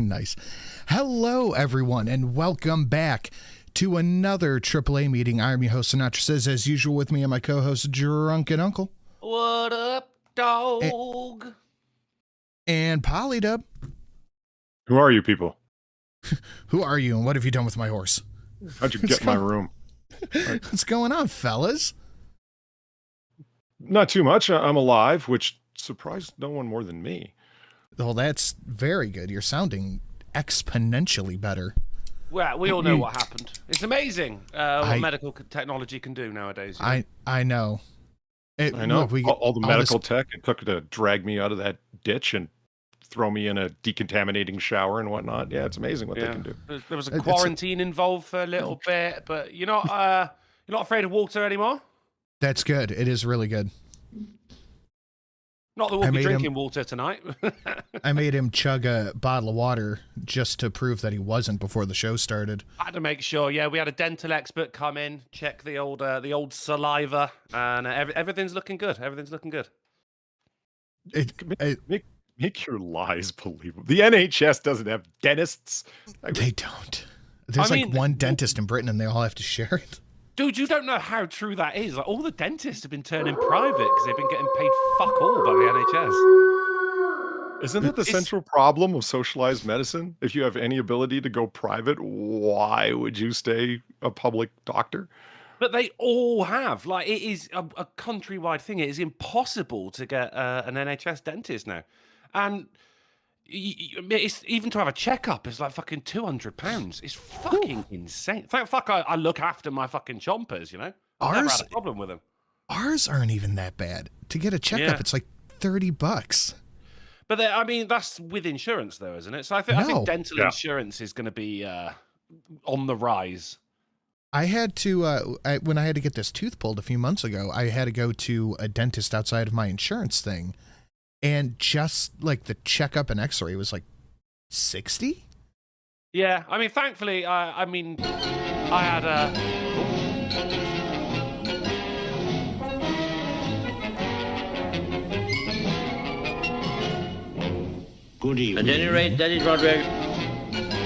Nice. Hello, everyone, and welcome back to another AAA meeting. I'm your host, Sinatra Says, as usual, with me and my co-host, Drunken Uncle. What up, dog? And Polydub. Who are you people? Who are you, and what have you done with my horse? How'd you get in my room? What's going on, fellas? Not too much. I'm alive, which surprised no one more than me. Well, that's very good. You're sounding exponentially better. Well, we all know what happened. It's amazing what medical technology can do nowadays. You know? I know. I know. Look, all the medical tech it took to drag me out of that ditch and throw me in a decontaminating shower and whatnot. Yeah, it's amazing what they can do. There was a quarantine involved for a little bit, but you're not afraid of water anymore? That's good. It is really good. Not that we'll be drinking water tonight. I made him chug a bottle of water just to prove that he wasn't before the show started. I had to make sure. Yeah, we had a dental expert come in, check the old saliva, and everything's looking good. Everything's looking good. Make your lies believable. The NHS doesn't have dentists. They don't. There's one dentist in Britain, and they all have to share it. Dude, you don't know how true that is. Like, all the dentists have been turning private because they've been getting paid fuck all by the NHS. Isn't that the central problem of socialized medicine? If you have any ability to go private, why would you stay a public doctor? But they all have. Like, it is a countrywide thing. It is impossible to get an NHS dentist now. And it's, even to have a checkup is like fucking £200. It's fucking insane. Thank fuck I look after my fucking chompers, you know? I've never had a problem with them. Ours aren't even that bad. To get a checkup, it's like $30. But that's with insurance though, isn't it? So I think dental insurance is going to be on the rise. I had to, when I had to get this tooth pulled a few months ago, I had to go to a dentist outside of my insurance thing. And just like the checkup and x-ray was like $60? Yeah, I mean, thankfully, I had a... Good evening. At any rate, that is Roderick.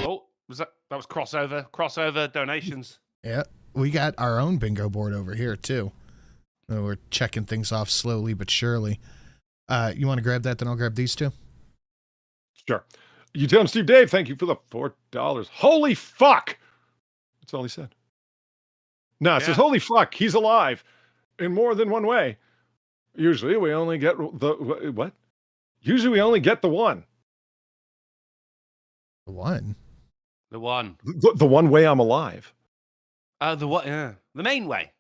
Oh, that was crossover donations. Yeah, we got our own bingo board over here, too. We're checking things off slowly but surely. You want to grab that, then I'll grab these two? Sure. You tell him, Steve Dave, thank you for the $4. Holy fuck! That's all he said. No, it says, holy fuck, he's alive. In more than one way. Usually we only get the... What? Usually we only get the one. The one? The one. The one way I'm alive. The what? Yeah. The main way.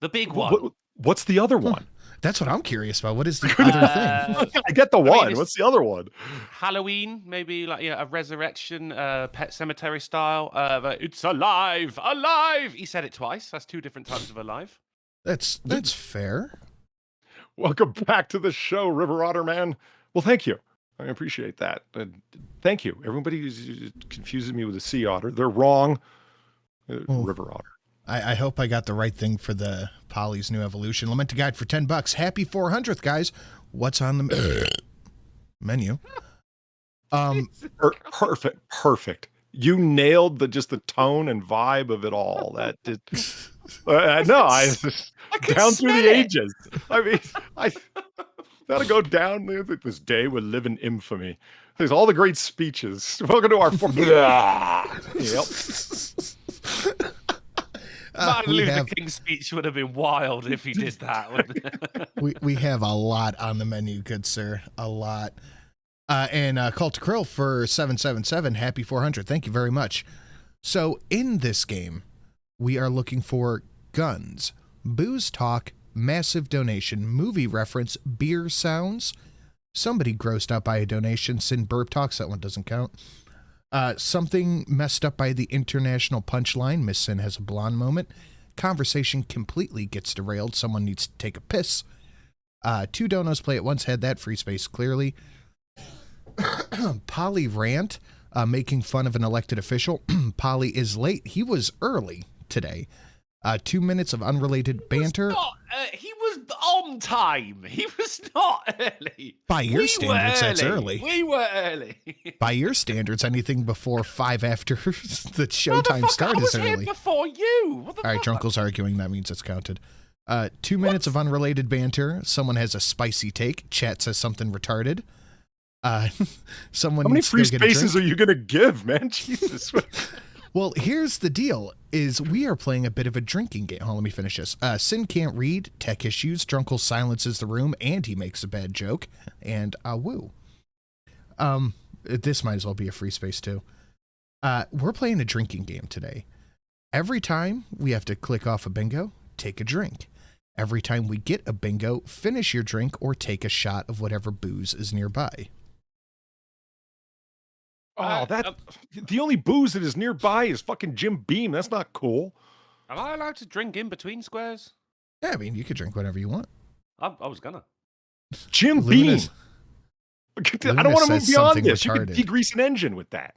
The big one. What's the other one? That's what I'm curious about. What is the other thing? I get the one. What's the other one? Halloween, maybe like a resurrection, Pet Cemetery style. It's alive, alive. He said it twice. That's two different types of alive. That's fair. Welcome back to the show, River Otter Man. Well, thank you. I appreciate that. Thank you. Everybody confuses me with a sea otter. They're wrong. River otter. I hope I got the right thing for the Polly's new evolution. Lament Guide for $10. Happy 400th, guys. What's on the menu? Perfect. You nailed the tone and vibe of it all. That did. No, I down through the ages. I mean, I gotta go down there. This day will live in infamy. There's all the great speeches. Welcome to our. Yep. Martin Luther King's speech would have been wild if he did that. we have a lot on the menu, good sir. A lot. And Cult to Krill for 777. Happy 400. Thank you very much. So in this game, we are looking for guns, booze talk, massive donation, movie reference, beer sounds, somebody grossed out by a donation, Sin burp talks. That one doesn't count. Something messed up by the international punchline. Miss Sin has a blonde moment. Conversation completely gets derailed. Someone needs to take a piss. Two donos play at once. Had that free space clearly. Polly rant, making fun of an elected official. Polly is late. He was early today. 2 minutes of unrelated banter. He was on time. He was not early. By your standards, that's early. We were early. By your standards, anything before 5 after the showtime start I was is early. here before you. What the All right, fuck? Drunkle's arguing. That means it's counted. 2 minutes of unrelated banter. Someone has a spicy take. Chat says something retarded. Someone How many needs to free go get a spaces drink. are you going to give, man? Jesus. Well, here's the deal, is we are playing a bit of a drinking game. Hold on, let me finish this. Sin can't read, tech issues, Drunkle silences the room, and he makes a bad joke, and Awooo. This might as well be a free space, too. We're playing a drinking game today. Every time we have to click off a bingo, take a drink. Every time we get a bingo, finish your drink or take a shot of whatever booze is nearby. Oh, the only booze that is nearby is fucking Jim Beam. That's not cool. Am I allowed to drink in between squares? Yeah, I mean, you could drink whatever you want. I was gonna. Jim Luna's- Beam. I don't want to move says beyond something this. You retarded. could degrease an engine with that.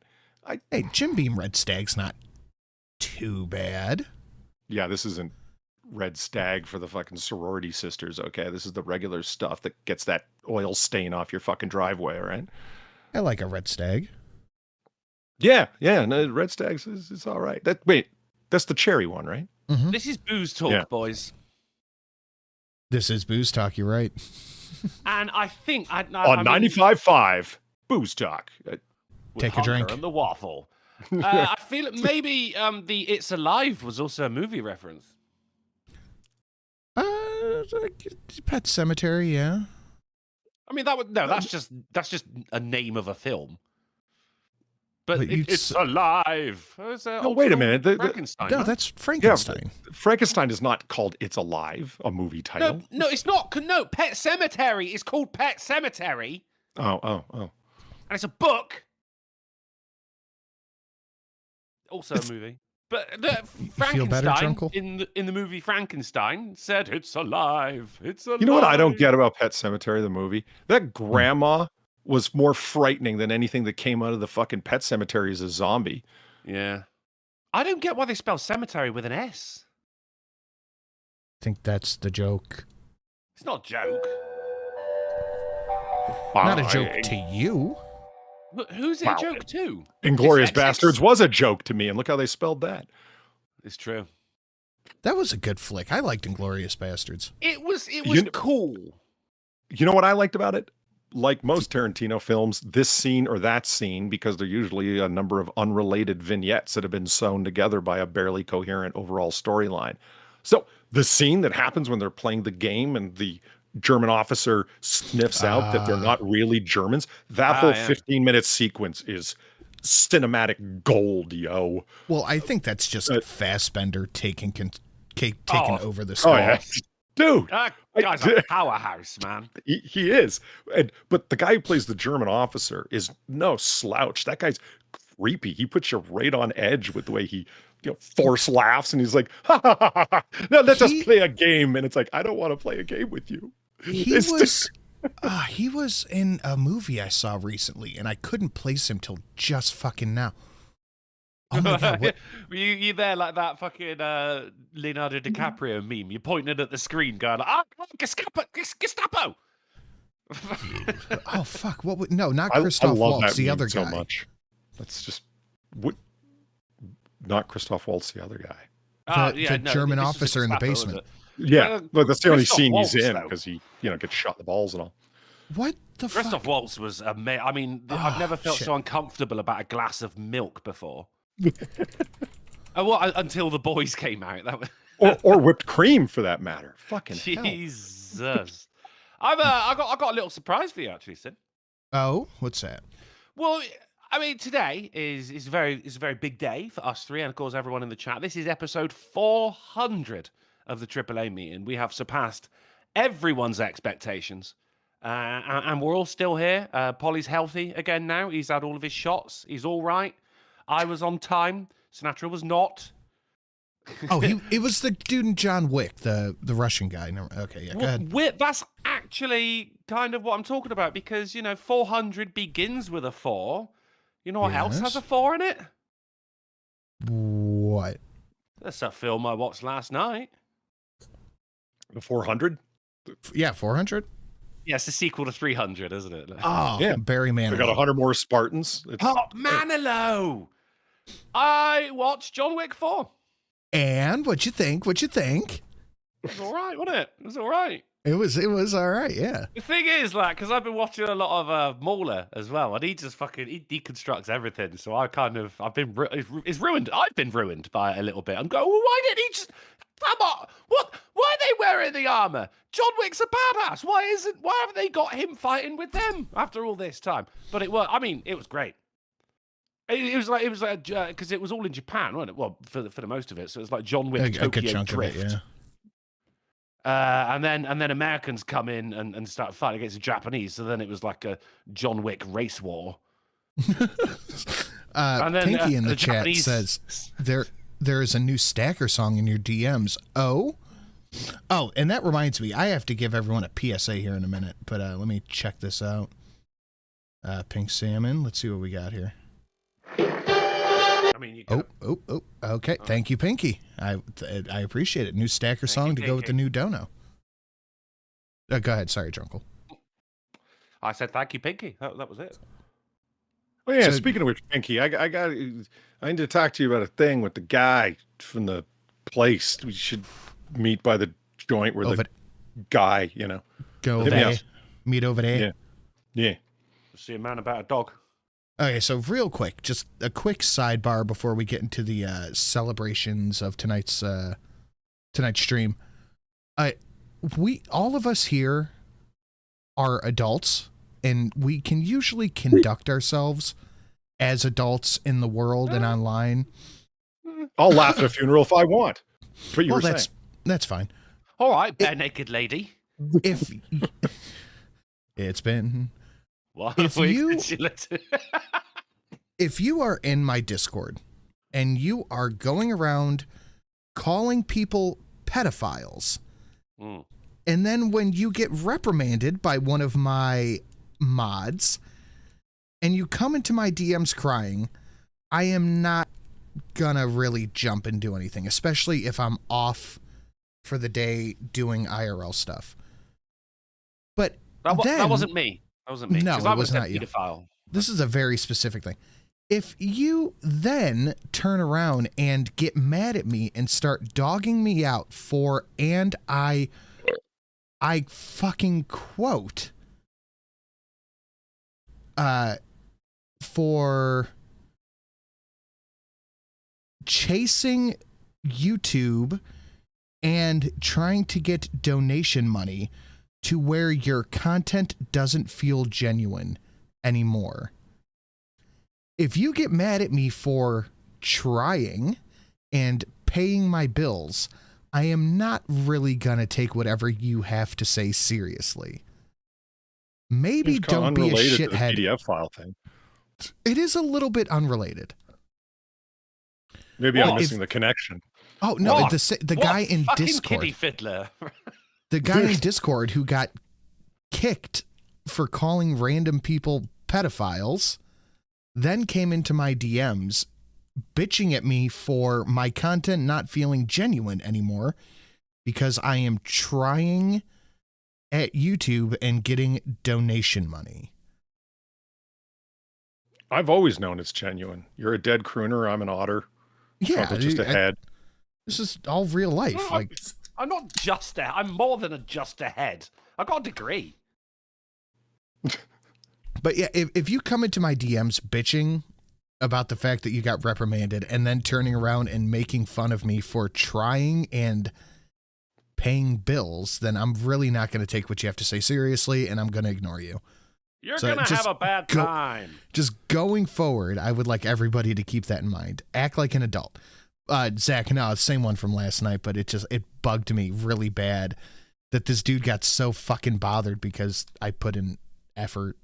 Hey, Jim Beam Red Stag's not too bad. Yeah, this isn't Red Stag for the fucking sorority sisters, okay? This is the regular stuff that gets that oil stain off your fucking driveway, right? I like a Red Stag. Yeah, no, Red Stags is all right. Wait, that's the cherry one, right? Mm-hmm. This is booze talk, Yeah. boys. This is Booze Talk, you're right. And I think On 95.5, Booze Talk. with Take a Hunter drink. and the waffle. I feel maybe the "It's Alive" was also a movie reference. Pet Cemetery, yeah. I mean, that's just a name of a film. But But you'd it's s- alive. No, wait a minute. Frankenstein. No, huh? that's Frankenstein. Frankenstein is not called It's Alive, a movie title. No, it's not. No, Pet Cemetery is called Pet Cemetery, Oh. and it's a book. Also a movie. But feel better, Frankenstein Drunkle? in the movie Frankenstein said it's alive. It's alive. You know what I don't get about Pet Cemetery, the movie? That grandma was more frightening than anything that came out of the fucking Pet Cemetery as a zombie. Yeah. I don't get why they spell cemetery with an S. I think that's the joke. It's not a joke. Not a joke to you. But who's it Wow. a joke to? Inglorious It's- Bastards was a joke to me, and look how they spelled that. It's true. That was a good flick. I liked Inglorious Bastards. It was kn- cool. You know what I liked about it? Like most Tarantino films, this scene or that scene, because they're usually a number of unrelated vignettes that have been sewn together by a barely coherent overall storyline. So the scene that happens when they're playing the game and the German officer sniffs out that they're not really Germans, that whole yeah. 15-minute sequence is cinematic gold, yo. Well, I think that's just Fassbender taking over the Oh, score. yeah. Dude, That guy's a powerhouse, man. he is. But the guy who plays the German officer is no slouch. That guy's creepy. He puts you right on edge with the way he force laughs, and he's like, ha, ha, ha, ha. No, let's just play a game. And it's like, I don't want to play a game with you. He was in a movie I saw recently, and I couldn't place him till just fucking now. Oh my god! What? Were you there like that fucking Leonardo DiCaprio meme? You're pointing at the screen going, Gestapo! Oh fuck! What? No, not I Christoph love Waltz, that the meme other so guy. much. That's just not Christoph Waltz, the other guy. The German this was officer in the Gestapo, basement. was Yeah, look, that's the only Christoph scene Waltz, he's in though. because he gets shot in the balls and all. What the fuck? Christoph Waltz was amazing. I mean, I've never felt shit. so uncomfortable about a glass of milk before. Until the boys came out. That was or whipped cream for that matter. Fucking hell. Jesus. I got a little surprise for you actually, Sid. Oh, what's that? Well, I mean, today is a very big day for us three, and of course everyone in the chat. This is episode 400 of the AAA meeting. We have surpassed everyone's expectations, and we're all still here. Polly's healthy again now. He's had all of his shots. He's all right. I was on time. Sinatra was not. Oh, it was the dude in John Wick, the Russian guy. No, okay, yeah, go ahead. That's actually kind of what I'm talking about because 400 begins with a 4. You know what else has Yes. a 4 in it? What? That's a film I watched last night. The 400? Yeah, 400. Yeah, it's the sequel to 300, isn't it? Oh, Yeah. Barry They got Manilow. 100 more Spartans. Oh, Manilow! I watched John Wick 4. And what you think? What you think? It was all right, wasn't it? It was all right. It was all right. Yeah. The thing is, like, because I've been watching a lot of Mauler as well, and he deconstructs everything. So it's ruined. I've been ruined by it a little bit. I'm going, well, why didn't he just come on? What? Why are they wearing the armor? John Wick's a badass. Why haven't they got him fighting with them after all this time? But it was great. It was like because it was all in Japan, wasn't it? Well, for the most of it, so it was like John Wick A good Tokyo chunk Drift. of it, yeah. And then Americans come in and start fighting against the Japanese. So then it was like a John Wick race war. And then, Pinky in the chat Japanese... says there is a new Stacker song in your DMs. Oh, and that reminds me, I have to give everyone a PSA here in a minute, but let me check this out. Pink Salmon. Let's see what we got here. I mean, you Okay. Thank you, Pinky. I appreciate it. New Stacker song to go with the new dono. Go ahead. Sorry, Drunkle. I said thank you, Pinky. That was it. Oh yeah. So- Speaking of which, Pinky, I need to talk to you about a thing with the guy from the place. We should meet by the joint where the guy, Go Hit over me there. up. Meet over there. Yeah. See a man about a dog. Okay, so real quick, just a quick sidebar before we get into the celebrations of tonight's stream. All of us here are adults, and we can usually conduct ourselves as adults in the world and online. I'll laugh at a funeral if I want. That's what you were saying. That's fine. All right, bare naked lady. If it's been What? If you are in my Discord and you are going around calling people pedophiles, and then when you get reprimanded by one of my mods and you come into my DMs crying, I am not gonna really jump and do anything, especially if I'm off for the day doing IRL stuff. But that wasn't me. That wasn't me. No, it was not you. Pedophile. This is a very specific thing. If you then turn around and get mad at me and start dogging me out for, and I fucking quote, for chasing YouTube and trying to get donation money to where your content doesn't feel genuine anymore. If you get mad at me for trying and paying my bills, I am not really gonna take whatever you have to say seriously. Maybe It's kind of don't be a unrelated to the shithead. PDF file thing. It is a little bit unrelated. Maybe Well, I'm missing the connection. Oh no, What? the guy in Fucking Discord. Kitty Fiddler. The guy in Discord who got kicked for calling random people pedophiles then came into my DMs bitching at me for my content not feeling genuine anymore because I am trying at YouTube and getting donation money. I've always known it's genuine. You're a dead crooner. I'm an otter. Yeah, Trumpet's just a head. this is all real life. No, Like, I'm not just a. I'm more than just a head. I got a degree. but yeah, if you come into my DMs bitching about the fact that you got reprimanded and then turning around and making fun of me for trying and paying bills, then I'm really not going to take what you have to say seriously, and I'm going to ignore you. You're So gonna just have a bad go- time. Just going forward, I would like everybody to keep that in mind. Act like an adult. Zach, no, same one from last night, but it bugged me really bad that this dude got so fucking bothered because I put in effort.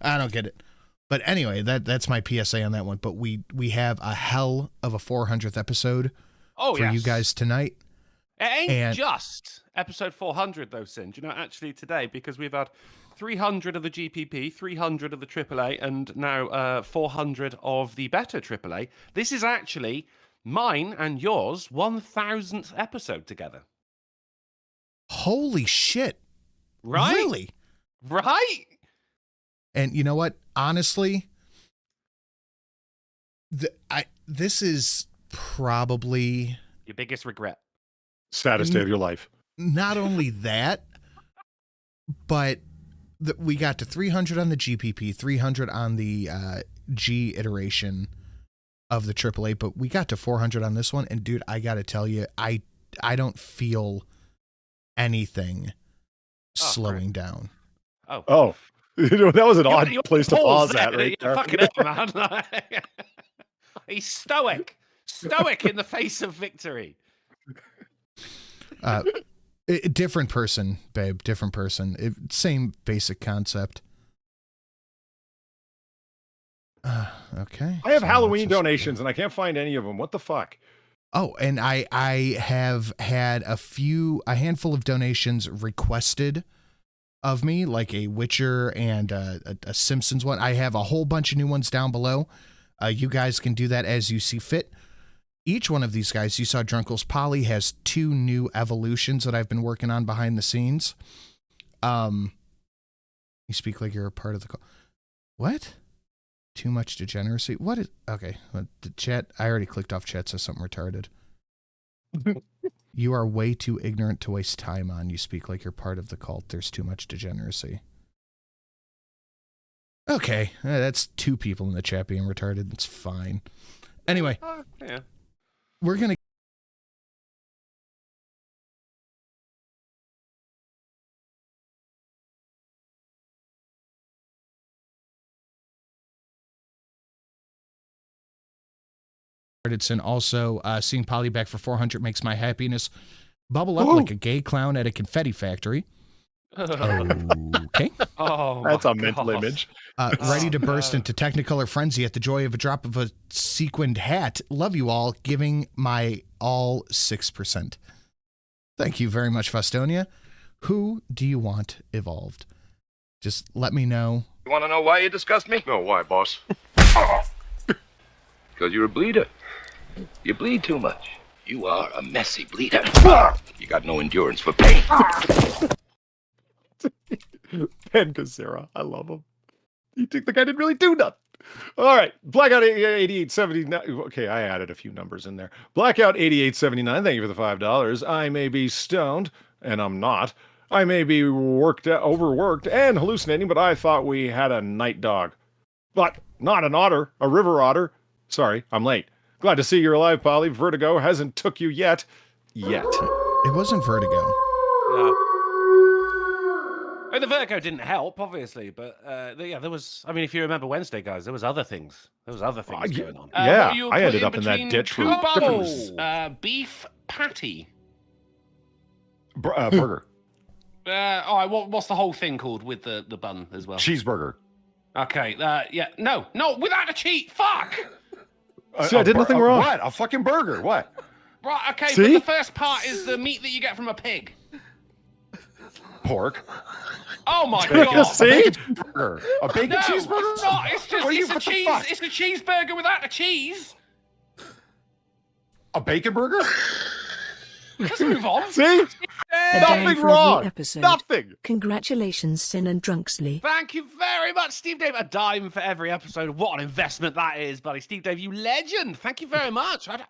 I don't get it. But anyway, that's my PSA on that one. But we have a hell of a 400th episode Oh, for you guys tonight. It ain't And- just episode 400 though, Sin. Do you know, actually today, because we've had 300 of the GPP, 300 of the AAA, and now 400 of the better AAA. This is actually mine and yours 1000th episode together. Holy shit. Right? Really? Right? And you know what? Honestly, this is probably Your biggest regret. Saddest day of your life. not only that, but we got to 300 on the GPP, 300 on the G iteration of the AAA, but we got to 400 on this one. And dude, I got to tell you, I don't feel anything slowing down. Oh, that was an odd place to pause there. at right there. Fucking up, man. He's stoic in the face of victory. Different person, babe. Different person. Same basic concept. Okay. I have so Halloween donations and I can't find any of them. What the fuck? Oh, and I have had a handful of donations requested of me, like a Witcher and a Simpsons one. I have a whole bunch of new ones down below. You guys can do that as you see fit. Each one of these guys, you saw Drunkle's Polly has 2 new evolutions that I've been working on behind the scenes. You speak like you're a part of the call. What? Too much degeneracy? What is... Okay, the chat... I already clicked off chat, says something retarded. You are way too ignorant to waste time on. You speak like you're part of the cult. There's too much degeneracy. Okay, that's 2 people in the chat being retarded. It's fine. Anyway, Yeah. we're going to... And also, seeing Polly back for 400 makes my happiness bubble up like a gay clown at a confetti factory. Okay. Oh, That's my a mental God. image. Ready to burst into Technicolor frenzy at the joy of a drop of a sequined hat. Love you all. Giving my all 6%. Thank you very much, Fostonia. Who do you want evolved? Just let me know. You want to know why you disgust me? No, why, boss? Because you're a bleeder. You bleed too much. You are a messy bleeder. You got no endurance for pain. Ben Gazzara. I love him. You think the guy didn't really do nothing. All right. Blackout 8879. Okay, I added a few numbers in there. Blackout 8879. Thank you for the $5. I may be stoned, and I'm not. I may be overworked and hallucinating, but I thought we had a night dog. But not an otter, a river otter. Sorry, I'm late. Glad to see you're alive, Polly. Vertigo hasn't took you yet. Yet. It wasn't Vertigo. Yeah. I mean, the vertigo didn't help, obviously, but yeah, there was. I mean, if you remember Wednesday, guys, there was other things. There was other things going on. Yeah, what you I put ended up in that between ditch for 2 different bowls. Beef patty. burger. All right, what's the whole thing called with the bun as well? Cheeseburger. Okay, yeah, no, without a cheat, fuck! See, I did nothing wrong. What? A fucking burger. What? Right, okay, See? but the first part is the meat that you get from a pig. Pork. Oh my god! See? Burger. A bacon No, cheeseburger? it's not. It's just What are you- it's a what the cheese. fuck? It's a cheeseburger without the cheese. A bacon burger? Let's move on. See? Nothing wrong. Episode. Nothing. Congratulations, Sin and Drunksly. Thank you very much, Steve Dave. A dime for every episode. What an investment that is, buddy. Steve Dave, you legend. Thank you very much. I don't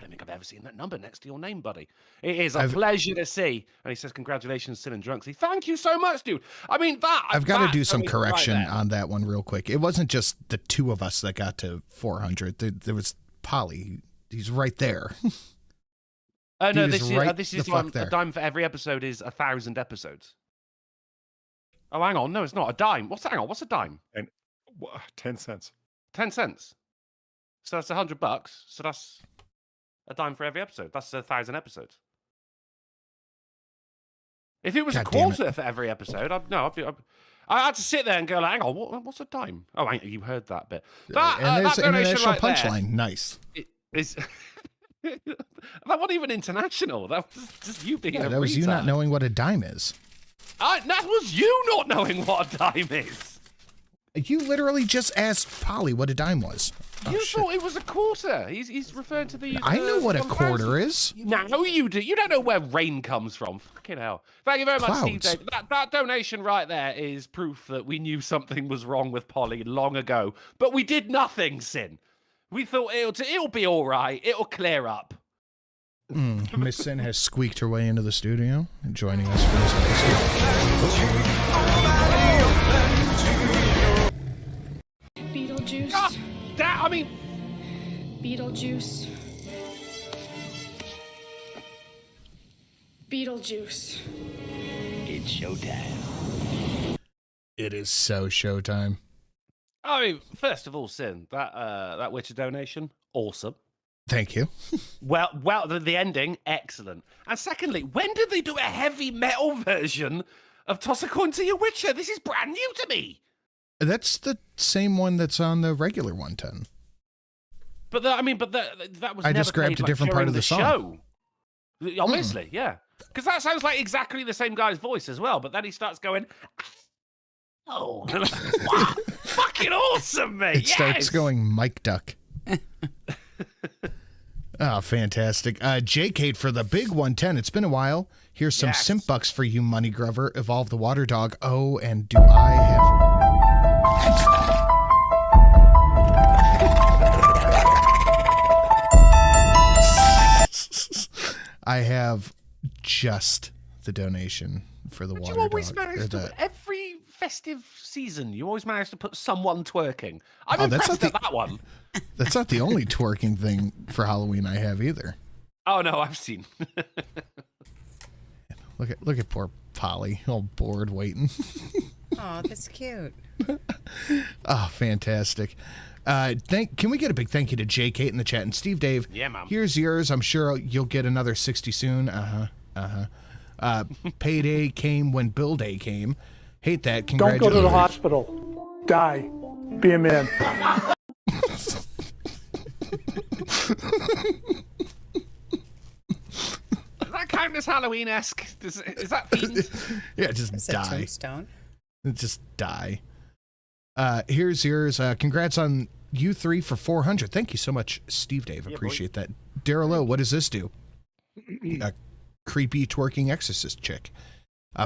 think I've ever seen that number next to your name, buddy. It is a pleasure to see. And he says, congratulations, Sin and Drunksy. Thank you so much, dude. I mean, I've got to do some right correction there. on that one real quick. It wasn't just the 2 of us that got to 400. There was Polly. He's right there. No, Dude this is is right this the is fuck a there. dime for every episode is 1,000 episodes. Oh, hang on. No, it's not a dime. Hang on. What's a dime? 10 cents. 10 cents. So that's $100. So that's a dime for every episode. That's 1,000 episodes. If it was God a damn it. quarter for every episode, I had to sit there and go, like, hang on, what's a dime? Oh, you heard that bit. That, and there's that an donation international right there punchline. Nice. is that wasn't even international. That was just you being Yeah, a that was you not retard. knowing what a dime is. That was you not knowing what a dime is. You literally just asked Polly what a dime was. Oh, You shit. thought it was a quarter. He's referring to the. I know what a 1,000. quarter is. No, you do. You don't know where rain comes from. Fucking hell. Thank you very much, Steve. Clouds. David. That donation right there is proof that we knew something was wrong with Polly long ago, but we did nothing, Sin. We thought it'll be all right. It'll clear up. Miss Sin has squeaked her way into the studio and joining us for this episode. Beetlejuice. I mean, Beetlejuice. Beetlejuice. It's showtime. It is so showtime. first of all, Sin, that Witcher donation, awesome. Thank you. Well, the ending, excellent. And secondly, when did they do a heavy metal version of Toss a Coin to Your Witcher? This is brand new to me. That's the same one that's on the regular 110. But that was. I never just grabbed played, a different part during of the song. Show. Obviously, yeah, because that sounds like exactly the same guy's voice as well. But then he starts going, "Oh, wow, fucking awesome, mate!" It starts going Mike Duck. Oh, fantastic. J-Kate for the big 110. It's been a while. Here's some simp bucks for you, Money Grover. Evolve the Water Dog. Oh, and do I have... I have just the donation for the water You always dog. manage to every festive season. You always manage to put someone twerking. I'm that's impressed not at that one. That's not the only twerking thing for Halloween I have either. Oh no, I've seen. Look at poor Polly, all bored waiting. Oh, that's cute. Oh, fantastic. Can we get a big thank you to J. Kate in the chat and Steve Dave? Yeah, Mom. Here's yours. I'm sure you'll get another 60 soon. Payday came when Bill Day came. Hate that. Don't Congratulations. go to the hospital. Die. Be a man. Does that count as Halloween-esque? Is that themed? Yeah, just Is die. that tombstone? Just die. Here's yours. Congrats on you three for 400. Thank you so much, Steve Dave. Appreciate that. Daryl O, what does this do? A creepy twerking exorcist chick.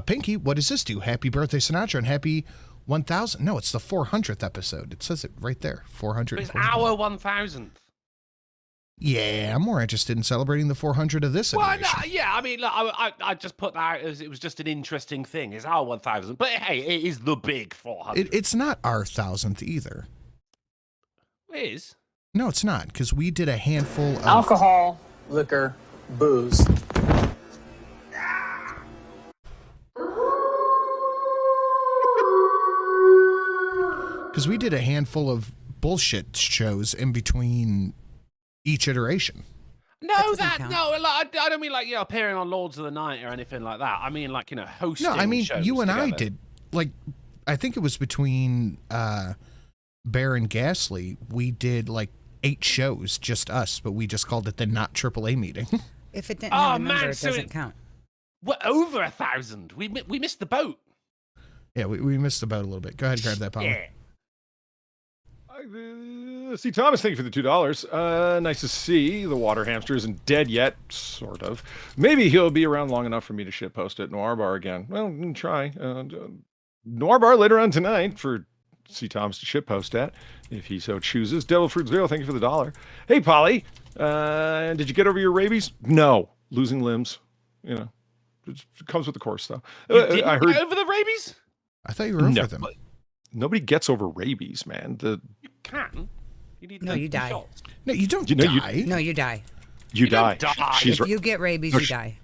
Pinky, what does this do? Happy birthday, Sinatra, and happy 1000. No, it's the 400th episode. It says it right there. 400. It's our 1000th. Yeah, I'm more interested in celebrating the 400 of this Well, iteration. no, yeah, I mean, look, I just put that as it was just an interesting thing. It's our 1000, but hey, it is the big 400. It's not our 1000th either. It is. No, it's not, because we did a handful of... Alcohol, liquor, booze. Because we did a handful of bullshit shows in between each iteration. No, like, I don't mean like appearing on Lords of the Night or anything like that. I mean like hosting. No, I mean shows you and together. I did. Like, I think it was between Bear and Ghastly. We did like 8 shows, just us, but we just called it the not AAA meeting. If it didn't have a number, it so doesn't count. We're over 1,000. We missed the boat. Yeah, we missed the boat a little bit. Go ahead, grab that, Paul. Yeah. See, Thomas, thank you for the $2. Nice to see. The water hamster isn't dead yet, sort of. Maybe he'll be around long enough for me to shitpost at Noir Bar again. Well, we can try. Noir Bar later on tonight for C. Thomas to shitpost at, if he so chooses. Devil Fruit Zero, thank you for the $1. Hey, Polly, did you get over your rabies? No. Losing limbs, it comes with the course, though. I heard get over the rabies. I thought you were over them. Nobody gets over rabies, man. You can. You need you die. shots. No, you don't die. No, you die. You die. If you get rabies, you die.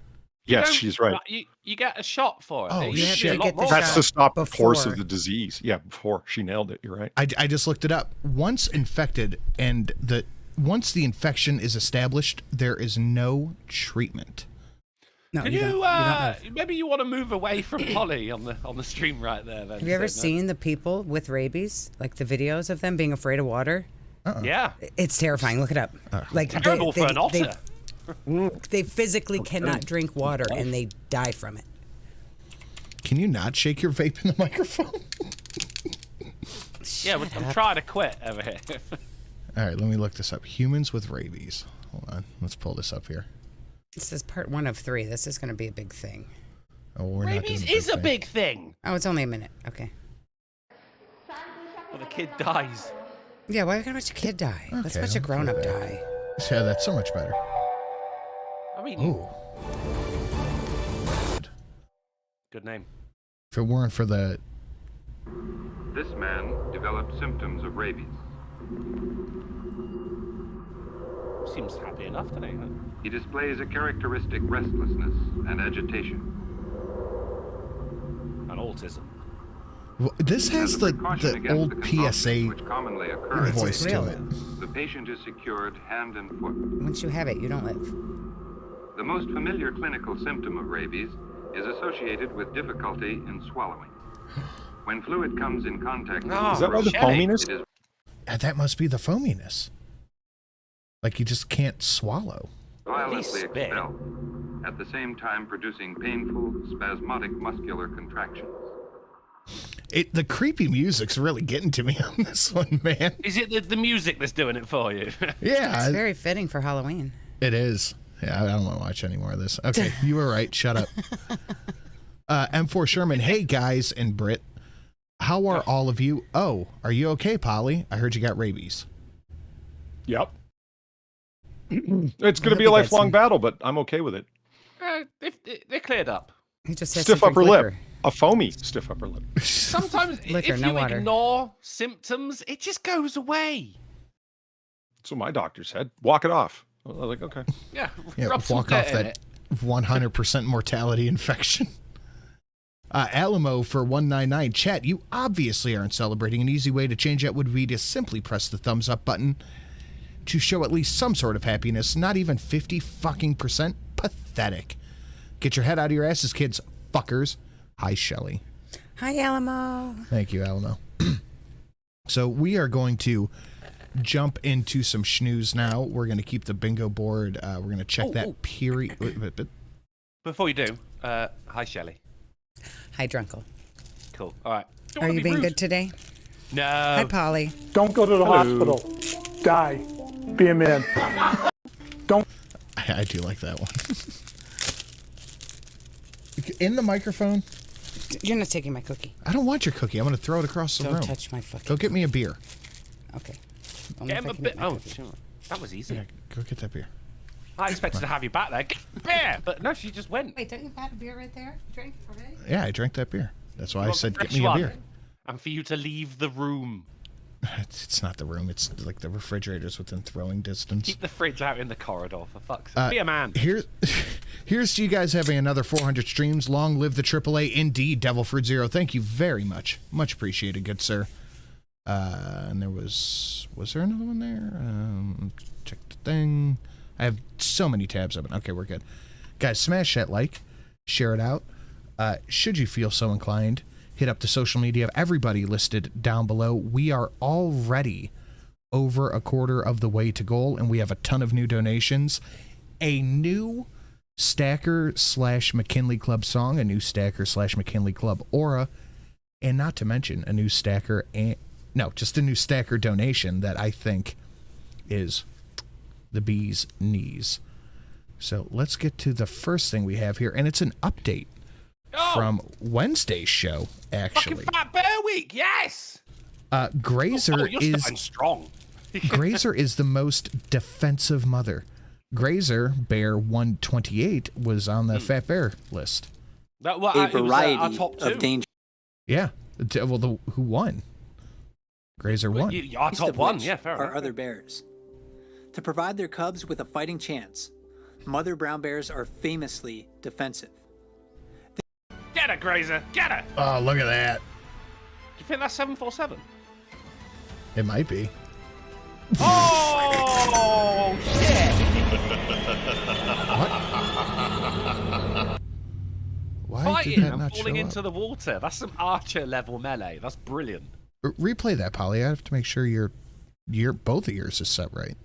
Yes, she's right. You get a shot for it. Oh, shit. That's to stop the course of the disease. Yeah, before. She nailed it. You're right. I just looked it up. Once infected and once the infection is established, there is no treatment. No, Can you don't maybe you want to move away from Polly on the stream right there. Then. Have you ever seen the people with rabies? Like the videos of them being afraid of water? Yeah. It's terrifying. Look it up. Like terrible for an otter. They physically cannot drink water and they die from it. Can you not shake your vape in the microphone? Yeah, I'm trying to quit over here. All right, let me look this up. Humans with rabies. Hold on. Let's pull this up here. This is part 1 of 3. This is going to be a big thing. Oh, we're not doing Rabies the is a thing. big thing. Oh, it's only a minute. Okay. Well, the kid dies. Yeah, why gotta watch a kid die? Let's Okay, watch a I'll grown-up put die. Yeah, that's so much better. I mean, Ooh. good name. If it weren't for the... This man developed symptoms of rabies. Seems happy enough today. Huh? He displays a characteristic restlessness and agitation. And autism. Well, this has the old PSA which commonly occurs. voice to it. The patient is secured hand and foot. Once you have it, you don't live. The most familiar clinical symptom of rabies is associated with difficulty in swallowing. When fluid comes in contact with Is that why the foaminess? it is That must be the foaminess. Like you just can't swallow. violently expelled, at the same time producing painful, spasmodic muscular contractions. The creepy music's really getting to me on this one, man. Is it the music that's doing it for you? Yeah. It's very fitting for Halloween. It is. Yeah, I don't want to watch any more of this. Okay, you were right. Shut up. M4 Sherman, hey guys and Britt. How are all of you? Oh, are you okay, Polly? I heard you got rabies. Yep. It's going to be a lifelong battle, but I'm okay with it. They're cleared up. He just said Stiff upper lip. A foamy stiff upper lip. Sometimes Liquor, if no you water. ignore symptoms, it just goes away. That's what my doctor said. Walk it off. I was like, okay. Yeah, Yeah, rub some walk off dirt in that it. 100% mortality infection. Alamo for 199. Chat, you obviously aren't celebrating. An easy way to change that would be to simply press the thumbs up button to show at least some sort of happiness. Not even 50% pathetic. Get your head out of your asses, kids. Fuckers. Hi, Shelly. Hi, Alamo. Thank you, Alamo. So we are going to jump into some schnews now. We're going to keep the bingo board. We're going to check that period. Before you do, hi, Shelly. Hi, Drunkle. Cool. All right. Are you being good today? No. Hi, Polly. Don't go to the hospital. Die. Be a man. Don't. I do like that one. In the microphone. You're not taking my cookie. I don't want your cookie. I'm going to throw it across the room. Don't touch my fucking Go get me a beer. Okay. Get him a bit. Oh, sure. That was easy. Yeah, go get that beer. I expected to have you back there. Get beer, but no, she just went. Wait, don't you have a beer right there? You drank it already? Yeah, I drank that beer. That's why I said get Fresh me a one. beer. And for you to leave the room. It's not the room. It's like the refrigerator's within throwing distance. Keep the fridge out in the corridor, for fuck's sake. Be a man. Here's to you guys having another 400 streams. Long live the AAA. Indeed, Devil Fruit Zero. Thank you very much. Much appreciated, good sir. And there was there another one there? Check the thing. I have so many tabs open. Okay, we're good. Guys, smash that like. Share it out. Should you feel so inclined, hit up the social media of everybody listed down below. We are already over a quarter of the way to goal, and we have a ton of new donations. A new Stacker/McKinley Club song, a new Stacker/McKinley Club aura, and not to mention a new Stacker just a new Stacker donation that I think is the bee's knees. So let's get to the first thing we have here, and it's an update from Wednesday's show, actually. Fucking Fat Bear Week, yes! Grazer you're starting strong. Grazer is the most defensive mother. Grazer, Bear 128, was on the Fat Bear list. That, well, A it was, variety our top two. of danger. Yeah. Well, who won? Grazer won. Our top one, which yeah, fair are enough. other bears. To provide their cubs with a fighting chance, mother brown bears are famously defensive. Get her, Grazer, get her! Oh, look at that. Do you think that's 747? It might be. Oh, shit! Why Fighting did that and not falling show into up? the water. That's some Archer level melee. That's brilliant. Replay that, Polly. I have to make sure your both of yours is set right.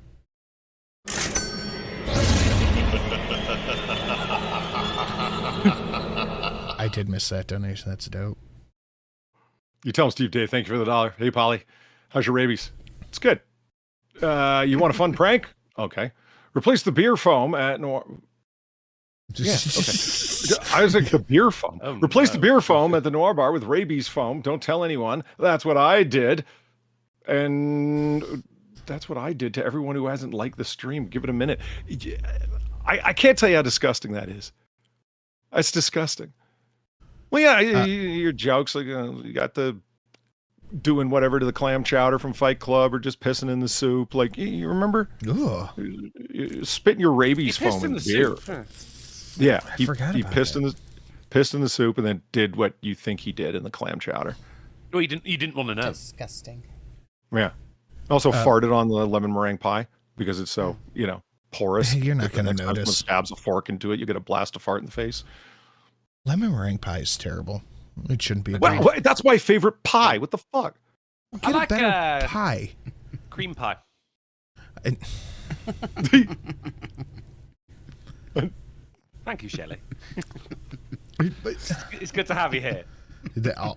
I did miss that donation. That's dope. You tell him, Steve Dave. Thank you for the $1. Hey, Polly. How's your rabies? It's good. You want a fun prank? Okay. Replace the beer foam at Noir. Yeah, okay. I was like, the beer foam. Replace the beer foam at the Noir Bar with rabies foam. Don't tell anyone. That's what I did. And that's what I did to everyone who hasn't liked the stream. Give it a minute. I can't tell you how disgusting that is. It's disgusting. Well, yeah, your jokes, like you got the doing whatever to the clam chowder from Fight Club, or just pissing in the soup. Like, you remember? Ugh. Spitting your rabies foam in beer. Yeah, he pissed in the soup and then did what you think he did in the clam chowder. Well, you didn't want to know. Disgusting. Yeah. Also farted on the lemon meringue pie because it's so, porous. You're not going to notice. Someone stabs a fork into it, you get a blast of fart in the face. Lemon meringue pie is terrible. It shouldn't be. Well, that's my favorite pie. What the fuck? Get a better pie. Cream pie. Thank you, Shelly. It's good to have you here.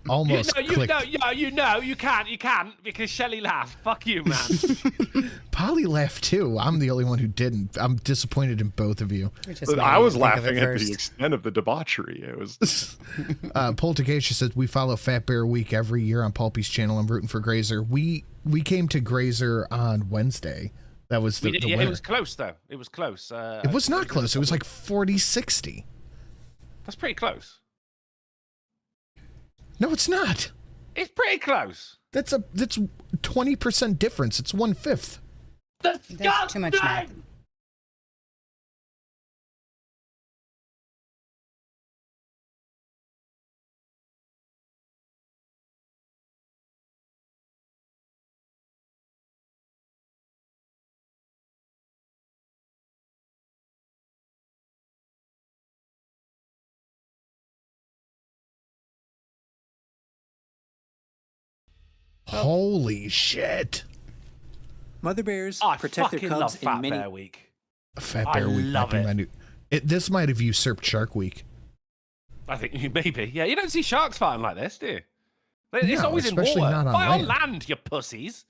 Almost clicked. You can't because Shelly laughed. Fuck you, man. Polly laughed too. I'm the only one who didn't. I'm disappointed in both of you. I was laughing at the extent of the debauchery. It was. Poltergeist says we follow Fat Bear Week every year on Pulpy's channel. I'm rooting for Grazer. We came to Grazer on Wednesday. That was the winner. It was close though. It was close. It was not close. It was like 40-60. That's pretty close. No, it's not. It's pretty close. That's 20% difference. It's 1/5. That's too much math. Holy shit. Mother bears I protect their fucking cubs love in Fat many... Bear Week. Fat Bear Week. Love it. This might have usurped Shark Week. I think maybe. Yeah, you don't see sharks fighting like this, do you? It's No, always in especially water. not on Fight on land. land, you pussies.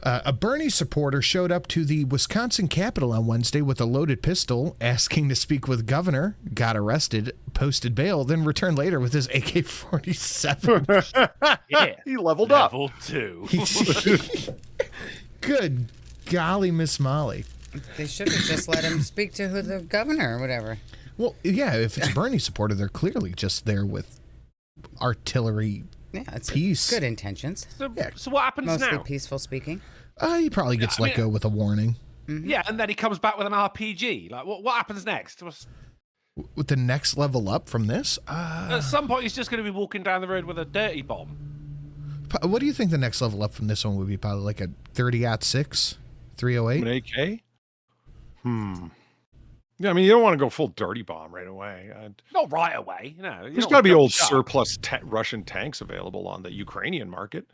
A Bernie supporter showed up to the Wisconsin Capitol on Wednesday with a loaded pistol, asking to speak with governor, got arrested, posted bail, then returned later with his AK-47. Yeah. He leveled up. Level 2. Good golly, Miss Molly. They should have just let him speak to the governor or whatever. Well, yeah, if it's a Bernie supporter, they're clearly just there with artillery. Yeah, it's peace. Good intentions. So what happens Mostly now? peaceful speaking. He probably gets let go with a warning. Yeah, and then he comes back with an RPG. Like, what happens next? With the next level up from this? At some point, he's just going to be walking down the road with a dirty bomb. What do you think the next level up from this one would be? Probably like a 30-06? 308? An AK? Yeah, I mean, you don't want to go full dirty bomb right away. Not right away, There's got to be old surplus Russian tanks available on the Ukrainian market.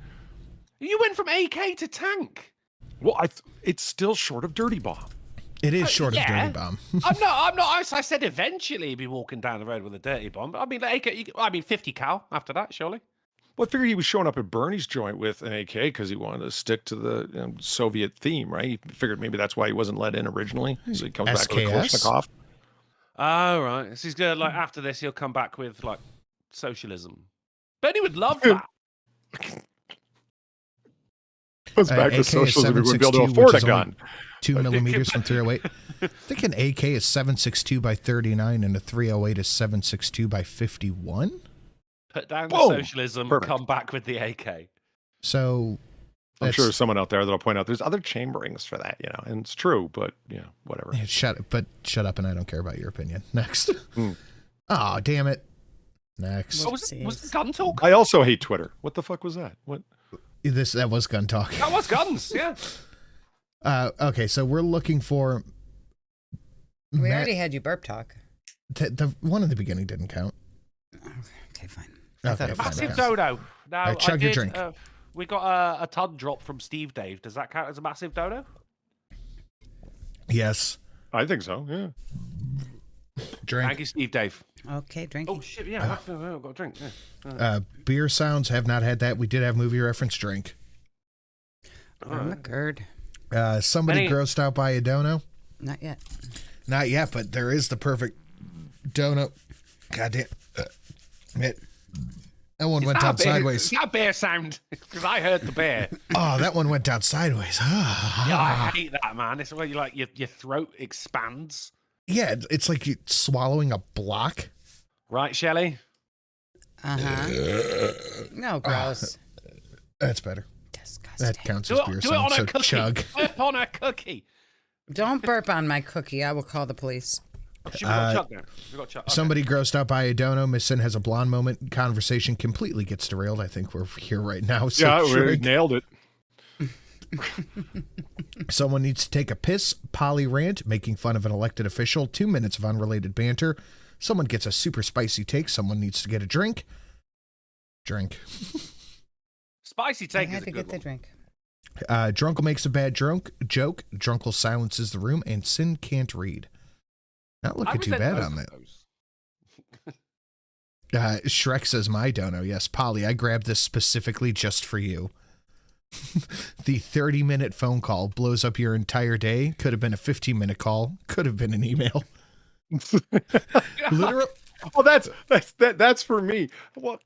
You went from AK to tank. Well, it's still short of dirty bomb. It is short of dirty bomb. I'm not. I said eventually he'd be walking down the road with a dirty bomb. But I mean, AK. 50 cal after that, surely. Well, I figured he was showing up at Bernie's joint with an AK because he wanted to stick to the Soviet theme, right? He figured maybe that's why he wasn't let in originally. So he comes back with a Kalashnikov. Oh, right. So he's going to, after this, he'll come back with, socialism. Bernie would love that. Goes back to socialism. He wouldn't be able to afford a gun. 2 millimeters from 308. I think an AK is 7.62 by 39 and a 308 is 7.62 by 51. Put down the socialism, come back with the AK. So I'm sure there's someone out there that'll point out there's other chamberings for that, and it's true, but whatever. Shut up, and I don't care about your opinion. Next. Oh, damn it. Next. Was it gun talk? I also hate Twitter. What the fuck was that? What? That was gun talk. That was guns, yeah. Okay, so we're looking for. We already had you burp talk. The one in the beginning didn't count. Okay, fine. Massive dodo. Now, chug your drink. We got a ton drop from Steve Dave. Does that count as a massive dodo? Yes. I think so, yeah. Drink. Thank you, Steve Dave. Okay, drinking. Oh, shit, yeah. I've got a drink. Yeah. Beer sounds, have not had that. We did have movie reference. Drink. Oh, my God. Somebody grossed out by a dono? Not yet. Not yet, but there is the perfect dono. Goddamn. That one went down sideways. It's not bear sound, because I heard the bear. Oh, that one went down sideways. Yeah, I hate that, man. It's where you like your throat expands. Yeah, it's like you swallowing a block. Right, Shelly? Uh-huh. No, gross. That's better. Disgusting. That counts as beer Do it on sound, a cookie. chug. Burp on a cookie. Don't burp on my cookie. I will call the police. Should we got chug now? We got chug. Okay. Somebody grossed out by a dono. Miss Sin has a blonde moment. Conversation completely gets derailed. I think we're here right now. So Yeah, we nailed it. Someone needs to take a piss. Polly rant, making fun of an elected official. 2 minutes of unrelated banter. Someone gets a super spicy take. Someone needs to get a drink. Drink. Spicy take I is had a to good get the one. drink. Drunkle makes a bad joke. Drunkle silences the room, and Sin can't read. Not looking too bad on that. Shrek says, my dono. Yes, Polly, I grabbed this specifically just for you. The 30-minute phone call blows up your entire day. Could have been a 15-minute call. Could have been an email. Literally. Well, that's for me. Well,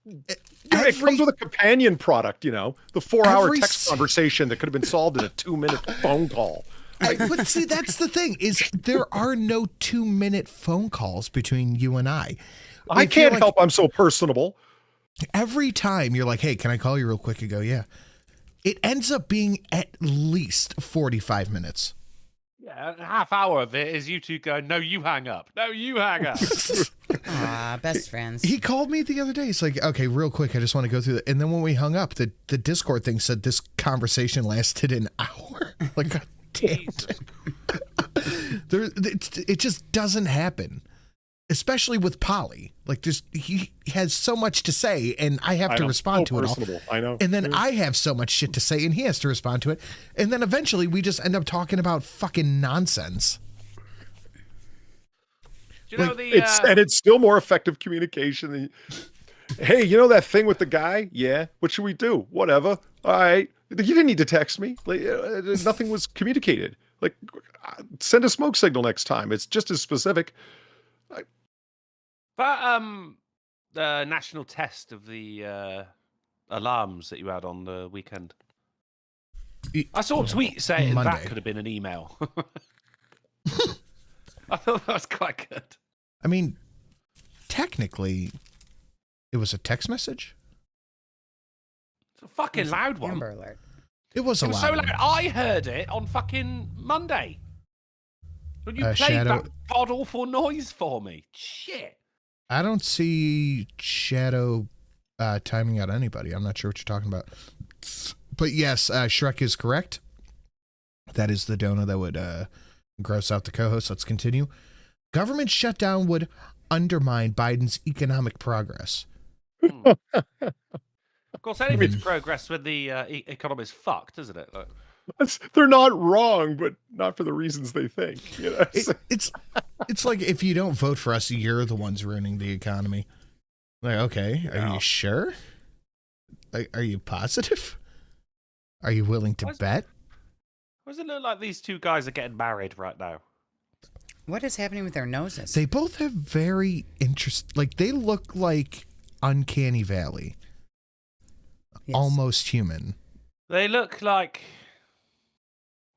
it comes with a companion product, you know, the 4-hour text conversation that could have been solved in a 2-minute phone call. But see, that's the thing, is there are no 2-minute phone calls between you and I. I can't help I'm so personable. Every time you're like, hey, can I call you real quick? You go, yeah. It ends up being at least 45 minutes. Yeah, a half hour of it is you two going, no, you hang up. No, you hang up. Best friends. He called me the other day. He's like, okay, real quick, I just want to go through it. And then when we hung up, the Discord thing said this conversation lasted an hour. Like, God damn it. It just doesn't happen. Especially with Polly. Like, he has so much to say, and I have to respond to it all. I know. And then I have so much shit to say, and he has to respond to it. And then eventually we just end up talking about fucking nonsense. Do you know it's still more effective communication than, hey, you know that thing with the guy? Yeah. What should we do? Whatever. All right. You didn't need to text me. Like, nothing was communicated. Like, send a smoke signal next time. It's just as specific. But the national test of the alarms that you had on the weekend. I saw a tweet saying Monday. that could have been an email. I thought that was quite good. I mean, technically, it was a text message. It's a fucking loud one. Amber alert. It was a It was loud so one. loud. I heard it on fucking Monday. When you played Shadow- that god awful noise for me. Shit. I don't see Shadow timing out anybody. I'm not sure what you're talking about. But yes, Shrek is correct. That is the dono that would gross out the co-host. Let's continue. Government shutdown would undermine Biden's economic progress. Of course, anything's progress when the economy's fucked, isn't it? Like, They're not wrong, but not for the reasons they think. You know? It's like, if you don't vote for us, you're the ones ruining the economy. Like, okay, are you sure? Are you positive? Are you willing to bet? Why does it look like these two guys are getting married right now? What is happening with their noses? They both have very like, they look like Uncanny Valley. Yes. Almost human. They look like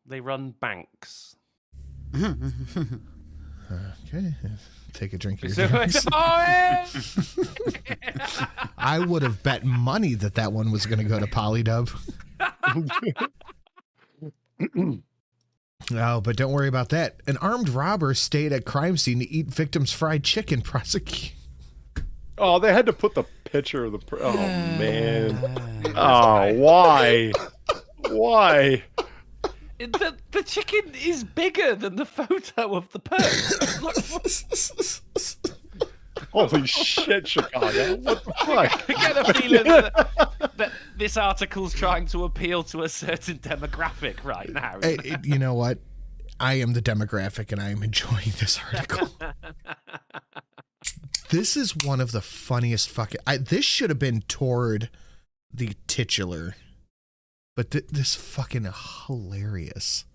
they run banks. Okay, take a drink of So- your drinks. Oh, yeah. I would have bet money that one was going to go to Polydub. No, but don't worry about that. An armed robber stayed at crime scene to eat victim's fried chicken. Prosecute. Oh, they had to put the picture of the. Oh man. Oh, why? Why? The chicken is bigger than the photo of the person. Holy shit, Chicago! What the fuck? I get a feeling that this article's trying to appeal to a certain demographic right now. You know what? I am the demographic, and I am enjoying this article. This is one of the funniest fucking. This should have been toward the titular, but this fucking hilarious.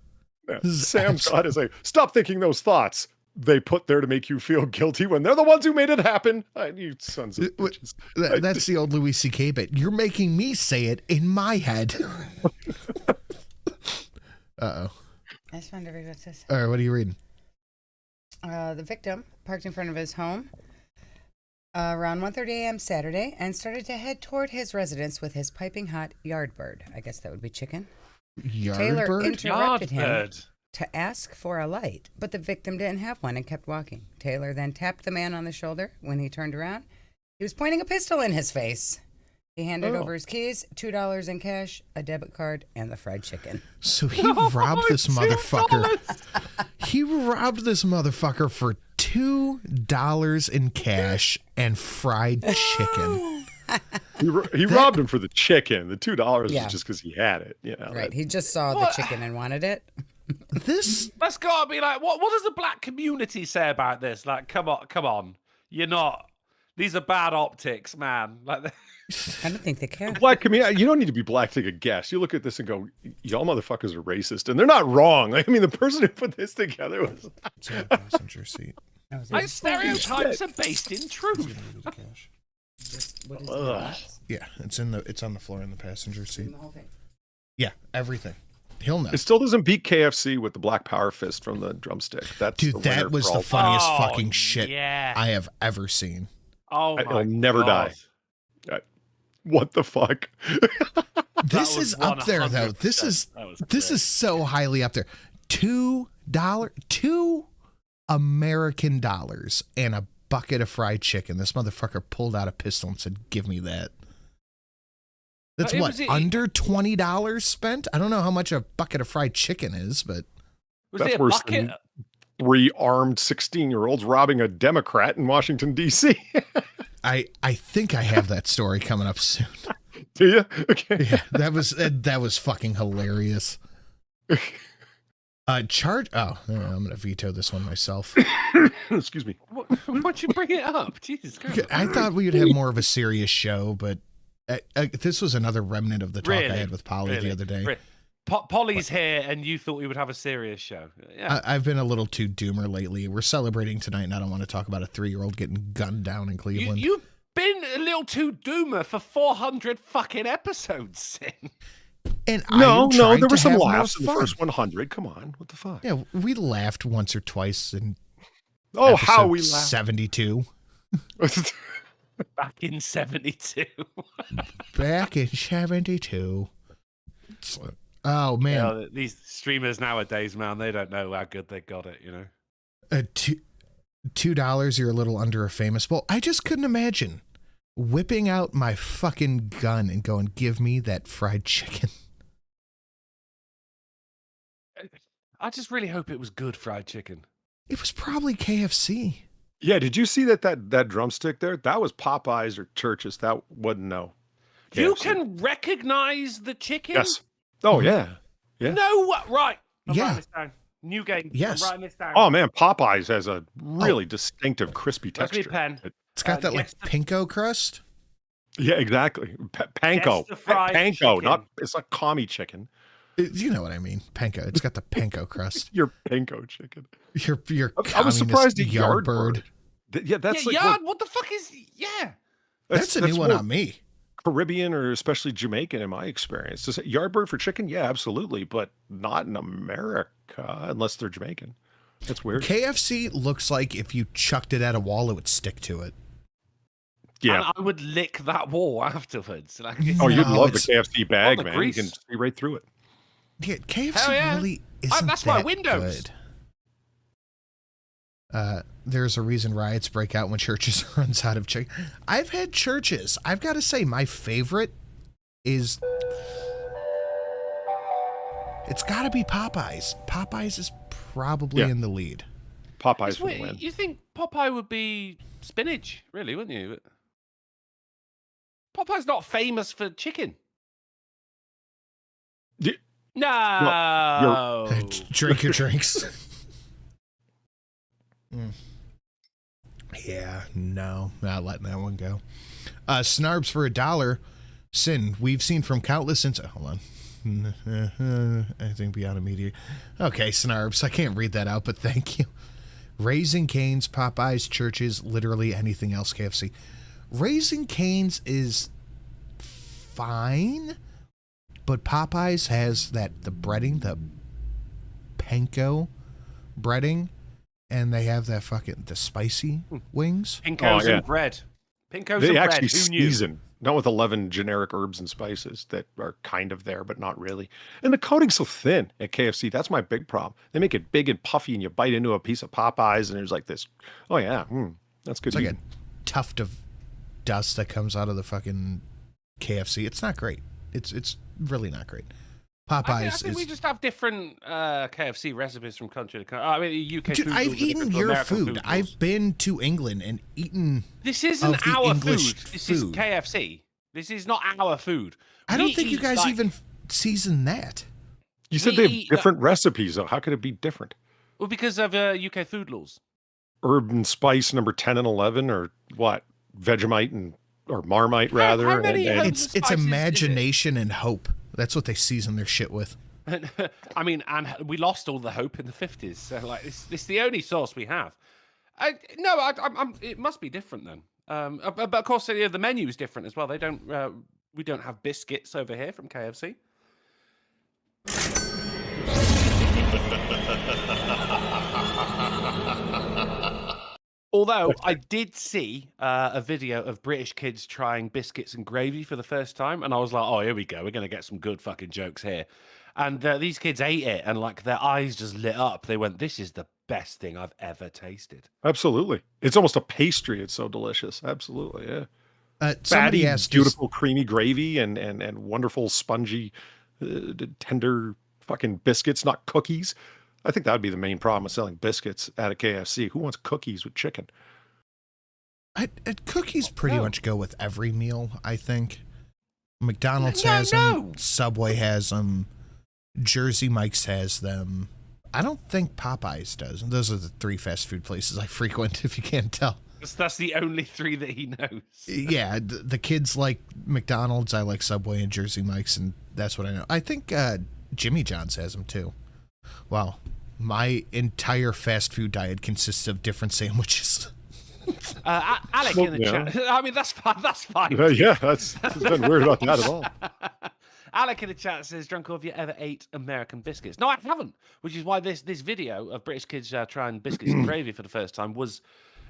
Yeah. Sam's God is like, stop thinking those thoughts they put there to make you feel guilty when they're the ones who made it happen. You sons of bitches. That's the old Louis C.K. bit. You're making me say it in my head. Uh-oh. I just wanted to read what's this. All right, what are you reading? The victim parked in front of his home around 1:30 a.m. Saturday and started to head toward his residence with his piping hot yard bird. I guess that would be chicken. Taylor interrupted him to ask for a light, but the victim didn't have one and kept walking. Taylor then tapped the man on the shoulder. When he turned around, he was pointing a pistol in his face. He handed over his keys, $2 in cash, a debit card, and the fried chicken. So he robbed this motherfucker. He robbed this motherfucker for $2 in cash and fried chicken. He robbed him for the chicken. The $2 was just because he had it. You know, right. He just saw the chicken and wanted it. Let's go and be like, what does the black community say about this? Like, come on. You're not. These are bad optics, man. Like, I don't think they care. Black community, you don't need to be black to get guess. You look at this and go, y'all motherfuckers are racist. And they're not wrong. I mean, the person who put this together was... It's in the passenger seat. Stereotypes are based in truth. What is Yeah, it's on the floor in the passenger seat. Yeah, everything. He'll know. It still doesn't beat KFC with the black power fist from the drumstick. Dude, that was the funniest fucking shit yeah. I have ever seen. Oh my It'll never die. What the fuck? This is up there though. This is so highly up there. $2 American dollars and a bucket of fried chicken. This motherfucker pulled out a pistol and said, "Give me that." That's under $20 spent? I don't know how much a bucket of fried chicken is, but that's worse than 3 armed 16-year-olds robbing a Democrat in Washington, D.C. I think I have that story coming up soon. Do you? Okay. Yeah, that was fucking hilarious. I'm gonna veto this one myself. Excuse me. Why'd you bring it up? Jesus Christ. I thought we would have more of a serious show, but this was another remnant of the talk I had with Polly the other day. Polly's here, and you thought we would have a serious show. Yeah. I've been a little too doomer lately. We're celebrating tonight, and I don't want to talk about a 3-year-old getting gunned down in Cleveland. You've been a little too doomer for 400 fucking episodes, Sin. And no, there were some laughs in the first 100. Come on, what the fuck? Yeah, we laughed once or twice in how we laughed. 72. Back in 72. Back in 72. Oh man, yeah, these streamers nowadays, man, they don't know how good they got it. You know, $2. You're a little under a famous bowl. I just couldn't imagine whipping out my fucking gun and going, "Give me that fried chicken." I just really hope it was good fried chicken. It was probably KFC. Yeah, did you see that drumstick there? That was Popeyes or Church's. That wasn't KFC. You can recognize the chicken? Yes. Oh yeah. Yeah. No, right. I'm yeah. writing this down. New game. Yes. I'm writing this down. Oh man, Popeyes has a really distinctive crispy texture. Where's my pen? It's got that like pinko crust. Yeah, exactly. Panko. Panko. It's like commie chicken. You know what I mean. Panko. It's got the panko crust. Your panko chicken. Your I was surprised at Yardbird. Yeah, that's like yard. What the fuck is? Yeah. That's a new one on me. Caribbean or especially Jamaican in my experience. Does Yardbird for chicken? Yeah, absolutely, but not in America unless they're Jamaican. That's weird. KFC looks like if you chucked it at a wall, it would stick to it. Yeah, and I would lick that wall afterwards. Like, you'd love the KFC bag, man. You can see right through it. Yeah, KFC really isn't that's that my Windows. Good. There's a reason riots break out when Church's runs out of chicken. I've had Church's. I've got to say, my favorite is... It's got to be Popeyes. Popeyes is probably in the lead. Popeyes would win. You think Popeye would be spinach, really, wouldn't you? Popeye's not famous for chicken. No. Drink your drinks. Yeah, no, not letting that one go. Snarbs for $1. Sin, we've seen from countless hold on. Anything beyond immediate. Okay, Snarbs, I can't read that out, but thank you. Raising Cane's, Popeyes, Churches, literally anything else KFC. Raising Cane's is fine, but Popeyes has the breading, the panko breading, and they have that the spicy wings. Pinkos and bread. Pinkos they and actually bread. Who knew? season, not with 11 generic herbs and spices that are kind of there, but not really. And the coating's so thin at KFC. That's my big problem. They make it big and puffy, and you bite into a piece of Popeyes, and there's like this. Oh yeah, that's good. It's like a tuft of dust that comes out of the fucking KFC. It's not great. It's really not great. Popeyes. I think we just have different KFC recipes from country to country. I mean, UK Dude, food. I've eaten your food. I've been to England and eaten. This isn't our English food. This is KFC. This is not our food. I don't think you guys even season that. You said they have different recipes, though. How could it be different? Well, because of UK food laws. Herb and spice number 10 and 11, or what? Vegemite or Marmite, rather. How many it's imagination and hope. That's what they season their shit with. I mean, and we lost all the hope in the 50s. So, like, this is the only source we have. It must be different then. But of course, the menu is different as well. They don't. We don't have biscuits over here from KFC. Although I did see a video of British kids trying biscuits and gravy for the first time, and I was like, "Oh, here we go. We're gonna get some good fucking jokes here." And these kids ate it, and like their eyes just lit up. They went, "This is the best thing I've ever tasted." Absolutely, it's almost a pastry. It's so delicious. Absolutely, yeah. Somebody Fatty, asked, beautiful, creamy gravy and wonderful, spongy, tender fucking biscuits, not cookies. I think that would be the main problem with selling biscuits at a KFC. Who wants cookies with chicken? Cookies pretty much go with every meal, I think. McDonald's has them. Subway has them. Jersey Mike's has them. I don't think Popeyes does. And those are the 3 fast food places I frequent, if you can't tell. That's the only 3 that he knows. Yeah, the kids like McDonald's. I like Subway and Jersey Mike's, and that's what I know. I think Jimmy John's has them, too. Wow. My entire fast food diet consists of different sandwiches. Alec in the chat. I mean, that's fine. That's fine. Yeah, there's nothing weird about that at all. Alec in the chat says, "Drunko, have you ever ate American biscuits?" No, I haven't. Which is why this video of British kids trying biscuits and gravy for the first time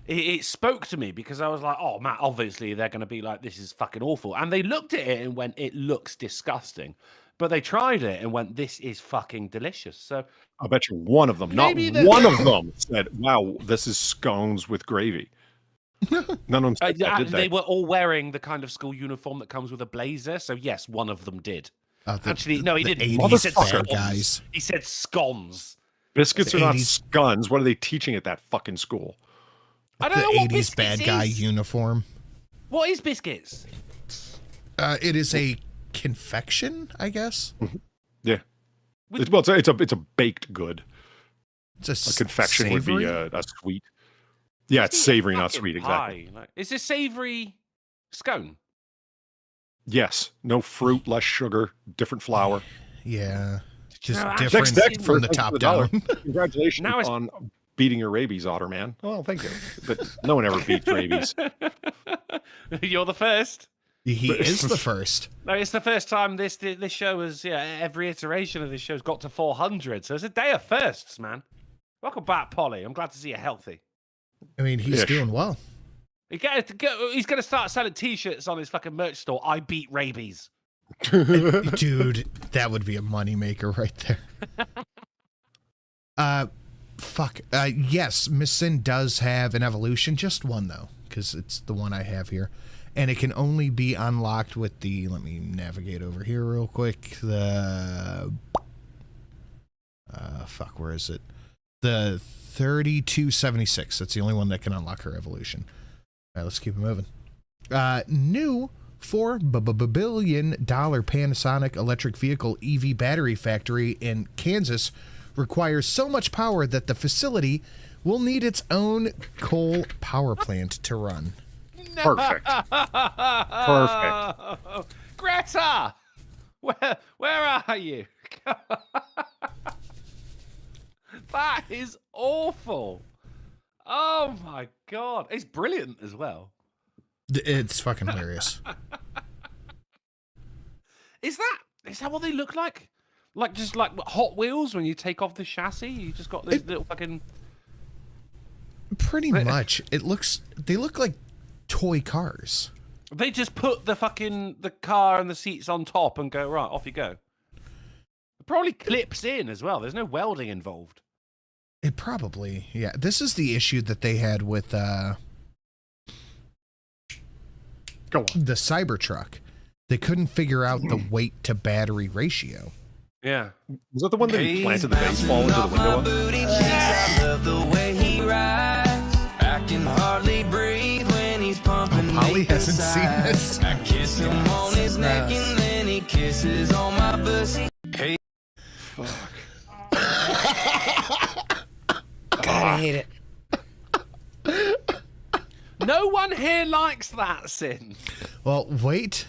it spoke to me, because I was like, "Oh man, obviously they're going to be like, this is fucking awful." And they looked at it and went, "It looks disgusting." But they tried it and went, "This is fucking delicious." So I bet you one of them, not one of them, said, "Wow, this is scones with gravy." None of them said that, did they were all wearing the kind of school uniform that comes with a blazer. So yes, one of them did. Actually, no, he didn't. He said scones. Guys. He said scones. Biscuits are not scones. What are they teaching at that fucking school? I don't know what 80s bad guy uniform. What is biscuits? It is a confection, I guess. Yeah. It's a baked good. It's a confection savory? Would be a sweet. Yeah, it's savory, not sweet. Exactly. Is this savory scone? Yes. No fruit, less sugar, different flour. Yeah. Just different from the top down. Congratulations on beating your rabies, Otterman. Oh, thank you. But no one ever beats rabies. You're the first. He is the first. No, it's the first time this show has, every iteration of this show's got to 400. So it's a day of firsts, man. Welcome back, Polly. I'm glad to see you healthy. I mean, he's doing well. He's going to start selling T-shirts on his fucking merch store. I beat rabies. Dude, that would be a moneymaker right there. Yes, Miss Sin does have an evolution. Just one, though, because it's the one I have here. And it can only be unlocked with the... Let me navigate over here real quick. The... where is it? The 3276. That's the only one that can unlock her evolution. All right, let's keep it moving. New $4 billion Panasonic electric vehicle EV battery factory in Kansas requires so much power that the facility will need its own coal power plant to run. Perfect. Perfect. Greta! Where are you? That is awful. Oh my god. It's brilliant as well. It's fucking hilarious. Is that what they look like? Like just like Hot Wheels when you take off the chassis? You just got this little fucking... Pretty much. They look like toy cars. They just put the car and the seats on top and go, right, off you go. It probably clips in as well. There's no welding involved. It probably, yeah. This is the issue that they had with Go on. the Cybertruck. They couldn't figure out the weight to battery ratio. Yeah. Was that the one that he planted the baseball into the window on? I love the way he rides. I can hardly breathe when he's pumping. Polly hasn't seen this. I kiss him on his neck and then he kisses on my pussy. Hey. Fuck. God, I hate it. No one here likes that, Sin. Well, wait.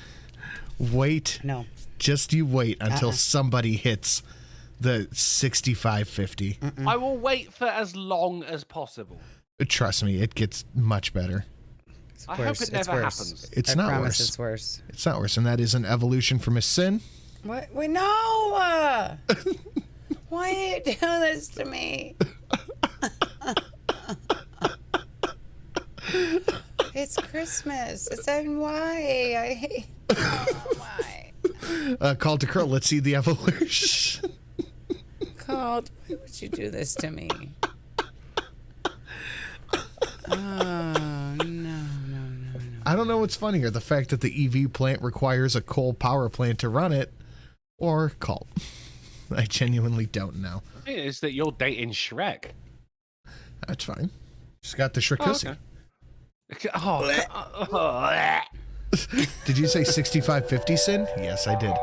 No. Just you wait until somebody hits the 6550. I will wait for as long as possible. Trust me, it gets much better. I hope it never happens. It's I not promise worse. it's worse. It's not worse, and that is an evolution for Miss Sin. What? Wait, no! Why do you do this to me? It's Christmas. It's why I hate. Why? Called to Curl. Let's see the evolution. Called. Why would you do this to me? Oh no. I don't know what's funnier, the fact that the EV plant requires a coal power plant to run it, or Cult. I genuinely don't know. I think it's that you're dating Shrek. That's fine. She's got the Shrekussy. Did you say 6550, Sin? Yes, I did.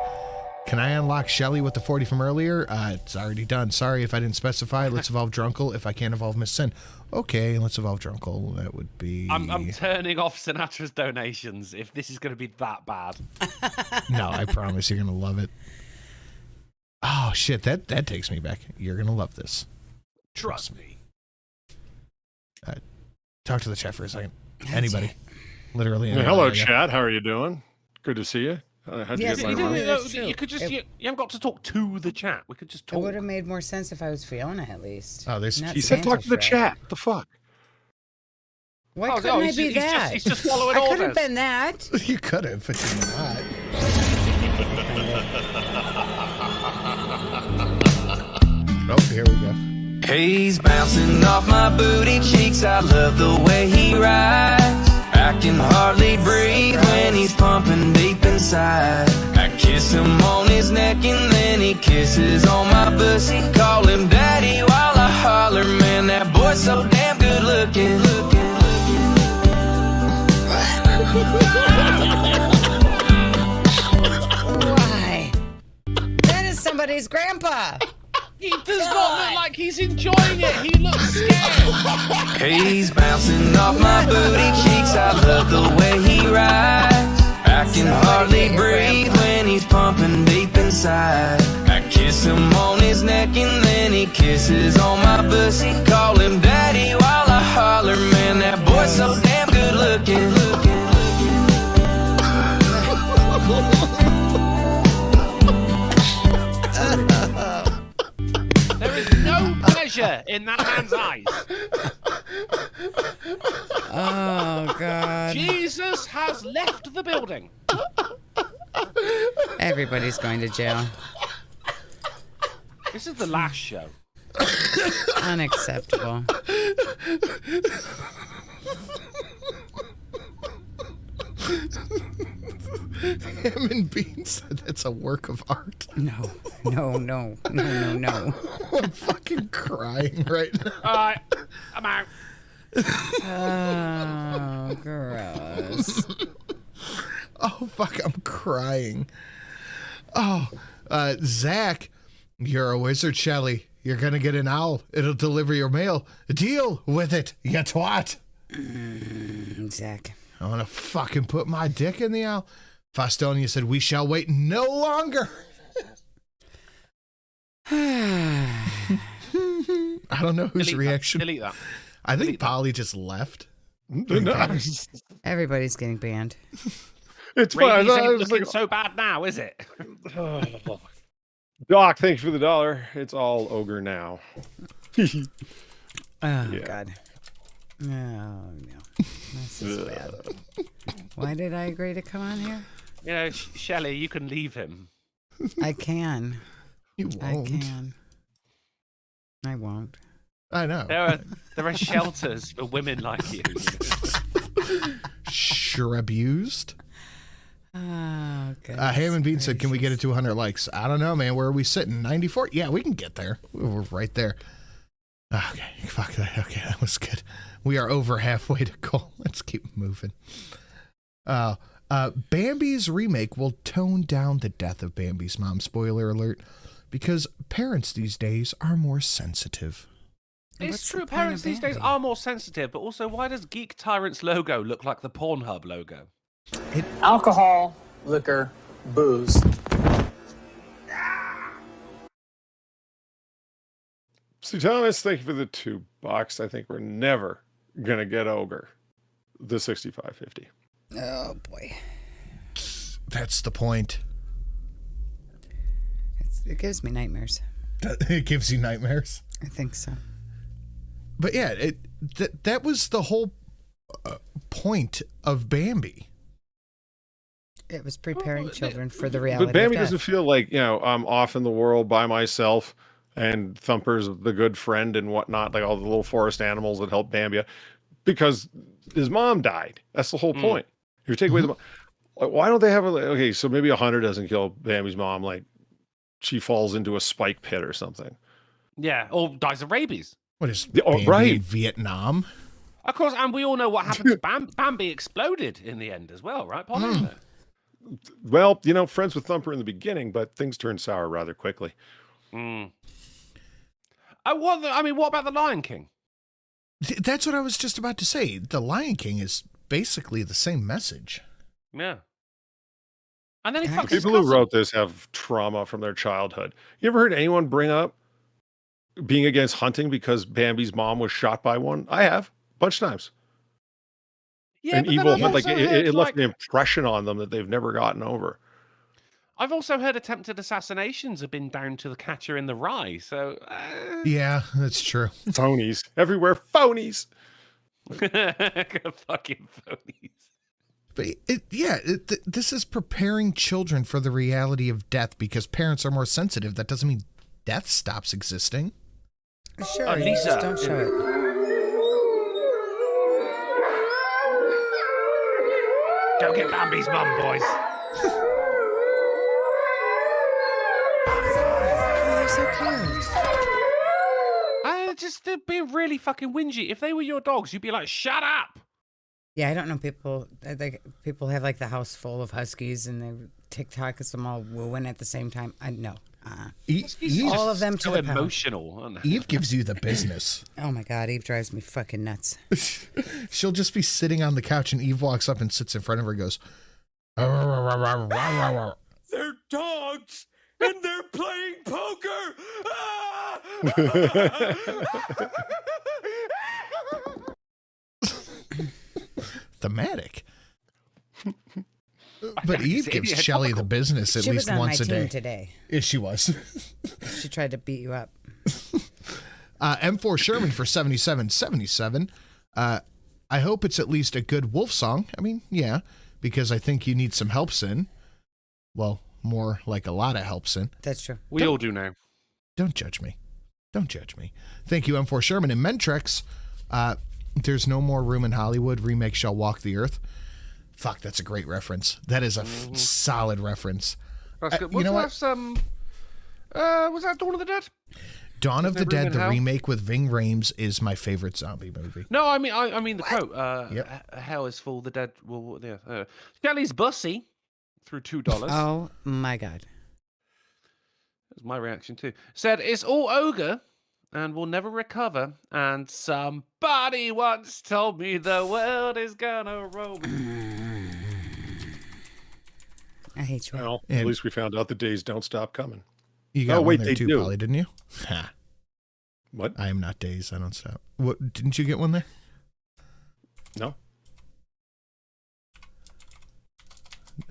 Can I unlock Shelly with the 40 from earlier? It's already done. Sorry if I didn't specify. Let's evolve Drunkle if I can't evolve Miss Sin. Okay, let's evolve Drunkle. That would be... I'm turning off Sinatra's donations if this is going to be that bad. No, I promise you're going to love it. Oh, shit. That takes me back. You're going to love this. Trust me. Talk to the chat for a second. Anybody. Literally. Yeah, hello, chat. How are you doing? Good to see you. How'd you get my room? You could just, you haven't got to talk to the chat. We could just talk. It would have made more sense if I was Fiona, at least. Oh, there's. Not He said talk to the Santa chat. What the fuck? Why couldn't I be that? He's just following I orders. could have been that. You could have, but you're not. Oh, here we go. He's bouncing off my booty cheeks. I love the way he rides. I can hardly breathe when he's pumping deep inside. I kiss him on his neck and then he kisses on my pussy. Call him daddy while I holler, man, that boy's so damn good looking. Why? That is somebody's grandpa. He does not look like he's enjoying it. He looks scared. He's bouncing off my booty cheeks. I love the way he rides. I can hardly breathe when he's pumping deep inside. I kiss him on his neck and then he kisses on my pussy. Call him daddy while I holler, man, that boy's so damn good looking. There is no pleasure in that man's eyes. Oh, God. Jesus has left the building. Everybody's going to jail. This is the last show. Unacceptable. Ham and Beans said that's a work of art. No. I'm fucking crying right now. All right, I'm out. Oh, gross. Oh, fuck, I'm crying. Oh, Zach, you're a wizard, Shelly. You're going to get an owl. It'll deliver your mail. Deal with it, you twat. Zach. I want to fucking put my dick in the owl. Fostonia said, we shall wait no longer. I don't know whose reaction. Delete that. I think Polly just left. Everybody's getting banned. It's fine. Rabies ain't looking so bad now, is it? Doc, thanks for the $1. It's all ogre now. Oh, God. Oh, no. This is bad. Why did I agree to come on here? You know, Shelly, you can leave him. I can. You won't. I can. I won't. I know. There are shelters for women like you. Sure abused. Oh, God. Hammond Bean said, can we get it to 100 likes? I don't know, man. Where are we sitting? 94? Yeah, we can get there. We're right there. Okay, fuck that. Okay, that was good. We are over halfway to goal. Let's keep moving. Bambi's remake will tone down the death of Bambi's mom, spoiler alert, because parents these days are more sensitive. It's true, parents these days are more sensitive, but also why does Geek Tyrant's logo look like the Pornhub logo? Alcohol, liquor, booze. So Thomas, thank you for the $2. I think we're never gonna get ogre the 65.50. Oh boy, that's the point. It gives me nightmares. It gives you nightmares. I think so. But yeah, that was the whole point of Bambi. It was preparing children for the reality. But Bambi of death. doesn't feel like, I'm off in the world by myself, and Thumper's the good friend and whatnot, like all the little forest animals that help Bambi, because his mom died. That's the whole point. If you take away the mom, like, why don't they have okay, so maybe a hunter doesn't kill Bambi's mom, like she falls into a spike pit or something. Yeah, or dies of rabies. What is Bambi in Vietnam? Of course, and we all know what happened to Bambi exploded in the end as well, right, Polly? Well, friends with Thumper in the beginning, but things turned sour rather quickly. What about the Lion King? That's what I was just about to say. The Lion King is basically the same message. Yeah. And then People who wrote this have trauma from their childhood. You ever heard anyone bring up being against hunting because Bambi's mom was shot by one? I have, a bunch of times. Yeah, an evil hunt, like it left an impression on them that they've never gotten over. I've also heard attempted assassinations have been down to the Catcher in the Rye. So yeah, that's true. Phonies everywhere, phonies. Fucking phonies. But this is preparing children for the reality of death because parents are more sensitive. That doesn't mean death stops existing. Sure, you just don't show it. Go get Bambi's mum, boys. They're so cute. Just they're being really fucking whingy. If they were your dogs, you'd be like, shut up. Yeah, I don't know people. People have like the house full of huskies and they TikTok is them all wooing at the same time. I know. All of them to the pound. Emotional, aren't they? Eve gives you the business. Oh my God, Eve drives me fucking nuts. She'll just be sitting on the couch and Eve walks up and sits in front of her and goes, they're dogs and they're playing poker. Thematic. But Eve gives Shelly the business at least once a day. She was on my team today. Yeah, she was. She tried to beat you up. M4 Sherman for 7777. I hope it's at least a good Wolf song. I mean, yeah, because I think you need some helps in. Well, more like a lot of helps in. That's true. We all do now. Don't judge me. Don't judge me. Thank you, M4 Sherman. And Mentrex, There's No More Room in Hollywood. Remake Shall Walk the Earth. Fuck, that's a great reference. That is a solid reference. That's good. You know what? Was that Dawn of the Dead? Dawn of the Dead, the Hell? remake with Ving Rhames, is my favorite zombie movie. No, I mean the quote. Hell is full. The dead will. Yeah. Skelly's bussy through $2. Oh my God. That's my reaction too. Said it's all ogre and will never recover. And somebody once told me the world is gonna roll me. I hate you. Well, at least we found out the days don't stop coming. You got Oh, one wait, there they too, do. Polly, didn't you? Ha. What? I am not Days. I don't stop. What? Didn't you get one there? No.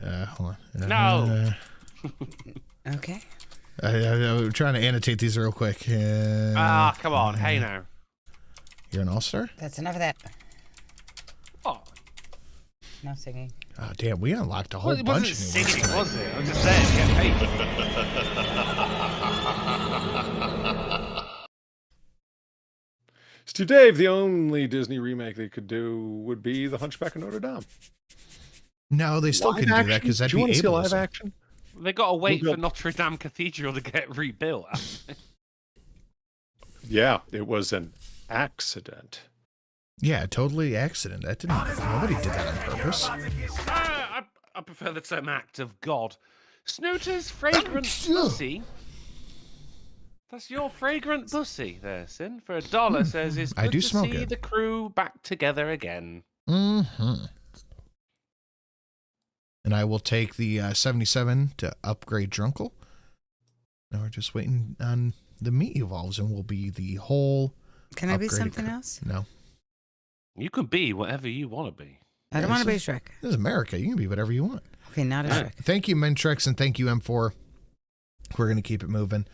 Hold on. No. Okay. I'm trying to annotate these real quick. Come on. Hey, now. You're an all-star? That's enough of that. Oh. No singing. Oh, damn. We unlocked a whole Well, it bunch wasn't of new ones. singing, was it? I'm just saying, get paid. Steve Dave, the only Disney remake they could do would be The Hunchback of Notre Dame. No, they still Live couldn't do that action? because that'd Do you be want to see live ableism. action? They got to wait Who for built- Notre Dame Cathedral to get rebuilt. Yeah, it was an accident. Yeah, totally accident. That didn't. Nobody did that on purpose. I prefer the term act of God. Snooter's fragrant pussy. That's your fragrant pussy there, Sin. For $1 says it's I good do to smell see good. the crew back together again. Mm-hmm. And I will take the 77 to upgrade Drunkle. Now we're just waiting on the meat evolves and will be the whole. Can I be upgraded something crew. else? No. You can be whatever you want to be. I don't want to be Shrek. This is America. You can be whatever you want. Okay, not a Shrek. Thank you, Mentrex, and thank you, M4. We're going to keep it moving.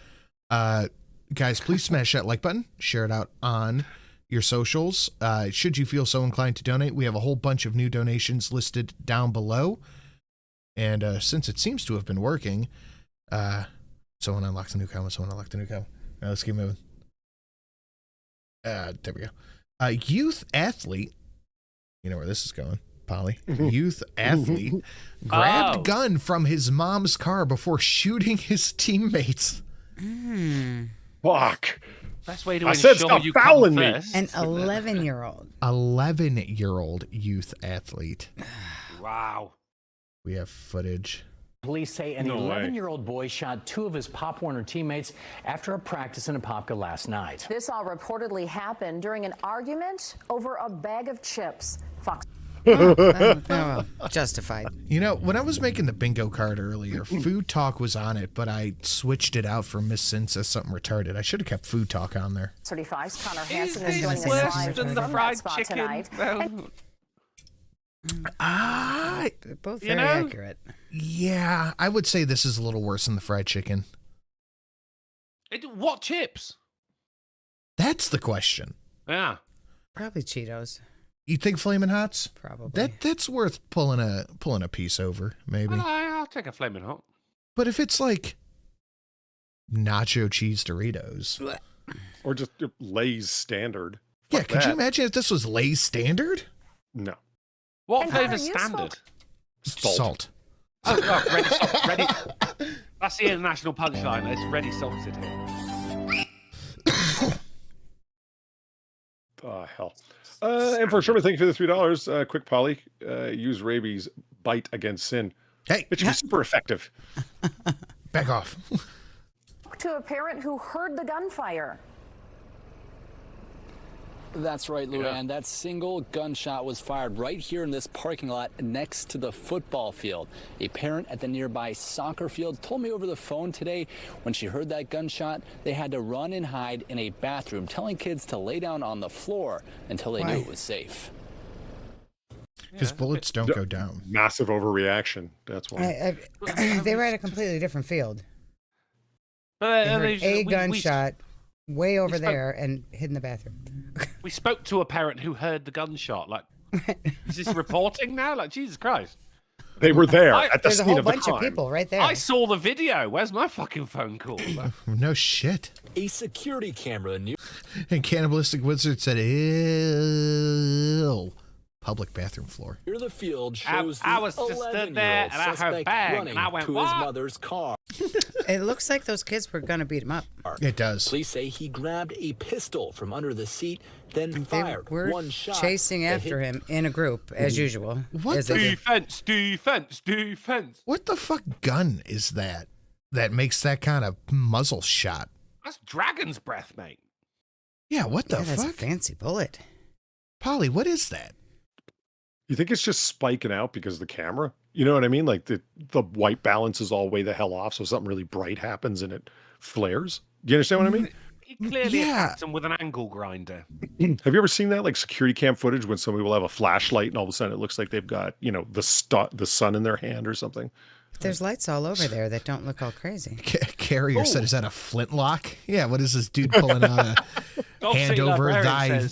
Guys, please smash that like button. Share it out on your socials. Should you feel so inclined to donate, we have a whole bunch of new donations listed down below. And since it seems to have been working, someone unlocked a new comment. Someone unlocked a new comment. All right, let's keep moving. There we go. Youth athlete. You know where this is going, Polly. Youth athlete grabbed gun from his mom's car before shooting his teammates. Fuck. Best way to I said ensure stop you fouling come me. first. An 11-year-old. 11-year-old youth athlete. Wow. We have footage. Police say an No way. 11-year-old boy shot two of his Pop Warner teammates after a practice in Apopka last night. This all reportedly happened during an argument over a bag of chips. Fox. Justified. You know, when I was making the bingo card earlier, Food Talk was on it, but I switched it out for Miss Cince as something retarded. I should have kept Food Talk on there. 35's Connor Is Hansen is joining this us worse live than from the that fried spot chicken? tonight. They're both very accurate. Yeah, I would say this is a little worse than the fried chicken. What chips? That's the question. Yeah. Probably Cheetos. You think Flamin' Hots? Probably. That's worth pulling a piece over, maybe. I'll take a flaming hot. But if it's like nacho cheese Doritos, Or just Lay's standard. yeah, Fuck could you that. imagine if this was Lay's standard? No. What And flavour Connor, you standard? Salt. Oh, ready salt. Ready. That's the international punchline. It's ready salted here. Oh, hell. And for Sherman, thank you for the $3. Quick Polly, use Rabies bite against sin. Hey, it should be super effective. Back off. To a parent who heard the gunfire. That's right, Luann. That single gunshot was fired right here in this parking lot next to the football field. A parent at the nearby soccer field told me over the phone today when she heard that gunshot, they had to run and hide in a bathroom, telling kids to lay down on the floor until they knew it was safe. Because bullets don't go down. Massive overreaction. That's why. They were at a completely different field. But They heard a we- gunshot way over there and hid in the bathroom. We spoke to a parent who heard the gunshot. Like, is this reporting now? Like, Jesus Christ. They were there at the There's a scene whole of the bunch of crime. people right there. I saw the video. Where's my fucking phone call? No shit. A security camera near. And Cannibalistic Wizard said, ew. Public bathroom floor. Near the field shows I the was just stood there 11-year-old and I heard suspect bang running and I went, to "What?" his mother's car. It looks like those kids were going to beat him up. It does. Police say he grabbed a pistol from under the seat, then They fired were one shot. chasing that after hit him in a group, as usual. What as the they do. Defense, defense, defense. What the fuck gun is that makes that kind of muzzle shot? That's dragon's breath, mate. Yeah, what the That's a fuck? fancy bullet. Polly, what is that? You think it's just spiking out because of the camera? You know what I mean? Like the white balance is all way the hell off, so something really bright happens and it flares. Do you understand what I mean? He clearly attacked him with an angle grinder. Have you ever seen that, like security cam footage when somebody will have a flashlight and all of a sudden it looks like they've got, you know, the sun in their hand or something? There's lights all over there that don't look all crazy. Carrier said, "Is that a flintlock?" Yeah. What is this dude pulling out? A hand over thy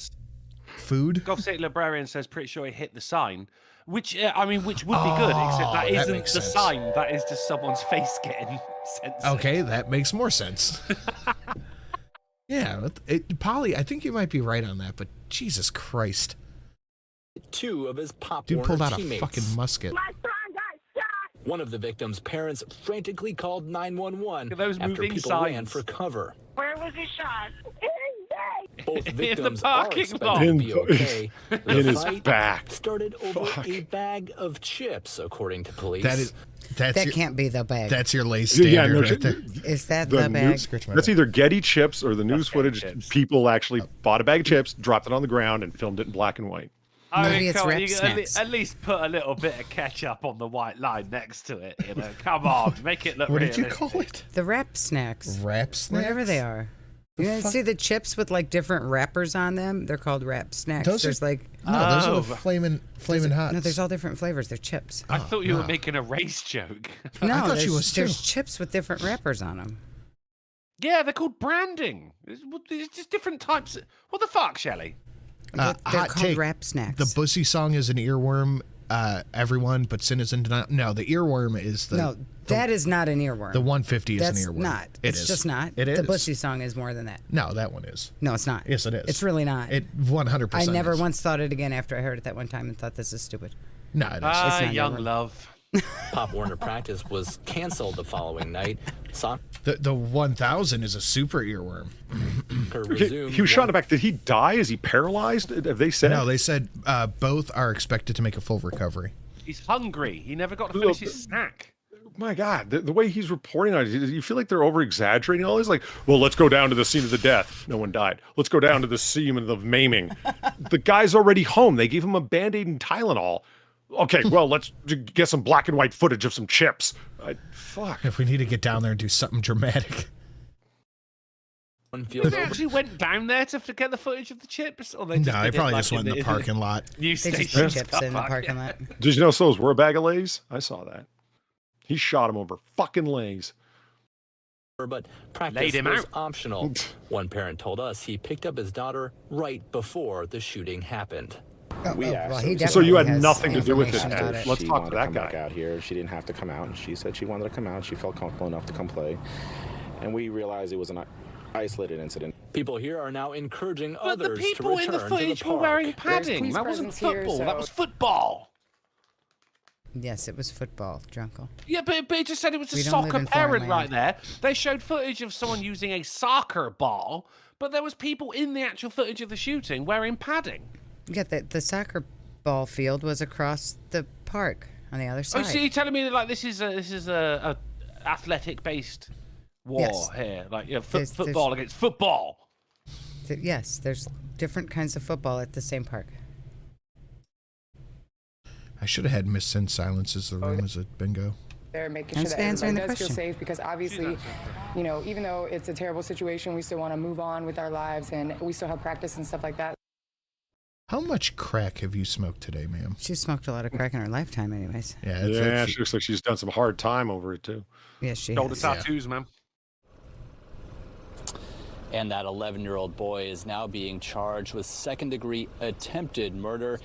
food. Golf State Librarian says, pretty sure he hit the sign. Which which would be good, except that isn't the sign. That is just someone's face getting censored. Okay, that makes more sense. Yeah, Polly, I think you might be right on that, but Jesus Christ. 2 of his Pop Dude Warner pulled out teammates. a fucking musket. One of the victim's parents frantically called 911 those after moving people signs. ran for cover. Where was he shot? Both In victims the are parking expected lot. to be okay. In The his fight back. started over a bag of chips, according to police. That can't be the bag. That's your Lay's standard right there. Is that the bag? That's either Getty chips or the news footage. People actually bought a bag of chips, dropped it on the ground, and filmed it in black and white. Maybe it's come on, Rep you can Snacks. at least put a little bit of ketchup on the white line next to it. You know? Come on, make it look What realistic. did you call it? The wrap snacks. Wrap snacks? Whatever they are. You guys see the chips with like different wrappers on them? They're called wrap snacks. Those there's are, like no, those are the flaming hots. No, there's all different flavors. They're chips. I thought you were making a race joke. No, I thought there's, she was too. there's chips with different wrappers on them. Yeah, they're called branding. It's just different types. What the fuck, Shelly? They're hot called take. wrap snacks. The Bussy song is an earworm. Everyone, but sin is in denial. No, the earworm is the. No, that is not an earworm. The 150 is That's an earworm. not. It It's is. just not. It is. The Bussy song is more than that. No, that one is. No, it's not. Yes, it is. It's really not. It 100%. I never is. once thought it again after I heard it that one time and thought this is stupid. No, it is. Ah, not young earworm. love. Pop Warner practice was canceled the following night. The 1000 is a super earworm. He was shot in the back. Did he die? Is he paralyzed? Have they said? No, they said both are expected to make a full recovery. He's hungry. He never got to finish his snack. My God, the way he's reporting on it, you feel like they're over exaggerating all this. Like, well, let's go down to the scene of the death. No one died. Let's go down to the scene of the maiming. The guy's already home. They gave him a Band-Aid and Tylenol. Okay, well, let's get some black and white footage of some chips. Fuck. If we need to get down there and do something dramatic. They actually went down there to get the footage of the chips? Or they just No, they did it probably like just went in the parking lot. News They just station put chips in the stuff. parking lot. Did you know those were a bag of Lays? I saw that. He shot him over fucking Lays. But practice Laid him was out. optional. One parent told us he picked up his daughter right before the shooting happened. We well, asked he her. So you had definitely has nothing to do with it. information about it. Let's She talk wanted to that come guy. back out here. She didn't have to come out, and she said she wanted to come out. She felt comfortable enough to come play, and we realized it was an isolated incident. People here are now encouraging But the others people to in the return to the footage were park. wearing padding. That wasn't football. That was football. Yes, it was football, Drunkle. Yeah, but it just said it was a We don't live soccer in foreign parent right land. there. They showed footage of someone using a soccer ball, but there was people in the actual footage of the shooting wearing padding. Yeah, the soccer ball field was across the park on the other Oh, side. so you're telling me that like this is a athletic based war Yes. here, like There's- football against football. Yes, there's different kinds of football at the same park. I should have had Miss Sin silences the room as a bingo. They're making I'm sure that answering everybody the does feel question. safe because obviously, you know, even though it's a terrible situation, we still want to move on with our lives and we still have practice and stuff like that. How much crack have you smoked today, ma'am? She smoked a lot of crack in her lifetime, anyways. Yeah, Yeah, she looks like she's done some hard time over it too. Yes, she Shoulder has. tattoos, man. And that 11-year-old boy is now being charged with second-degree attempted murder.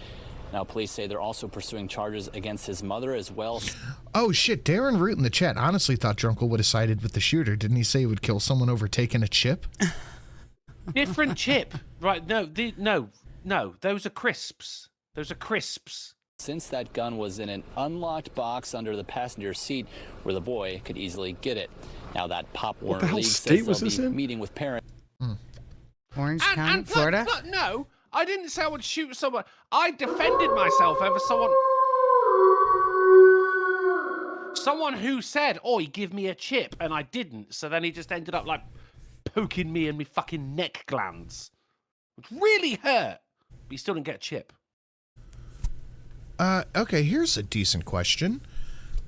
Now, police say they're also pursuing charges against his mother as well. Oh, shit. Darren Root in the chat honestly thought Drunkle would have sided with the shooter. Didn't he say he would kill someone over taking a chip? Different chip, right? No. Those are crisps. Those are crisps. Since that gun was in an unlocked box under the passenger seat where the boy could easily get it. Now, that Pop Warner the hell League state says was they'll this be in? meeting with parents. Orange County, Florida? But no, I didn't say I would shoot someone. I defended myself over someone who said, "Oh, give me a chip," and I didn't. So then he just ended up like poking me in my fucking neck glands. which really hurt, but you still didn't get a chip. Okay, here's a decent question.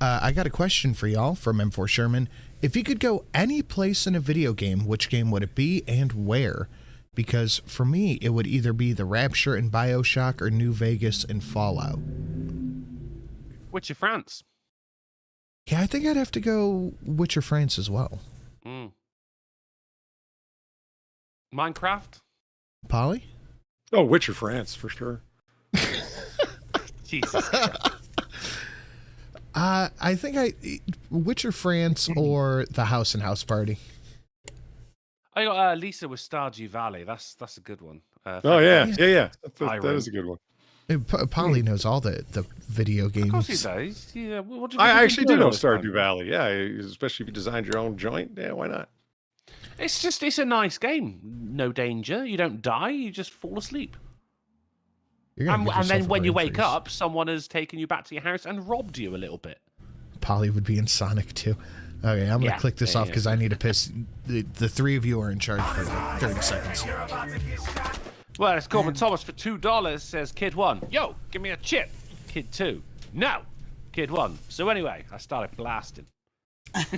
I got a question for y'all from M4 Sherman. If you could go any place in a video game, which game would it be and where? Because for me, it would either be the Rapture in BioShock or New Vegas in Fallout. Witcher France. Yeah, I think I'd have to go Witcher France as well. Minecraft? Polly? Oh, Witcher France, for sure. Jesus Christ. I think Witcher France or the House and House Party. I got Lisa with Stardew Valley. That's a good one. Oh yeah. That is a good one. Polly knows all the video games. Of course he does. Yeah, what I actually do know Stardew Valley. Yeah, especially if you designed your own joint. Yeah, why not? It's a nice game. No danger. You don't die. You just fall asleep. And then when you wake up, someone has taken you back to your house and robbed you a little bit. Polly would be in Sonic too. Okay, I'm going to click this off because I need to piss. The three of you are in charge for like 30 seconds. Well, it's Corbin Thomas for $2 says, Kid 1, yo, give me a chip. Kid 2, no. Kid 1. So anyway, I started blasting.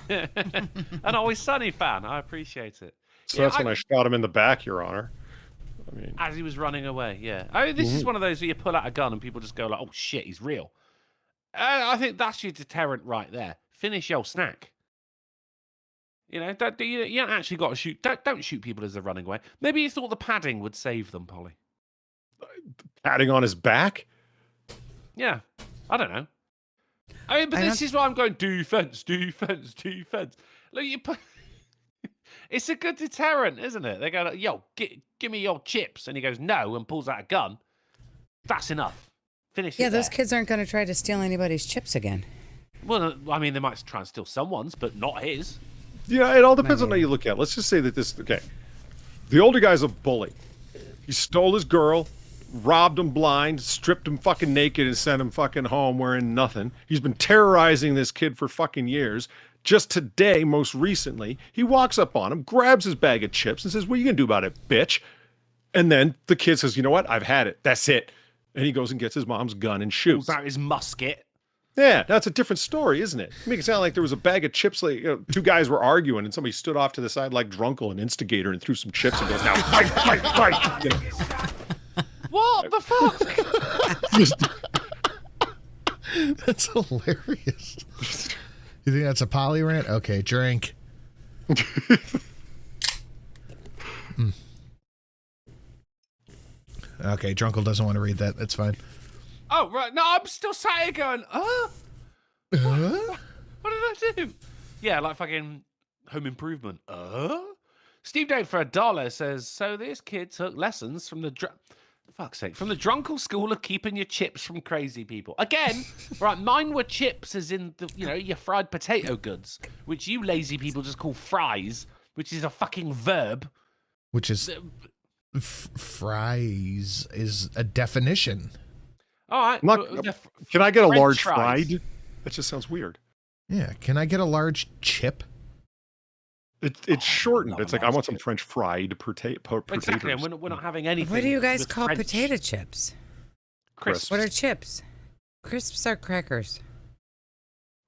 An Always Sunny fan. I appreciate it. So that's when I shot him in the back, Your Honor. I mean, as he was running away, yeah. I mean, this is one of those where you pull out a gun and people just go like, oh shit, he's real. I think that's your deterrent right there. Finish your snack. You know, you don't actually got to shoot. Don't shoot people as they're running away. Maybe you thought the padding would save them, Polly. Padding on his back? Yeah, I don't know. I mean, but this is why I'm going defense. Look, you put. It's a good deterrent, isn't it? They go, like, yo, give me your chips, and he goes no, and pulls out a gun. That's enough. Finish it. Yeah, those kids aren't going to try to steal anybody's chips again. Well, I mean, they might try and steal someone's, but not his. Yeah, it all depends on how you look at it. Let's just say that the older guy's a bully. He stole his girl, robbed him blind, stripped him fucking naked, and sent him fucking home wearing nothing. He's been terrorizing this kid for fucking years. Just today, most recently, he walks up on him, grabs his bag of chips, and says, what are you going to do about it, bitch? And then the kid says, you know what? I've had it. That's it. And he goes and gets his mom's gun and shoots. Pulls out his musket. Yeah, that's a different story, isn't it? You make it sound like there was a bag of chips, like two guys were arguing, and somebody stood off to the side like Drunkle, an instigator, and threw some chips and goes, now fight. You know? What the fuck? That's hilarious. You think that's a Polly rant? Okay, drink. Okay, Drunkle doesn't want to read that. That's fine. Oh, right. No, I'm still sat here going, what did I do? Yeah, like fucking Home Improvement. Steve Dave for $1 says, so this kid took lessons from the from the Drunkle school of keeping your chips from crazy people. Again, right, mine were chips as in, your fried potato goods, which you lazy people just call fries, which is a fucking verb. Which is, fries is a definition. All right. Can I get a French large fries. fried? That just sounds weird. Yeah, can I get a large chip? It's shortened. It's like, I want some French fried potatoes. Exactly, and we're not having anything. What do you guys with call French. potato chips? Crisps. What are chips? Crisps are crackers.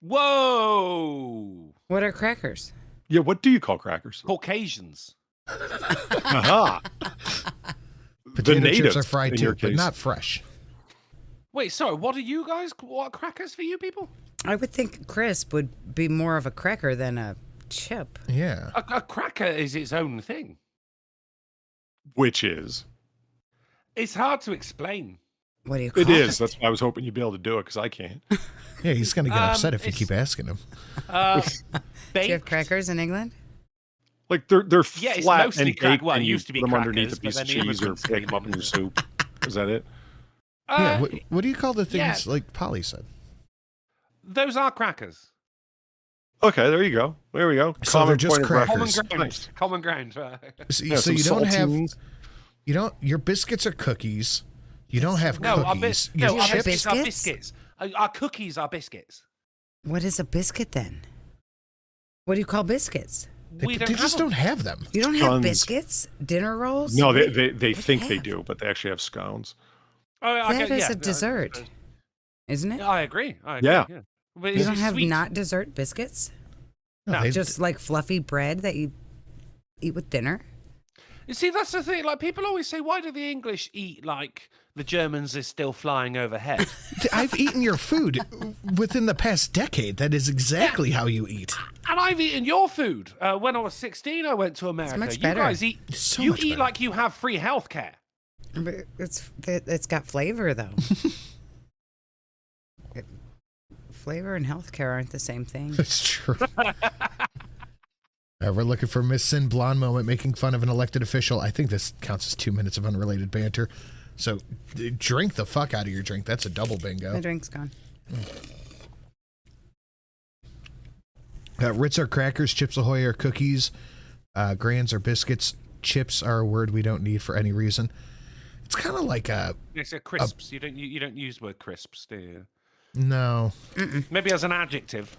Whoa! What are crackers? Yeah, what do you call crackers? Caucasians. Aha. Potato chips are fried too, but not fresh. Wait, sorry, what are crackers for you people? I would think crisp would be more of a cracker than a chip. Yeah. A cracker is its own thing. Which is? It's hard to explain. What do you call it? It is. That's why I was hoping you'd be able to do it, because I can't. Yeah, he's going to get upset if you keep asking him. Do you have crackers in England? Like they're it's flat mostly and baked, well, it and you used to be put them crackers, underneath a but piece of then the cheese or immigrants pick them up in your soup. Is that it? Yeah. What do you call the things like Polly said? Those are crackers. Okay, there you go. There we go. So they're just crackers. Common ground. So you don't have. Your biscuits are cookies. You don't have cookies. Our biscuits are biscuits. Our cookies are biscuits. What is a biscuit then? What do you call biscuits? we don't. They just don't have them. You don't have biscuits, dinner rolls. No, they think they do, but they actually have scones. That is a dessert, isn't it? I agree. Yeah. But You don't have sweet. not dessert biscuits. No, just like fluffy bread that you eat with dinner. You see, that's the thing. Like, people always say, why do the English eat like the Germans is still flying overhead? I've eaten your food within the past decade. That is exactly how you eat. And I've eaten your food. When I was 16, I went to America. much better. You guys eat. So you much eat better. like you have free healthcare. But it's got flavor though. Flavor and healthcare aren't the same thing. That's true. We're looking for Miss Sin Blonde moment making fun of an elected official. I think this counts as 2 minutes of unrelated banter. So drink the fuck out of your drink. That's a double bingo. The drink's gone. Ritz are crackers, Chips Ahoy are cookies, Grands are biscuits, chips are a word we don't need for any reason. It's kind of like a... It's a crisps. You don't use the word crisps, do you? No. Maybe as an adjective.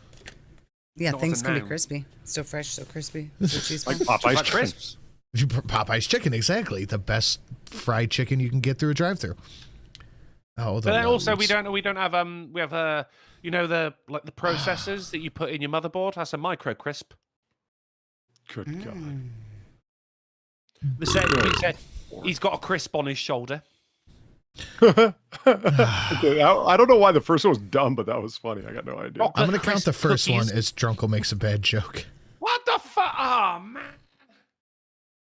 Yeah, Not things as a can be noun. crispy. So fresh, so crispy. So cheese Like fun. Popeye's Like chicken. crisps. Popeye's chicken, exactly. The best fried chicken you can get through a drive-thru. Oh, But then also we don't have we have the processors that you put in your motherboard. That's a micro crisp. Good God. They said he's got a crisp on his shoulder. I don't know why the first one was dumb, but that was funny. I got no idea. I'm going to count the first cookies. one as Drunkle makes a bad joke. What the fuck? Oh man.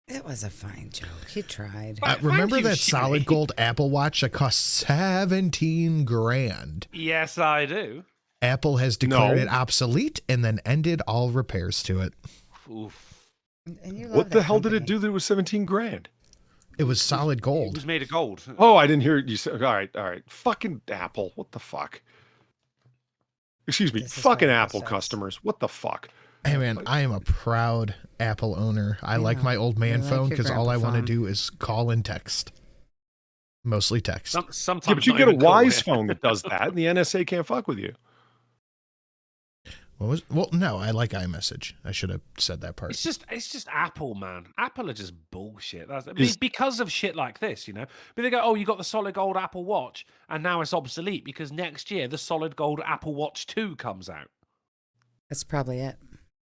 It was a fine joke. He tried. Remember you, that Shitty. solid gold Apple Watch that cost 17 grand? Yes, I do. Apple has declared No. it obsolete and then ended all repairs to it. Oof. And you love What the that hell did it company. do that was 17 grand? It was solid It gold. was made of gold. Oh, I didn't hear you say. All right. Fucking Apple. What the fuck? Excuse me. This is Fucking what it Apple says. customers. What the fuck? Hey man, I am a proud Apple owner. I like know. my old man You like phone your because all I grandpa want to phone. do is call and text. Mostly text. Sometimes Yeah, but you not get a even cool, Wise yeah. phone that does that, and the NSA can't fuck with you. Well, no, I like iMessage. I should have said that part. It's just Apple, man. Apple are just bullshit. Is- Because of shit like this, you know. But they go, oh, you got the solid gold Apple Watch, and now it's obsolete because next year the solid gold Apple Watch 2 comes out. That's probably it.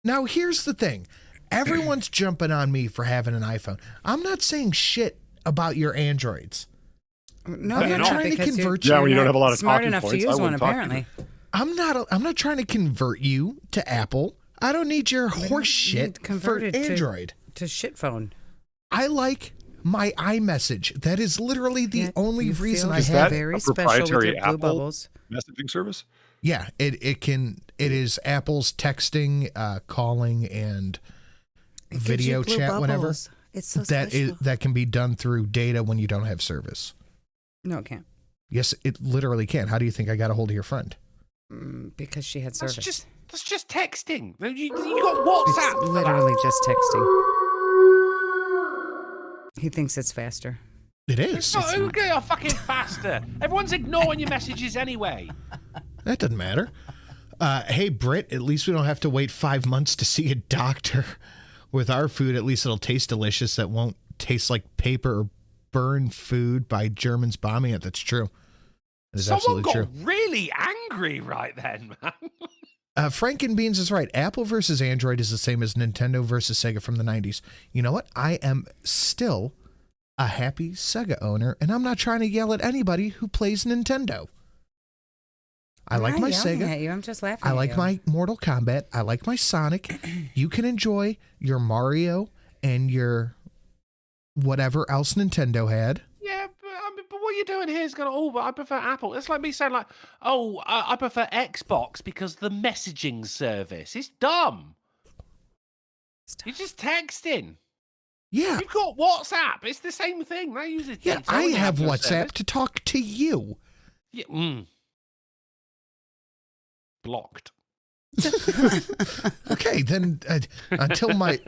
Now, here's the thing. Everyone's jumping on me for having an iPhone. I'm not saying shit about your Androids. No, I'm you're not not trying to because convert you're Yeah, when you don't have a lot of smart talking enough points, to I use one, wouldn't talk to you. apparently. I'm not trying to convert you to Apple. I don't need your horse shit for Android. To shit phone. I like my iMessage. That is literally the Yeah, only you reason feel I Is have that very a special with proprietary your blue Apple bubbles. messaging service? Yeah, it is Apple's texting, calling, and It gives video you blue chat, whatever. bubbles. It's so That special. that can be done through data when you don't have service. No, it can't. Yes, it literally can. How do you think I got a hold of your friend? Because she had That's service. just texting. You got WhatsApp. It's literally just texting. He thinks it's faster. It It's is. not okay, fucking faster. Everyone's ignoring your messages anyway. That doesn't matter. Hey, Britt, at least we don't have to wait 5 months to see a doctor. With our food, at least it'll taste delicious. That won't taste like paper or burn food by Germans bombing it. That's true. That is Someone absolutely got true. really angry right then, man. Frankenbeans is right. Apple versus Android is the same as Nintendo versus Sega from the 90s. You know what? I am still a happy Sega owner, and I'm not trying to yell at anybody who plays Nintendo. I I'm like not my yelling Sega. At you. I'm just laughing. I at like you. my Mortal Kombat. I like my Sonic. You can enjoy your Mario and your whatever else Nintendo had. Yeah, but what you're doing here is going, oh, but I prefer Apple. It's like me saying, like, oh, I prefer Xbox because the messaging service. It's dumb. You're just texting. Yeah. You've got WhatsApp. It's the same thing. They use it. Yeah, I have WhatsApp to talk to you. Yeah, blocked. Okay, then until my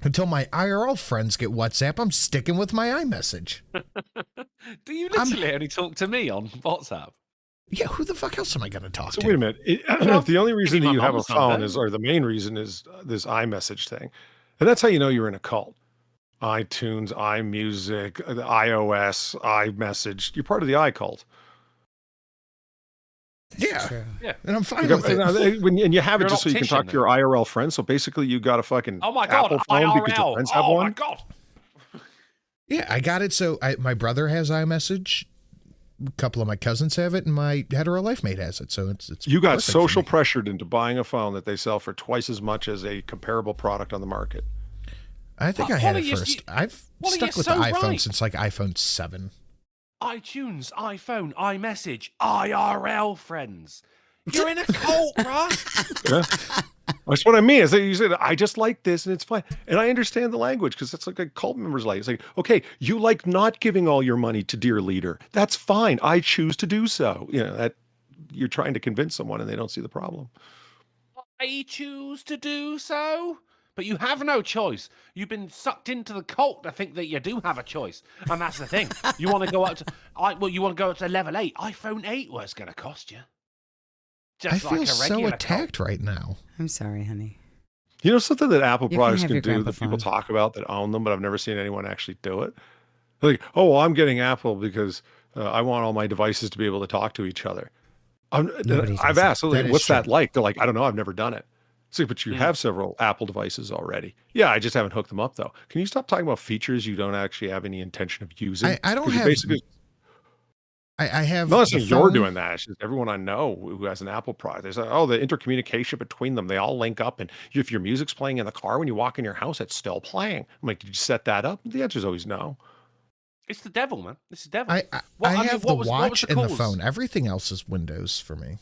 IRL friends get WhatsApp, I'm sticking with my iMessage. Do you literally only talk to me on WhatsApp? Yeah, who the fuck else am I going to talk So to? wait a minute. Well, If the only reason maybe that my you have a mom's phone number. is, or the main reason is this iMessage thing, and that's how you know you're in a cult. iTunes, iMusic, the iOS, iMessage. You're part of the iCult. Yeah. Yeah. And I'm fine You got- with it. and you have You're it an just so you can talk to optician your IRL friends. So basically, you got a fucking Oh my god, Apple phone because your IRL. friends have Oh one. my god. Yeah, I got it. So my brother has iMessage. A couple of my cousins have it, and my hetero life mate has it. So it's You got perfect for social me. pressured into buying a phone that they sell for twice as much as a comparable product on the market. I think I had Wally, it you- first. I've Wally, stuck you're with so the iPhone right. since like iPhone 7. iTunes, iPhone, iMessage, IRL friends. You're in a cult, bruh. Yeah. That's what I mean. Is that you said, I just like this and it's fine. And I understand the language because that's like a cult members like. It's like, okay, you like not giving all your money to dear leader. That's fine. I choose to do so. You know, that you're trying to convince someone and they don't see the problem. I choose to do so. But you have no choice. You've been sucked into the cult to think that you do have a choice. And that's the thing. You want to go up to you want to go up to level 8. iPhone 8 was going to cost you. I Just feel like a so regular attacked right now. I'm sorry, honey. You know something that Apple You can products have can your do grandpa that people phone. talk about that own them, but I've never seen anyone actually do it. Like, oh, well, I'm getting Apple because I want all my devices to be able to talk to each other. Nobody I've does asked, that. That is what's that true. like? They're like, I don't know. I've never done it. See, but you have several Apple devices already. Yeah, I just haven't hooked them up though. Can you stop talking about features you don't actually have any intention of using? I don't 'Cause you have. basically. I have. No, the it's not you're phone. doing that. It's just everyone I know who has an Apple product. They say, oh, the intercommunication between them, they all link up. And if your music's playing in the car when you walk in your house, it's still playing. I'm like, did you set that up? The answer is always no. It's the devil, man. It's the devil. I mean, have the what was watch and the cause? phone. Everything else is Windows for me.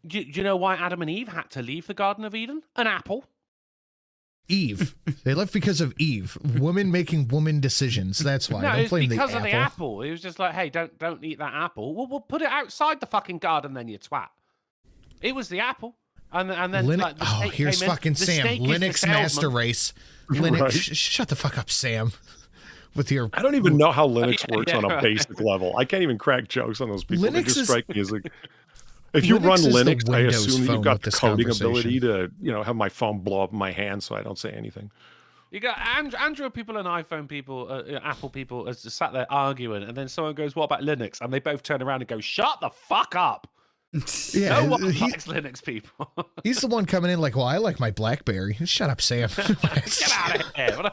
Do you know why Adam and Eve had to leave the Garden of Eden? An apple. Eve. They left because of Eve. Woman making woman decisions. That's why. No, Don't it's blame because the of the apple. It was just like, hey, don't eat that apple. Well, we'll put it outside the fucking garden then, you twat. It was the apple. And then Linux. like, the Oh, snake here's came in. fucking The Sam. snake is the Linux master salesman. race. Linux. Right. Shut the fuck up, Sam. With your. I don't even know how Linux Yeah, works yeah, on a right. basic level. I can't even crack jokes on those people. They Linux just is- strike me as like, if you Linux run is the Linux, I Windows assume phone you've got with the this coding conversation. ability to, have my phone blow up in my hand so I don't say anything. You got Android people and iPhone people, Apple people, as sat there arguing, and then someone goes, "What about Linux?" And they both turn around and go, "Shut the fuck up!" Yeah, No one he- likes Linux people. he's the one coming in like, well, I like my BlackBerry. Shut up, Sam. Get out of here!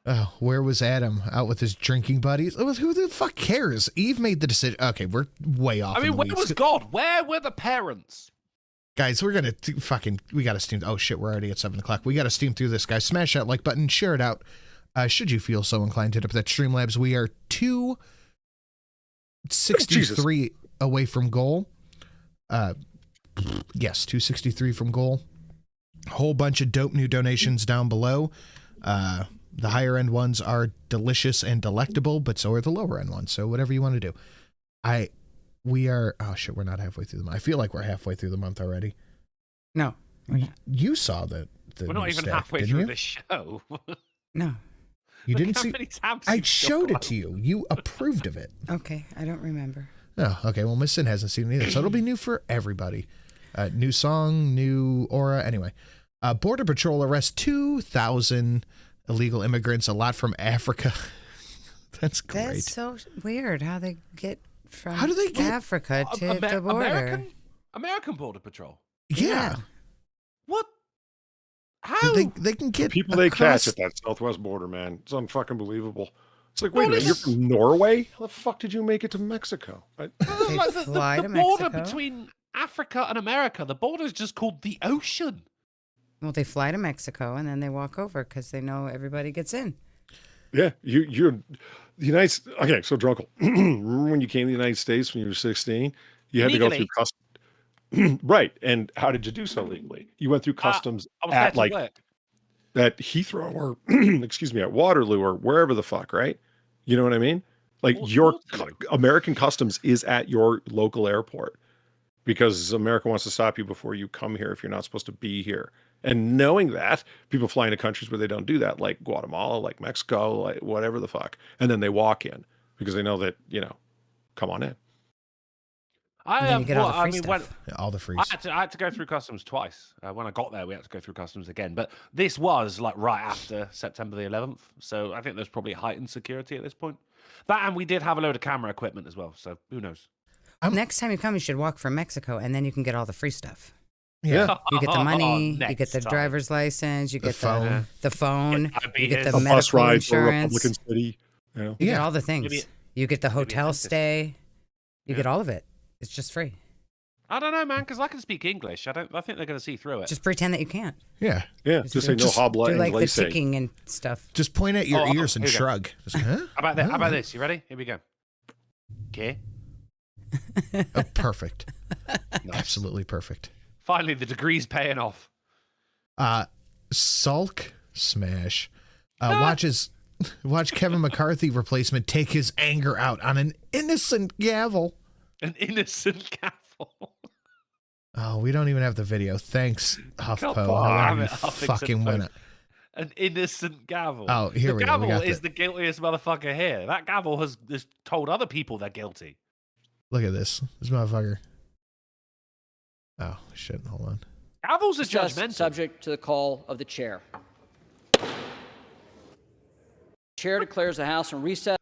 Oh, where was Adam? Out with his drinking buddies? Who the fuck cares? Eve made the decision. Okay, we're way off. I in mean, the where weeds. was God? Where were the parents? Guys, we're gonna we gotta steam. Oh shit, we're already at 7:00. We gotta steam through this, guys. Smash that like button, share it out. Should you feel so inclined, hit up that Streamlabs. We are 263 away from goal. Yes, 263 from goal. A whole bunch of dope new donations down below. The higher end ones are delicious and delectable, but so are the lower end ones. So whatever you want to do. We are, oh shit, we're not halfway through the month. I feel like we're halfway through the month already. No. You saw the We're not new even stat, halfway didn't through you? the show. No. You Look didn't how see. many tabs I you've still showed it got. to you. You approved of it. Okay, I don't remember. Oh, okay. Well, Miss Sin hasn't seen it either, so it'll be new for everybody. New song, new aura. Anyway, Border Patrol arrests 2,000 illegal immigrants, a lot from Africa. That's great. That's so weird how they get from How do they get- Africa to the border. American Border Patrol. Yeah. What? How? They can get People they across- catch at that southwest border, man. It's unfucking believable. It's like, wait a minute, you're from Norway? How the fuck did you make it to Mexico? Like fly the to border Mexico. between Africa and America, the border is just called the ocean. Well, they fly to Mexico and then they walk over because they know everybody gets in. Yeah, you're the United States. Okay, so Drunkle, remember when you came to the United States when you were 16? You had to go through Legally. customs. Right. And how did you do so legally? You went through customs I was there at to like work. at Heathrow or excuse me, at Waterloo or wherever the fuck, right? You know what I mean? Like your American customs is at your local airport because America wants to stop you before you come here if you're not supposed to be here. And knowing that, people fly into countries where they don't do that, like Guatemala, like Mexico, like whatever the fuck. And then they walk in because they know that, come on in. And then you get all the free stuff. All the free I had to go through customs twice. When I got there, we had to go through customs again. But this was like right after September the 11th. So I think there's probably heightened security at this point. That, and we did have a load of camera equipment as well. So who knows? Next time you come, you should walk from Mexico, and then you can get all the free stuff. Yeah. You get the money, you Next get the time. driver's license, you get phone. the phone, you get the A medical bus ride to insurance. Republican City. You get all the things. Maybe- You get the hotel dentist. stay. You Yeah. get all of it. It's just free. I don't know, man, because I can speak English. I think they're going to see through it. Just pretend that you can't. Yeah. Yeah, just say no hobla Do and like the lace. ticking and stuff. Just point at your Oh, ears and here we go. shrug. Just, huh? How about this? You ready? Here we go. Okay. Oh, perfect. Absolutely perfect. Finally, the degree's paying off. Sulk Smash watch Kevin McCarthy replacement take his anger out on an innocent gavel. An innocent gavel. Oh, we don't even have the video. Thanks, HuffPo. Come However on, you Huffington fucking win Post. it. An innocent gavel. Oh, here we the go. We gavel got is the guiltiest motherfucker here. That gavel has told other people they're guilty. Look at this. This motherfucker. Oh, shit. Hold on. Gavels are Just judgmental. subject to the call of the chair. Chair declares the House in recess.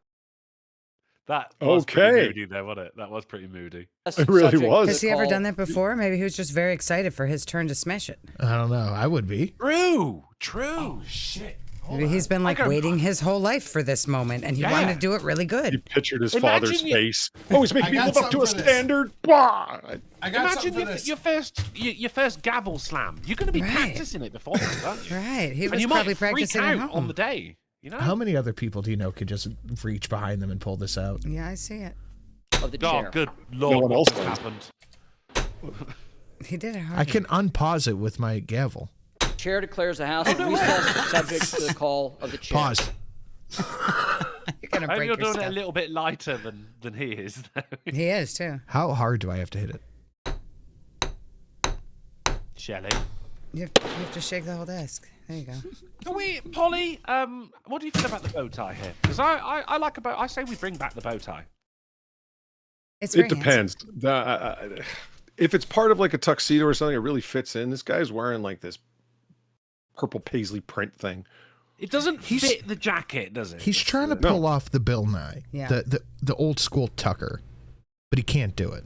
That was Okay. pretty moody there, wasn't it? That was pretty moody. It really was. Has he ever done that before? Maybe he was just very excited for his turn to smash it. I don't know. I would be. True. Oh, shit. Maybe he's been like waiting his whole life for this moment, and he wanted to do it really He good. pictured his Imagine father's you- face. Oh, he's making me got live up to a something for this. standard. Blah! Imagine your first gavel slam. You're going to be practicing it before, aren't you? Right. He And was you probably might freak practicing out at home. on the day. You know? How many other people do you know could just reach behind them and pull this out? Yeah, I see it. Of the Oh, chair. good lord! one what else just does. happened? He did it hard. I can unpause it with my gavel. Chair declares the House in recess, subject to the call of the chair. Pause. You're gonna I hope break you're your doing it a stuff. little bit lighter than he is. He is too. How hard do I have to hit it? Shelly. You have to shake the whole desk. There you go. Can we, Polly? What do you feel about the bow tie here? Because I like a bow. I say we bring back the bow tie. It's It very handsome. depends. If it's part of like a tuxedo or something, it really fits in. This guy's wearing like this purple paisley print thing. It doesn't fit the jacket, does it? He's trying to pull off the Bill Nye, Yeah. the old school Tucker, but he can't do it.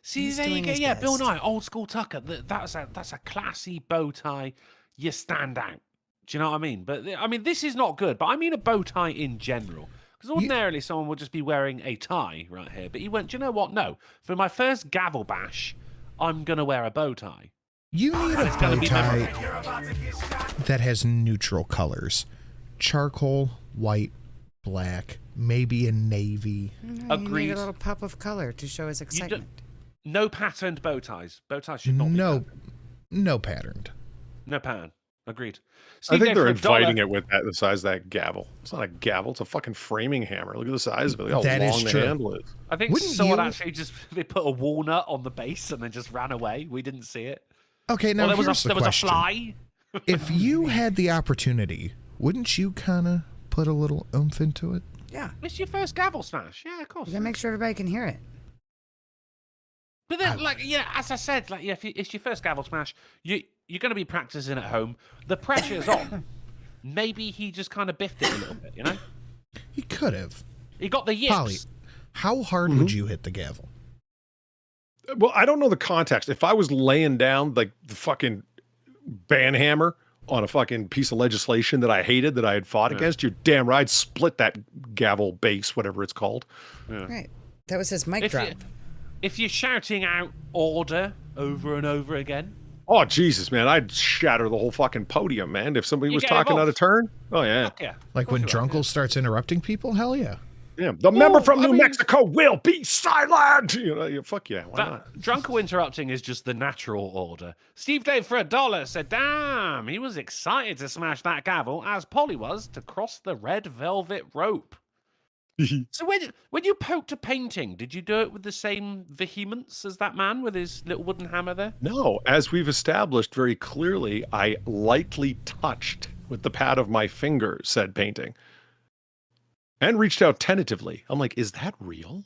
See, He's there you doing go. his Yeah, Bill best. Nye, old school Tucker. That's a classy bow tie. You stand out. Do you know what I mean? But I mean, this is not good. But I mean a bow tie in general. Because ordinarily someone would just be wearing a tie right here. But he went, do you know what? No. For my first gavel bash, I'm going to wear a bow tie. You need a It's gonna bow be tie memorable. that has neutral colors: charcoal, white, black, maybe a navy. No, you need Agreed. a little pop of color to show his excitement. No patterned bow ties. Bow ties should not be No patterned. no pattern. Agreed. I Steve think Dave, they're for $1, inviting it with the size of that gavel. It's not a gavel. It's a fucking framing hammer. Look at the size of it. Look how That is long the true. handle is. I think Wouldn't someone you- actually just they put a walnut on the base and then just ran away. We didn't see it. Okay, now Or there was here's a the there was a question. fly. If you had the opportunity, wouldn't you kind of put a little oomph into it? Yeah. It's your first gavel smash. Yeah, of course. You gotta make sure everybody can hear it. But then, like, yeah, as I said, like, yeah, if it's your first gavel smash, you're going to be practicing at home. The pressure's on. Maybe he just kind of biffed it a little bit, you know? He could have. He got the yips. Polly, how hard would you hit the gavel? Well, I don't know the context. If I was laying down like the fucking ban hammer on a fucking piece of legislation that I hated, that I had fought against, you're damn right, I'd split that gavel base, whatever it's called. Right. That was his mic drop. If you're shouting out order over and over again. Oh, Jesus, man. I'd shatter the whole fucking podium, man. If somebody You was get talking out involved. of turn. Oh, yeah. Fuck yeah. Like when Drunkle starts interrupting people? Hell yeah. Yeah. The member from New Mexico will be silent. You know, fuck yeah. Why not? Drunkle interrupting is just the natural order. Steve Dave for $1 said, damn, he was excited to smash that gavel, as Polly was to cross the red velvet rope. So when you poked a painting, did you do it with the same vehemence as that man with his little wooden hammer there? No, as we've established very clearly, I lightly touched with the pad of my finger said painting and reached out tentatively. I'm like, is that real?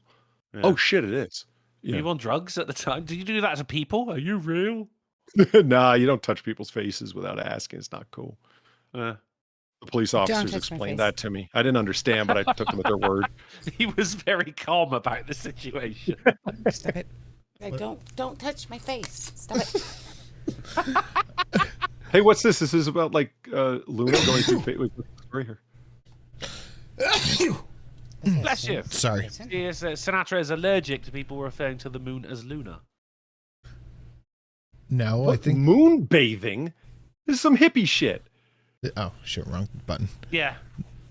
Yeah. Oh, shit, it is. Were you on drugs at the time? Did you do that to people? Are you real? Nah, you don't touch people's faces without asking. It's not cool. The police officers explained that to me. I didn't understand, but I took them at their word. He was very calm about the situation. Stop it. Don't touch my face. Stop it. Hey, what's this? This is about like Luna going through fate. Right here. Bless you. Sorry. Sinatra is allergic to people referring to the moon as Luna. No, I think moon bathing is some hippie shit. Oh shit, wrong button. Yeah.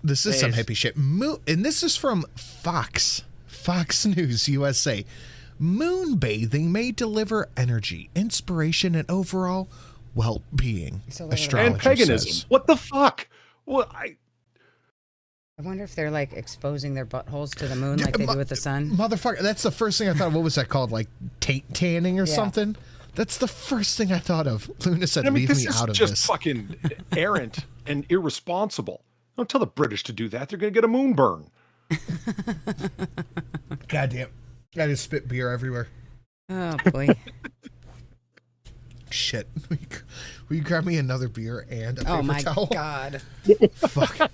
This is some hippie shit. And this is from Fox News USA. Moon bathing may deliver energy, inspiration, and overall well-being. Astrology and paganism. says. What the fuck? Well, I wonder if they're like exposing their buttholes to the moon like they do with the sun. Motherfucker, that's the first thing I thought of. What was that called? Like tanning or something? That's the first thing I thought of. Luna said, leave me out of this. This is just fucking errant and irresponsible. Don't tell the British to do that. They're going to get a moon burn. Goddamn. I just spit beer everywhere. Oh, boy. Shit. Will you grab me another beer and a paper towel? Oh, my God. Fuck.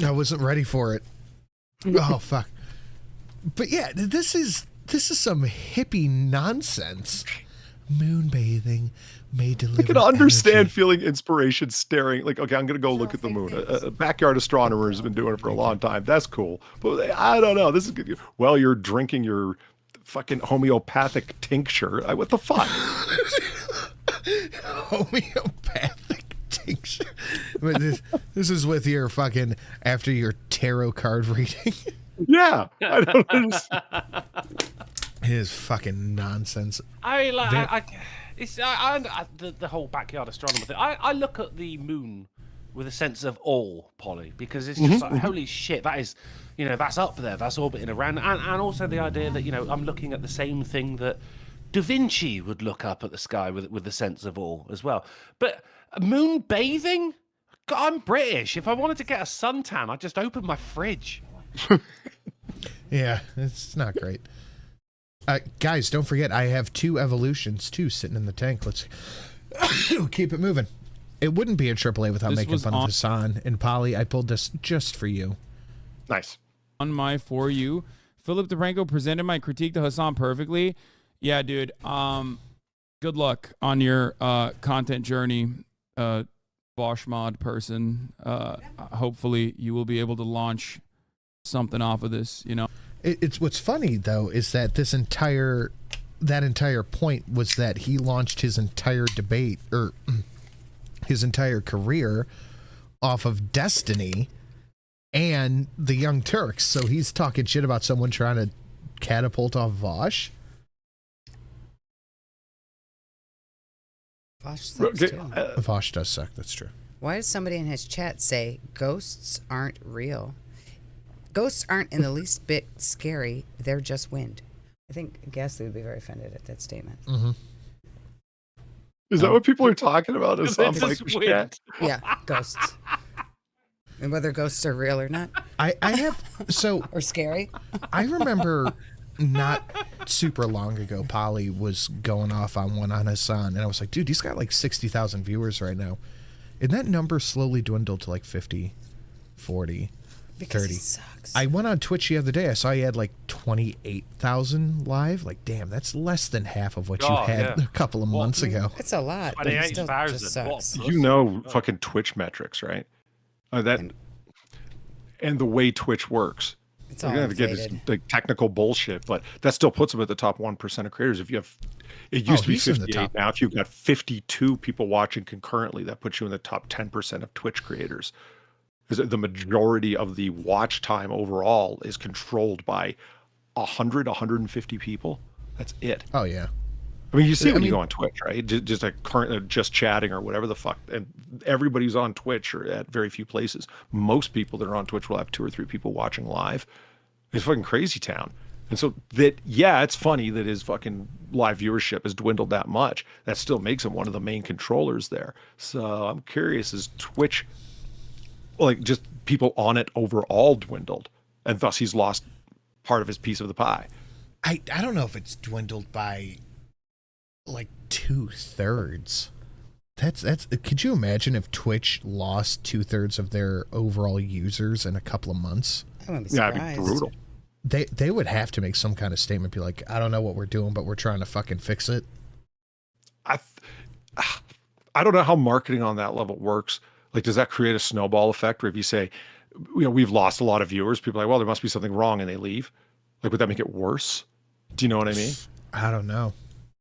I wasn't ready for it. Oh, fuck. But yeah, this is some hippie nonsense. Moonbathing may deliver I can understand energy. feeling inspiration staring. Like, okay, I'm going to go look at the moon. A backyard astronomer has been doing it for a long time. That's cool. But I don't know. This is good. Well, you're drinking your fucking homeopathic tincture. What the fuck? Homeopathic tincture. But this is with your fucking after your tarot card reading. Yeah. I don't understand. It is fucking nonsense. I mean, like, the whole backyard astronomer thing. I look at the moon with a sense of awe, Polly, because it's just like, holy shit, that is, that's up there, that's orbiting around, and also the idea that I'm looking at the same thing that Da Vinci would look up at the sky with a sense of awe as well. But moon bathing, God, I'm British. If I wanted to get a suntan, I'd just open my fridge. Yeah, it's not great. Guys, don't forget, I have 2 evolutions, too, sitting in the tank. Let's keep it moving. It wouldn't be a AAA without making fun of Hassan. And Polly, I pulled this just for you. Nice. On my For You, Philip DeFranco presented my critique to Hassan perfectly. Yeah, dude. Good luck on your content journey, Bosch mod person. Hopefully, you will be able to launch something off of this, It's what's funny though is that that entire point was that he launched his entire debate or his entire career off of Destiny and the Young Turks. So he's talking shit about someone trying to catapult off Vosh. Vosh sucks too. Vosh does suck. That's true. Why does somebody in his chat say ghosts aren't real? Ghosts aren't in the least bit scary. They're just wind. I think Ghastly would be very offended at that statement. Mm-hmm. Is that what people are talking about? It sounds It's like just wind. Yeah, ghosts. And whether ghosts are real or not. I have or scary. I remember not super long ago, Polly was going off on one on Hassan, and I was like, dude, he's got like 60,000 viewers right now. And that number slowly dwindled to like 50, 40, because 30. He sucks. I went on Twitch the other day. I saw he had like 28,000 live. Like, damn, that's less than half of what you had a couple of months ago. It's a lot. But it still just sucks. Fucking Twitch metrics, right? And the way Twitch works. It's You're all gonna get this like technical bullshit, but that still puts them at the top 1% of creators. If you have, it used to be 58. Now, if you've got 52 people watching concurrently, that puts you in the top 10% of Twitch creators. Because the majority of the watch time overall is controlled by 150 people. That's it. Oh yeah. I mean, you see when you go on Twitch, right? Just like just chatting or whatever the fuck, and everybody's on Twitch or at very few places. Most people that are on Twitch will have 2 or 3 people watching live. It's fucking crazy town. And so it's funny that his fucking live viewership has dwindled that much. That still makes him one of the main controllers there. So I'm curious, is Twitch, like, just people on it overall dwindled, and thus he's lost part of his piece of the pie? I don't know if it's dwindled by like 2/3. That's. Could you imagine if Twitch lost 2/3 of their overall users in a couple of months? I wouldn't be surprised. Yeah, it'd be brutal. They would have to make some kind of statement, be like, I don't know what we're doing, but we're trying to fucking fix it. I don't know how marketing on that level works. Like, does that create a snowball effect where if you say, we've lost a lot of viewers, people are like, well, there must be something wrong, and they leave? Like, would that make it worse? Do you know what I mean? I don't know.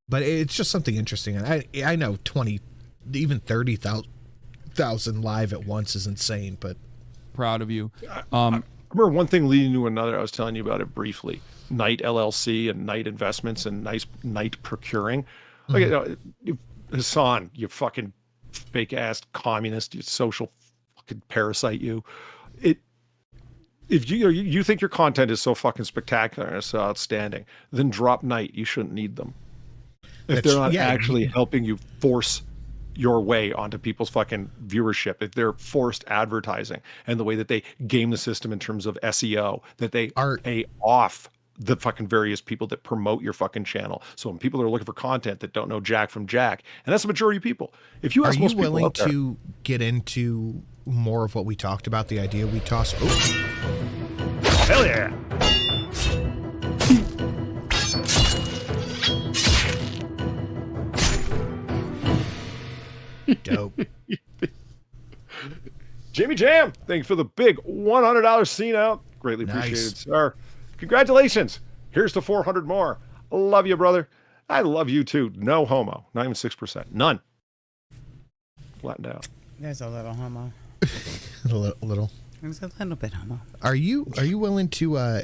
But it's just something interesting. And I know 20, even 30,000 live at once is insane, but... Proud of you. I remember one thing leading to another. I was telling you about it briefly. Knight LLC and Knight Investments and Knight Procuring. Like, Hassan, you fucking fake-ass communist, you social fucking parasite, you. If you think your content is so fucking spectacular and so outstanding, then drop Knight. You shouldn't need them. If they're not actually helping you force your way onto people's fucking viewership, if they're forced advertising and the way that they game the system in terms of SEO, that they pay off the fucking various people that promote your fucking channel. So when people are looking for content that don't know Jack from Jack, and that's the majority of people. If you ask Are most you people willing out there, to get into more of what we talked about, the idea we tossed? Hell yeah. Dope. Jimmy Jam, thank you for the big $100 scene out. Greatly appreciated, sir. Congratulations. Here's to 400 more. Love you, brother. I love you too. No homo. Not even 6%. None. Flattened out. There's a little homo. A little. There's a little bit homo. Are you willing to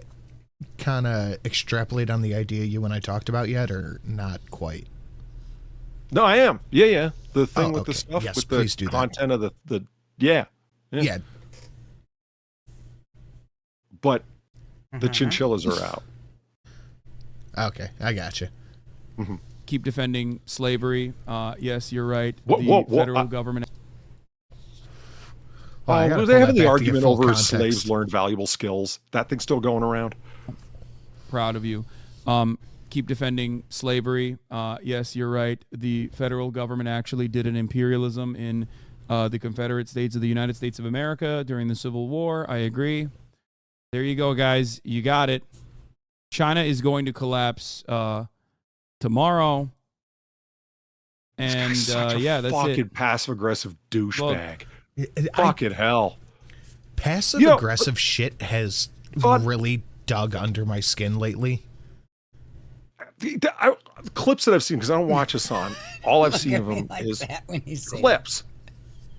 kind of extrapolate on the idea you and I talked about yet, or not quite? No, I am. Yeah. The thing with the stuff, yes, with please the do content of the yeah. But the chinchillas are out. Okay, I got you. Mm-hmm. Keep defending slavery. Yes, you're right. Whoa, federal government. Was they having the argument over slaves learned valuable skills? That thing's still going around? Proud of you. Keep defending slavery. Yes, you're right. The federal government actually did an imperialism in the Confederate States of the United States of America during the Civil War. I agree. There you go, guys. You got it. China is going to collapse tomorrow. And that's fucking it. Passive-aggressive douchebag. Fucking hell. Passive-aggressive shit has really dug under my skin lately. The clips that I've seen, because I don't watch Hassan, all I've seen of him is clips.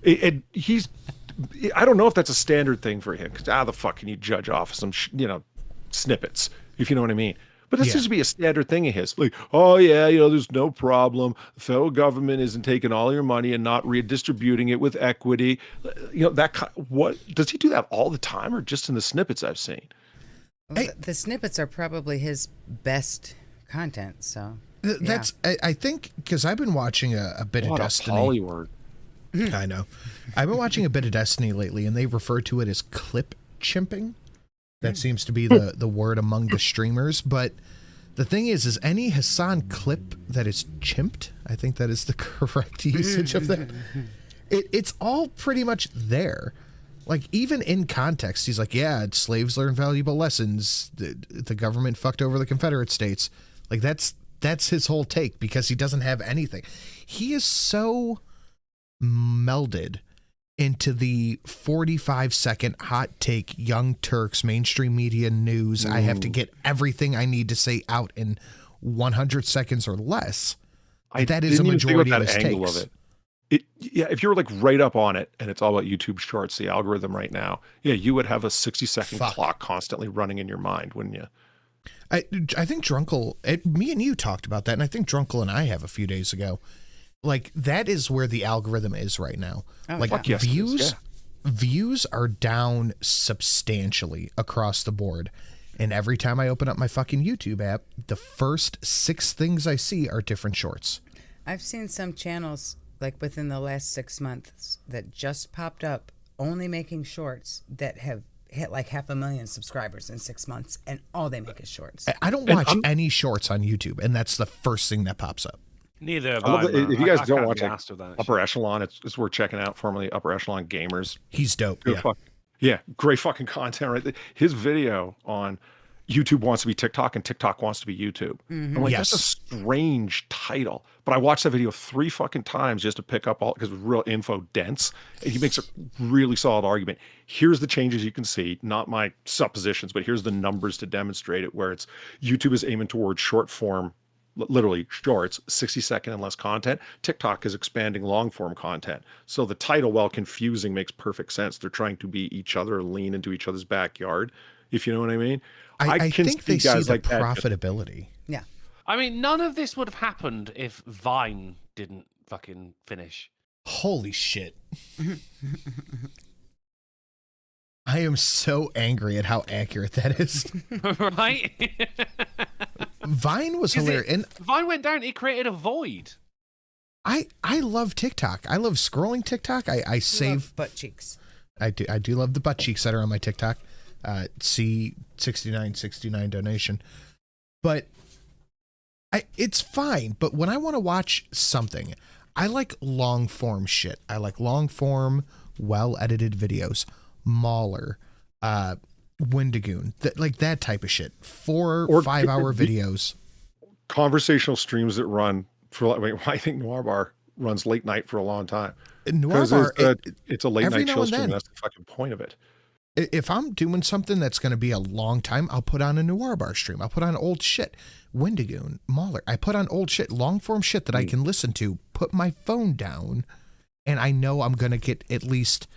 I don't know if that's a standard thing for him, because how the fuck can you judge off some snippets, if you know what I mean? But this seems to be a standard thing of his. Like, oh yeah, there's no problem. The federal government isn't taking all your money and not redistributing it with equity. What does he do that all the time, or just in the snippets I've seen? Well, the snippets are probably his best content. So that's I think, because I've been watching a bit of Destiny. Hollywood. I know. I've been watching a bit of Destiny lately, and they refer to it as clip chimping. That seems to be the word among the streamers. But the thing is any Hassan clip that is chimped, I think that is the correct usage of that. It's all pretty much there. Like, even in context, he's like, yeah, slaves learn valuable lessons. The government fucked over the Confederate States. Like, that's his whole take, because he doesn't have anything. He is so melded into the 45-second hot take Young Turks mainstream media news. I have to get everything I need to say out in 100 seconds or less. That is a majority of his takes. If you were like right up on it, and it's all about YouTube Shorts, the algorithm right now, you would have a 60-second clock constantly running in your mind, wouldn't you? I think Drunkle, me and you talked about that, and I think Drunkle and I have a few days ago. Like, that is where the algorithm is right now. Views are down substantially across the board. And every time I open up my fucking YouTube app, the first 6 things I see are different shorts. I've seen some channels, like within the last 6 months, that just popped up only making shorts that have hit like 500,000 subscribers in 6 months, and all they make is shorts. I don't watch any shorts on YouTube, and that's the first thing that pops up. Neither have I love I. if you guys don't can't watch be like, asked with that Upper Echelon, it's worth checking out. Formerly Upper Echelon Gamers. He's dope. Good yeah, great fucking content. Right, his video on YouTube wants to be TikTok and TikTok wants to be YouTube. I'm like, that's a strange title. But I watched that video 3 fucking times just to pick up all because it was real info dense. And he makes a really solid argument. Here's the changes you can see, not my suppositions, but here's the numbers to demonstrate it. Where it's YouTube is aiming towards short form, literally shorts, 60-second and less content. TikTok is expanding long form content. So the title, while confusing, makes perfect sense. They're trying to be each other, lean into each other's backyard, if you know what I mean. I can think they see the profitability. Yeah. I mean, none of this would have happened if Vine didn't fucking finish. Holy shit. I am so angry at how accurate that is. Right? Vine was hilarious. And Vine went down, it created a void. I love TikTok. I love scrolling TikTok. I save butt cheeks. I do love the butt cheeks that are on my TikTok. See 6969 donation. But it's fine. But when I want to watch something, I like long form shit. I like long form, well edited videos. Mauler, Wendigoon, like that type of shit. 4 or 5 hour videos. Conversational streams that run for, I think Noir Bar runs late night for a long time. Noir Bar, it's a late night show stream. Then, that's the fucking point of it. If I'm doing something that's going to be a long time, I'll put on a Noir Bar stream. I'll put on old shit. Wendigoon, Mauler. I put on old shit, long form shit that I can listen to, put my phone down, and I know I'm going to get at least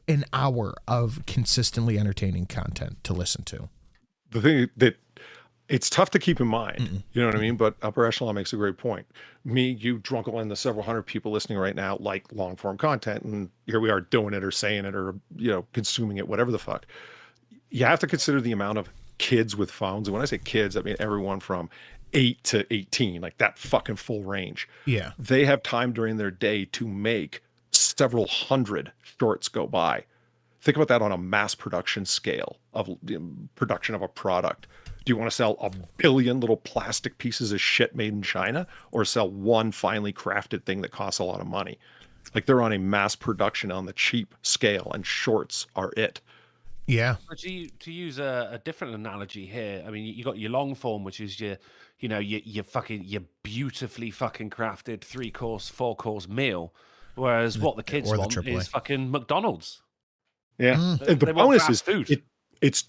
an hour of consistently entertaining content to listen to. The thing that it's tough to keep in mind, you know what I mean? But Upper Echelon makes a great point. Me, you, Drunkle, and the several hundred people listening right now like long form content, and here we are doing it or saying it or, consuming it, whatever the fuck. You have to consider the amount of kids with phones. And when I say kids, I mean everyone from 8 to 18, like that fucking full range. Yeah. They have time during their day to make several hundred shorts go by. Think about that on a mass production scale of production of a product. Do you want to sell 1 billion little plastic pieces of shit made in China, or sell one finely crafted thing that costs a lot of money? Like, they're on a mass production on the cheap scale, and shorts are it. Yeah. To use a different analogy here, I mean, you got your long form, which is your beautifully fucking crafted 3-course, 4-course meal. Whereas what the kids want is fucking McDonald's. Yeah. And the bonus is it's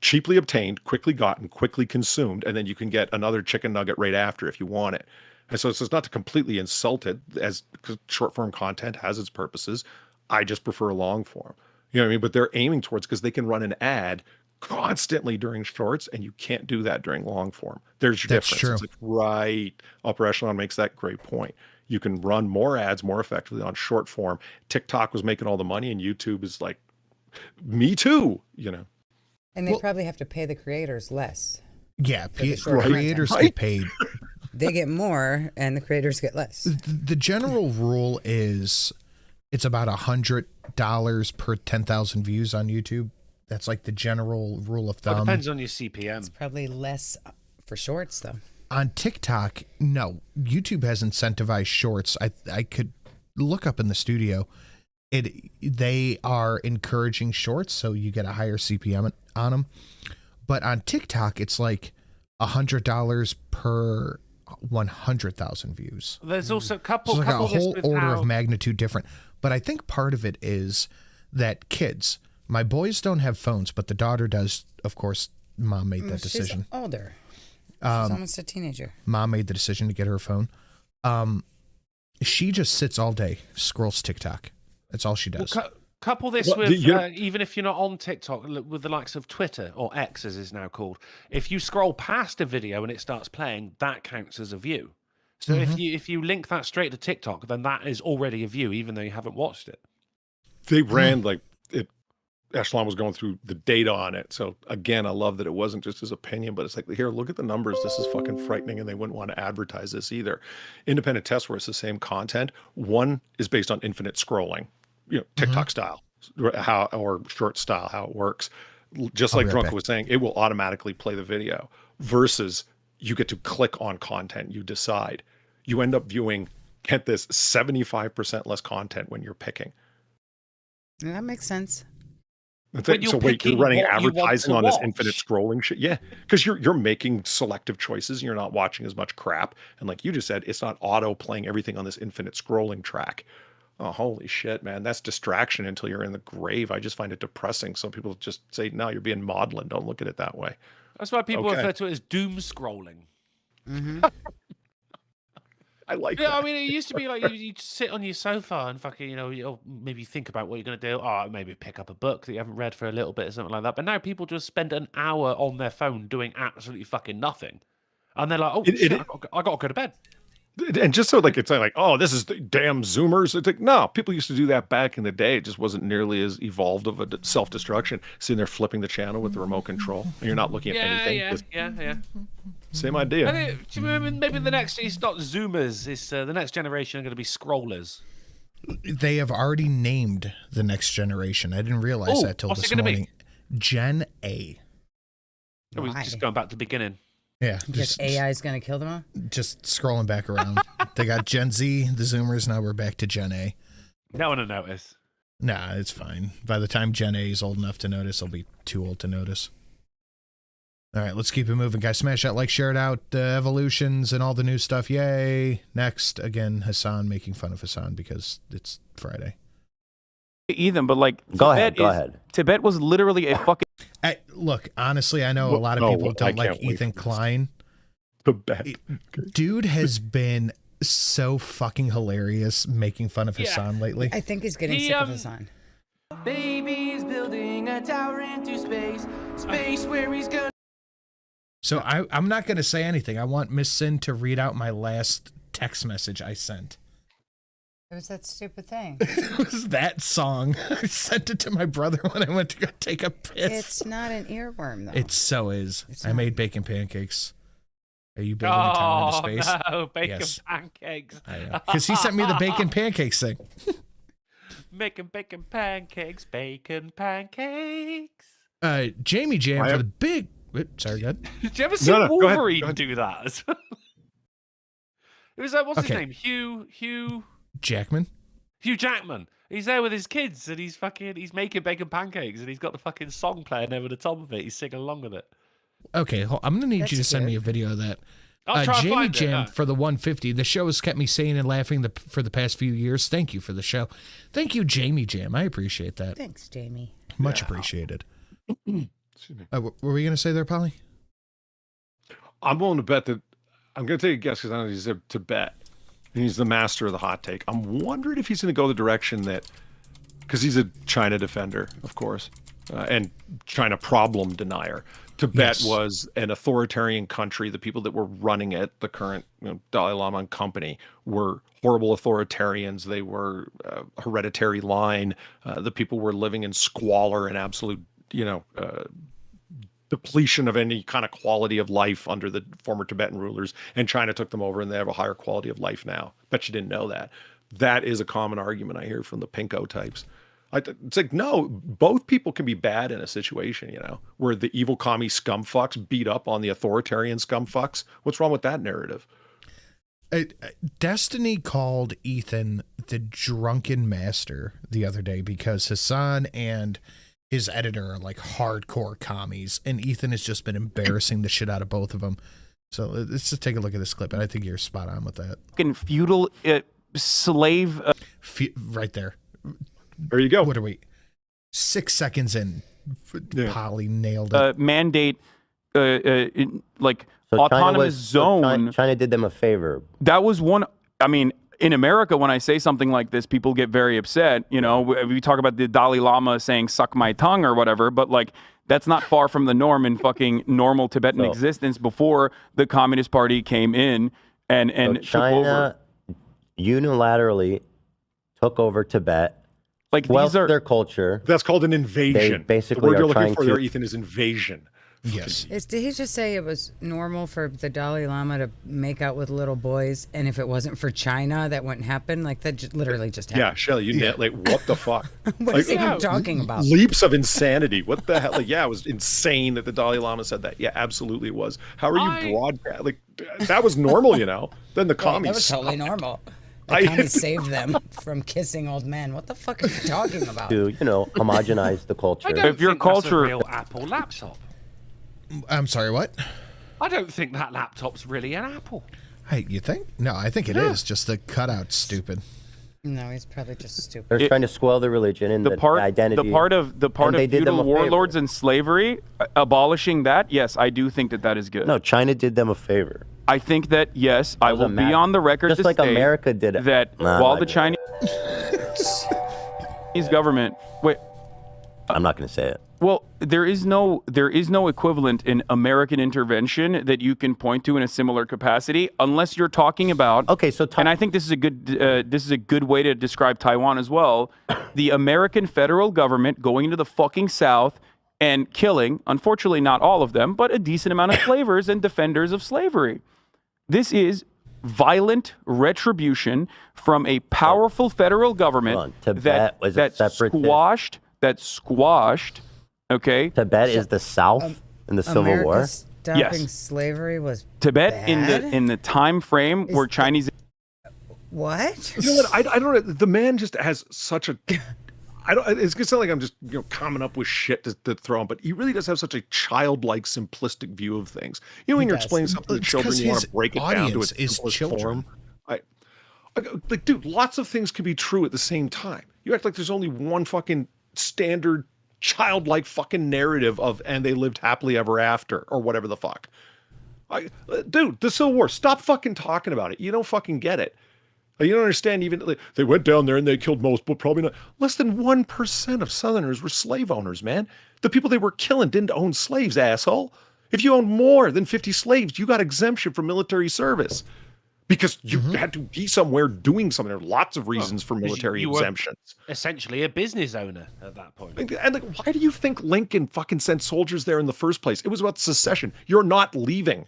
cheaply obtained, quickly gotten, quickly consumed, and then you can get another chicken nugget right after if you want it. And so it's not to completely insult it, as short form content has its purposes. I just prefer long form. You know what I mean? But they're aiming towards, because they can run an ad constantly during shorts, and you can't do that during long form. There's your difference. True. It's like, right. Upper Echelon makes that great point. You can run more ads more effectively on short form. TikTok was making all the money, and YouTube is like, me too, And they probably have to pay the creators less. Yeah, creators get paid. They get more, and the creators get less. The general rule is it's about $100 per 10,000 views on YouTube. That's like the general rule of thumb. It depends on your CPM. It's probably less for shorts, though. On TikTok, no. YouTube has incentivized shorts. I could look up in the studio. They are encouraging shorts, so you get a higher CPM on them. But on TikTok, it's like $100 per 100,000 views. There's also a couple. So it's like a whole order of magnitude different. But I think part of it is that kids. My boys don't have phones, but the daughter does. Of course, mom made that decision. She's older. She's almost a teenager. Mom made the decision to get her a phone. She just sits all day, scrolls TikTok. That's all she does. Well, couple this with even if you're not on TikTok, with the likes of Twitter, or X as is now called. If you scroll past a video and it starts playing, that counts as a view. So if you link that straight to TikTok, then that is already a view, even though you haven't watched it. They ran Echelon was going through the data on it. So again, I love that it wasn't just his opinion, but it's like, here, look at the numbers. This is fucking frightening, and they wouldn't want to advertise this either. Independent tests where it's the same content. One is based on infinite scrolling, TikTok style. or short style, how it works. Just I'll like be right Drunk back. was saying, it will automatically play the video versus you get to click on content. You decide. You end up viewing, get this, 75% less content when you're picking. That makes sense. That's When it. you're So wait, you're picking running what you want advertising to on this watch. infinite scrolling shit? Yeah, because you're making selective choices and you're not watching as much crap. And like you just said, it's not auto playing everything on this infinite scrolling track. Oh, holy shit, man. That's distraction until you're in the grave. I just find it depressing. Some people just say, no, you're being maudlin. Don't look at it that way. That's why people Okay. refer to it as doom scrolling. Mm-hmm. I like Yeah, that. I mean, it used to be like you'd sit on your sofa and fucking, you'll maybe think about what you're going to do. Oh, maybe pick up a book that you haven't read for a little bit or something like that. But now people just spend an hour on their phone doing absolutely fucking nothing. And they're like, oh, shit, I got to go to bed. And just so like it's like, oh, this is the damn Zoomers. It's like, no, people used to do that back in the day. It just wasn't nearly as evolved of a self-destruction. Sitting there flipping the channel with the remote control, and you're not looking at anything. Yeah. Same idea. I think, do you remember maybe the next, it's not Zoomers, it's the next generation are going to be scrollers. They have already named the next generation. I didn't realize that till what's this it gonna be? morning. Gen A. It was just going back to the beginning. Yeah, Because AI is going to kill them all? just scrolling back around. They got Gen Z, the Zoomers. Now we're back to Gen A. No one will notice. Nah, it's fine. By the time Gen A is old enough to notice, I'll be too old to notice. All right, let's keep it moving, guys. Smash that like, share it out, evolutions and all the new stuff. Yay. Next, again, Hassan making fun of Hassan because it's Friday. Ethan, but like, Go ahead. Tibet was literally a fucking. Look, honestly, I know a lot of people don't like Ethan Klein. Tibet. Dude has been so fucking hilarious making fun of Hassan lately. I think he's getting sick of Hassan. Baby's building a tower into space where he's gonna. So I'm not going to say anything. I want Miss Sin to read out my last text message I sent. It was that stupid thing. It was that song. I sent it to my brother when I went to go take a piss. It's not an earworm, though. It so is. I made bacon pancakes. Are you building Oh, a tower into space? no, bacon Yes. pancakes. I know. Because he sent me the bacon pancakes thing. Making bacon pancakes, bacon pancakes. Jamie Jam for the big... Sorry, go ahead. Did you ever see Go ahead, Wolverine do that? It was like, what's his Okay. name? Hugh Jackman? Hugh Jackman. He's there with his kids and he's making bacon pancakes and he's got the fucking song playing over the top of it. He's singing along with it. Okay, I'm going to need you to That's send me cute. a video of that. I'll try and Jamie find it, Jam yeah. for the 150. The show has kept me sane and laughing for the past few years. Thank you for the show. Thank you, Jamie Jam. I appreciate that. Thanks, Jamie. Much appreciated. What were we going to say there, Polly? I'm willing to bet that I'm going to take a guess because I know he's a Tibet and he's the master of the hot take. I'm wondering if he's going to go the direction that, because he's a China defender, of course, and China problem denier. Tibet was an authoritarian country. The people that were running it, the current Dalai Lama and company, were horrible authoritarians. They were a hereditary line. The people were living in squalor and absolute, depletion of any kind of quality of life under the former Tibetan rulers, and China took them over and they have a higher quality of life now. Bet you didn't know that. That is a common argument I hear from the pinko types. It's like, no, both people can be bad in a situation, where the evil commie scumfucks beat up on the authoritarian scumfucks. What's wrong with that narrative? Destiny called Ethan the drunken master the other day because Hassan and his editor are like hardcore commies, and Ethan has just been embarrassing the shit out of both of them. So let's just take a look at this clip, and I think you're spot on with that. Fucking feudal slave. Right there. There you go. What are we? 6 seconds in. Polly nailed it. Mandate, like So autonomous zone. China did them a favor. That was one. I mean, in America, when I say something like this, people get very upset. We talk about the Dalai Lama saying "suck my tongue" or whatever, but like that's not far from the norm in fucking normal Tibetan existence before the Communist Party came in and So took over. China unilaterally took over Tibet. Like these are their culture. That's called an invasion. They basically the word are you're looking trying for to. there, Ethan, is invasion. Yes. Did he just say it was normal for the Dalai Lama to make out with little boys, and if it wasn't for China, that wouldn't happen? Like, that literally just happened. Yeah, Shelly, you nailed, like, what the fuck? What is he even talking about? Leaps of insanity. What the hell? Like, yeah, it was insane that the Dalai Lama said that. Yeah, absolutely it was. How are you broadcast? Like, that was normal, you know? Then the commies. That was totally sucked. normal. The commies saved them from kissing old men. What the fuck are you talking about? To, homogenize the culture. I don't think that's a real Apple laptop. I'm sorry, what? I don't think that laptop's really an Apple. Hey, you think? No, I think it is. Just the cutout's stupid. No, he's probably just stupid. They're trying to spoil the religion and the identity. The part of feudal warlords and slavery, abolishing that, yes, I do think that is good. No, China did them a favor. I think that, yes, I will be on the record just to like state America did it. that while the Chinese government, I'm not going to say it. Well, there is no equivalent in American intervention that you can point to in a similar capacity, unless you're talking about. Okay, so and I think this is a good way to describe Taiwan as well. The American federal government going into the fucking South and killing, unfortunately not all of them, but a decent amount of slavers and defenders of slavery. This is violent retribution from a powerful federal government Tibet was a separatist. that squashed. Okay. Tibet is the South in the Civil War. Stopping slavery was Tibet bad? in the time frame where Chinese. What? You know what? I don't know. The man just has such a. I don't. It's gonna sound like I'm just coming up with shit to throw him, but he really does have such a childlike, simplistic view of things. You know, when you're explaining something to children, you want to break it down to its simplest form. Like, dude, lots of things can be true at the same time. You act like there's only one fucking standard childlike fucking narrative of and they lived happily ever after or whatever the fuck. Dude, the Civil War, stop fucking talking about it. You don't fucking get it. You don't understand. Even like, they went down there and they killed most, but probably not. Less than 1% of Southerners were slave owners, man. The people they were killing didn't own slaves, asshole. If you owned more than 50 slaves, you got exemption from military service because you had to be somewhere doing something. There are lots of reasons for military exemptions. Essentially a business owner at that point. And like, why do you think Lincoln fucking sent soldiers there in the first place? It was about secession. You're not leaving.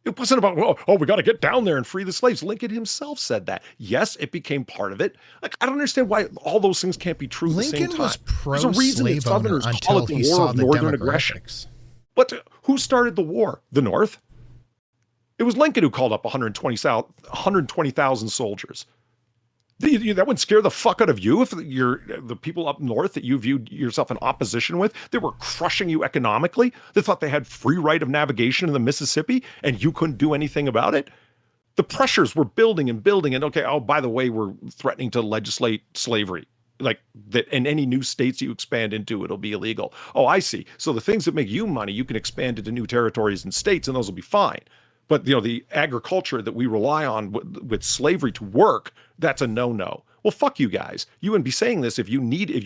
It wasn't about, we got to get down there and free the slaves. Lincoln himself said that. Yes, it became part of it. Like, I don't understand why all those things can't be true at the same time. Lincoln was There's a reason that pro-slave owner Southerners call until it the he War saw of the Northern Aggression. demographics. But who started the war? The North? It was Lincoln who called up 120,000 soldiers. That wouldn't scare the fuck out of you if you're the people up north that you viewed yourself in opposition with. They were crushing you economically. They thought they had free right of navigation in the Mississippi and you couldn't do anything about it. The pressures were building and building. And okay, by the way, we're threatening to legislate slavery. Like that in any new states you expand into, it'll be illegal. Oh, I see. So the things that make you money, you can expand into new territories and states and those will be fine. But, the agriculture that we rely on with slavery to work, that's a no-no. Well, fuck you guys. You wouldn't be saying this if you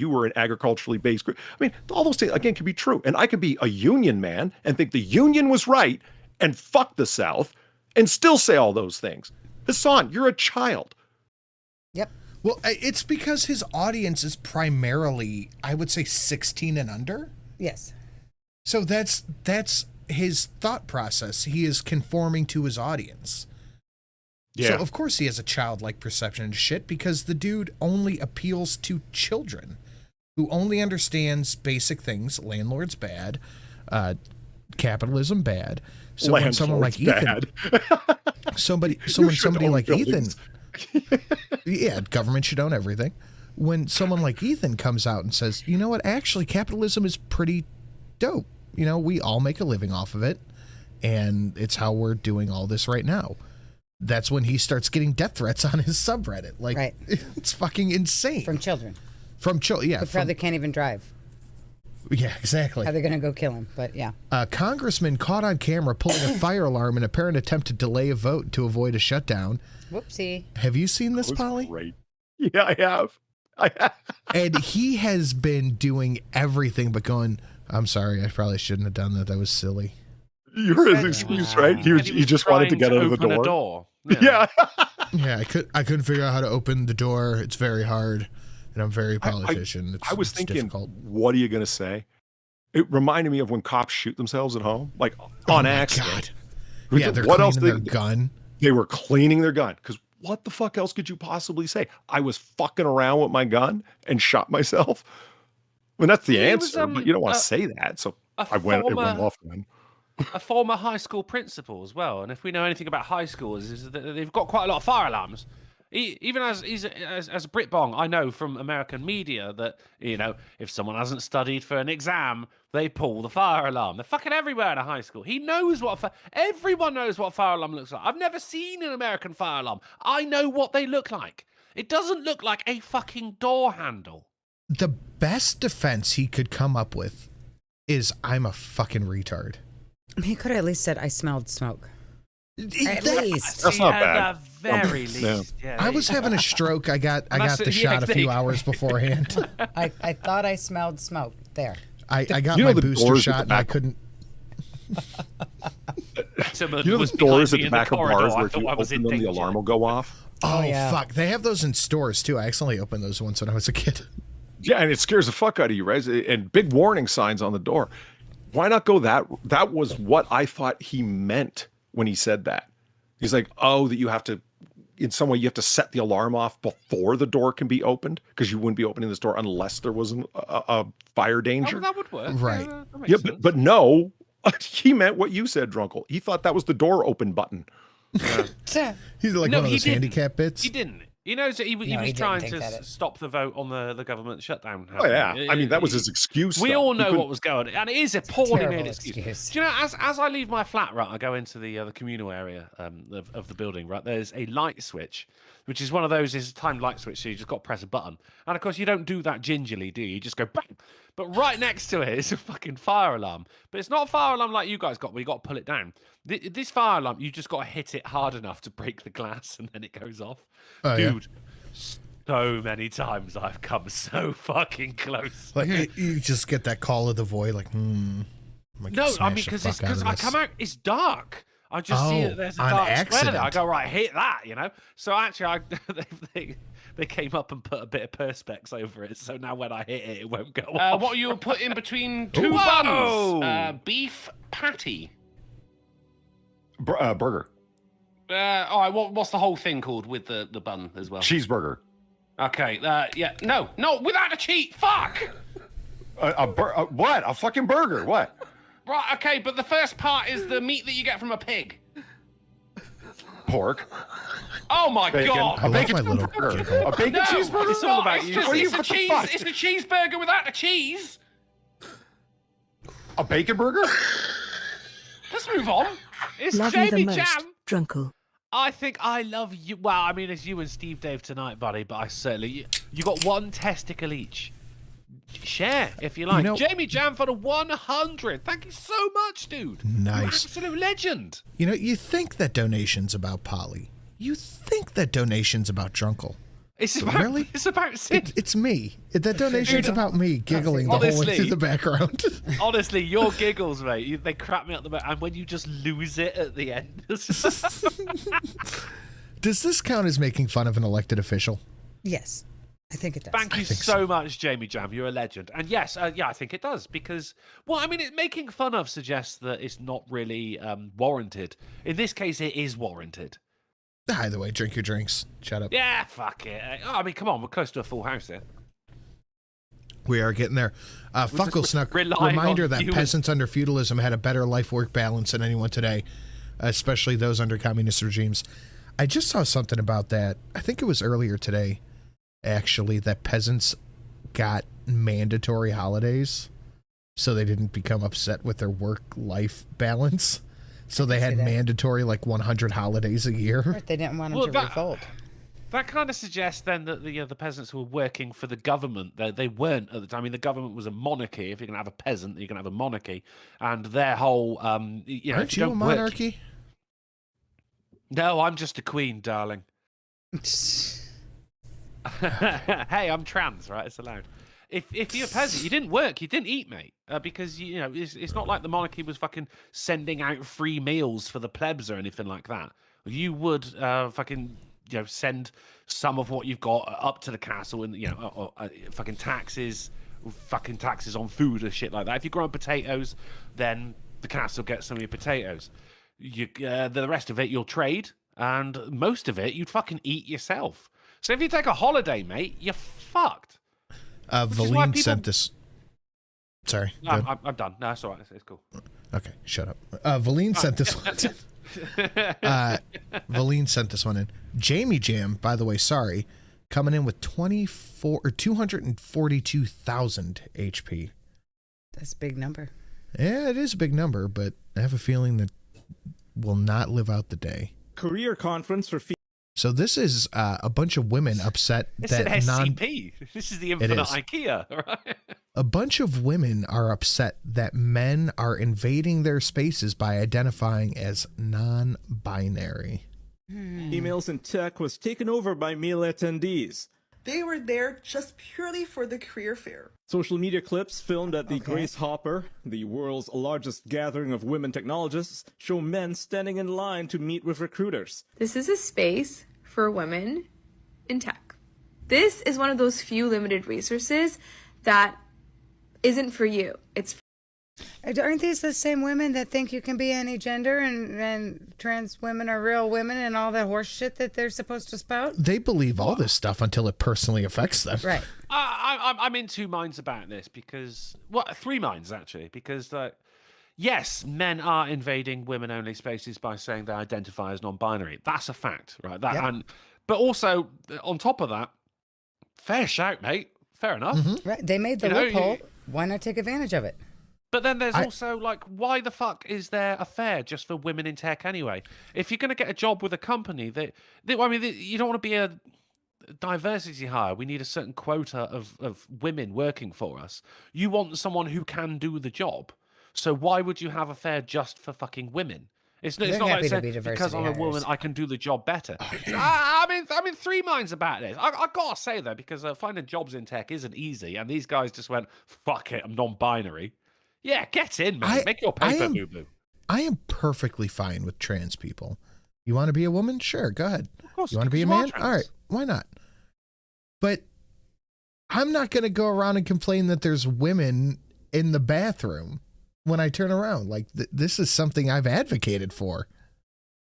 were an agriculturally based group. I mean, all those things, again, can be true. And I can be a Union man and think the Union was right and fuck the South and still say all those things. Hassan, you're a child. Yep. Well, it's because his audience is primarily, I would say, 16 and under. Yes. So that's his thought process. He is conforming to his audience. Yeah. So of course he has a childlike perception of shit because the dude only appeals to children who only understands basic things. Landlord's bad, capitalism bad. So when someone like Ethan, somebody like Ethan, yeah, government should own everything. When someone like Ethan comes out and says, you know what, actually capitalism is pretty dope. We all make a living off of it, and it's how we're doing all this right now. That's when he starts getting death threats on his subreddit. Like, right. It's fucking insane. From children. From children, yeah. Who probably can't even drive. Yeah, exactly. How they're going to go kill him, but yeah. Congressman caught on camera pulling a fire alarm in an apparent attempt to delay a vote to avoid a shutdown. Whoopsie. Have you seen this, Polly? Great. Yeah, I have. And he has been doing everything but going, I'm sorry, I probably shouldn't have done that. That was silly. You're his excuse, right? He just wanted to get out of the door. Yeah. Yeah, I couldn't figure out how to open the door. It's very hard, and I'm very politician. I was thinking, difficult. What are you going to say? It reminded me of when cops shoot themselves at home, like on accident. God. Yeah, they're cleaning their gun. They were cleaning their gun because what the fuck else could you possibly say? I was fucking around with my gun and shot myself. I mean, that's the answer, but you don't want to say that. So it went off then. A former high school principal as well. And if we know anything about high schools, is that they've got quite a lot of fire alarms. Even as a Britbong, I know from American media that, you know, if someone hasn't studied for an exam, they pull the fire alarm. They're fucking everywhere in a high school. He knows everyone knows what a fire alarm looks like. I've never seen an American fire alarm. I know what they look like. It doesn't look like a fucking door handle. The best defense he could come up with is I'm a fucking retard. He could have at least said I smelled smoke. At least. That's not bad. At the very least. Yeah, I was having a stroke. I got the shot a few hours beforehand. I thought I smelled smoke. There. I got my booster shot and I couldn't. You know those doors at the back of bars where if you open them, the alarm will go off? Oh, yeah. Fuck. They have those in stores, too. I accidentally opened those once when I was a kid. Yeah, and it scares the fuck out of you, right? And big warning signs on the door. Why not go that? That was what I thought he meant when he said that. He's like, oh, that you have to, in some way, you have to set the alarm off before the door can be opened because you wouldn't be opening this door unless there was a fire danger. Oh, that would work. Right. Yeah, but no, he meant what you said, Drunkle. He thought that was the door open button. He's like one of those handicap bits. He didn't. He knows that he was trying to stop the vote on the government shutdown. Oh, yeah. I mean, that was his excuse. We all know what was going on. And it is a poorly made excuse. Do you know, as I leave my flat, right, I go into the communal area of the building, right? There's a light switch, which is one of those, is a timed light switch, so you just got to press a button. And, of course, you don't do that gingerly, do you? You just go bang. But right next to it is a fucking fire alarm. But it's not a fire alarm like you guys got, where you got to pull it down. This fire alarm, you just got to hit it hard enough to break the glass, and then it goes off. Oh, dude, so many times I've come so fucking close. Like you just get that call of the void, like, No, I mean, because I come out, it's dark. I just see that there's a dark square there. I go, right, hit that, you know? So actually, they came up and put a bit of perspex over it, so now when I hit it, it won't go off. What you put in between two buns? Beef patty. Burger. All right, what's the whole thing called with the bun as well? Cheeseburger. Okay, yeah, no, without a cheat, fuck! What? A fucking burger, what? Right, okay, but the first part is the meat that you get from a pig. Pork. Oh my god! I love my little giggle. A bacon cheeseburger? It's all about you. It's a cheeseburger without a cheese. A bacon burger? Let's move on. It's Love you the Jamie most, Jam. Drunkle. I think I love you. Well, I mean, it's you and Steve Dave tonight, buddy, but I certainly... You got one testicle each. Share, if you like. Jamie Jam for the 100. Thank you so much, dude. Nice. Absolute legend. You know, you think that donation's about Polly. You think that donation's about Drunkle. It's about Sid. It's me. That donation's about me giggling the whole way through the background. Honestly, your giggles, mate, they crap me up the back. And when you just lose it at the end. Does this count as making fun of an elected official? Yes, I think it does. Thank you so much, Jamie Jam. You're a legend. And yes, yeah, I think it does. Because, well, I mean, making fun of suggests that it's not really warranted. In this case, it is warranted. Either way, drink your drinks. Shut up. Yeah, fuck it. Oh, I mean, come on, we're close to a full house here. We are getting there. Fuckle Snuck, reminder that peasants under feudalism had a better life-work balance than anyone today, especially those under communist regimes. I just saw something about that. I think it was earlier today, actually, that peasants got mandatory holidays so they didn't become upset with their work-life balance. So they had mandatory, like, 100 holidays a year. Right, they didn't want them to revolt. That kind of suggests then that the peasants who were working for the government, they weren't at the time. I mean, the government was a monarchy. If you're going to have a peasant, you're going to have a monarchy. And their whole, Aren't you a monarchy? No, I'm just a queen, darling. Hey, I'm trans, right? It's allowed. If you're a peasant, you didn't work, you didn't eat, mate, because it's not like the monarchy was fucking sending out free meals for the plebs or anything like that. You would send some of what you've got up to the castle, and fucking taxes fucking taxes on food and shit like that. If you're growing potatoes, then the council gets some of your potatoes. The rest of it you'll trade, and most of it you'd fucking eat yourself. So if you take a holiday, mate, you're fucked. Valine sent this. Sorry. No, I'm done. No, it's all right. It's cool. Okay, shut up. Valine sent this one. Valine sent this one in. Jamie Jam, by the way, sorry, coming in with 242,000 HP. That's a big number. Yeah, it is a big number, but I have a feeling that will not live out the day. Career conference for So this is a bunch of women upset It's that an SCP. This is the infinite is. IKEA, right? A bunch of women are upset that men are invading their spaces by identifying as non-binary. Emails and tech was taken over by male attendees. They were there just purely for the career fair. Social media clips filmed at the Grace Hopper, the world's largest gathering of women technologists, show men standing in line to meet with recruiters. This is a space for women in tech. This is one of those few limited resources that isn't for you. It's Aren't these the same women that think you can be any gender and trans women are real women and all that horse shit that they're supposed to spout? They believe all this stuff until it personally affects them. Right. I'm in two minds about this because, well, three minds actually, because yes, men are invading women-only spaces by saying they identify as non-binary. That's a fact, right? But also, on top of that, fair shout, mate. Fair enough. Right. They made the loophole. Why not take advantage of it? But then there's also, like, why the fuck is there a fair just for women in tech anyway? If you're going to get a job with a company, you don't want to be a diversity hire. We need a certain quota of women working for us. You want someone who can do the job. So why would you have a fair just for fucking women? It's not like saying, because I'm a woman, I can do the job better. I'm in three minds about this. I gotta say, though, because finding jobs in tech isn't easy, and these guys just went, fuck it, I'm non-binary. Yeah, get in, man. Make your paper, boo-boo. I am perfectly fine with trans people. You want to be a woman? Sure, go ahead. Of course, you want to be a man? All right, why not? But I'm not going to go around and complain that there's women in the bathroom when I turn around. Like, this is something I've advocated for.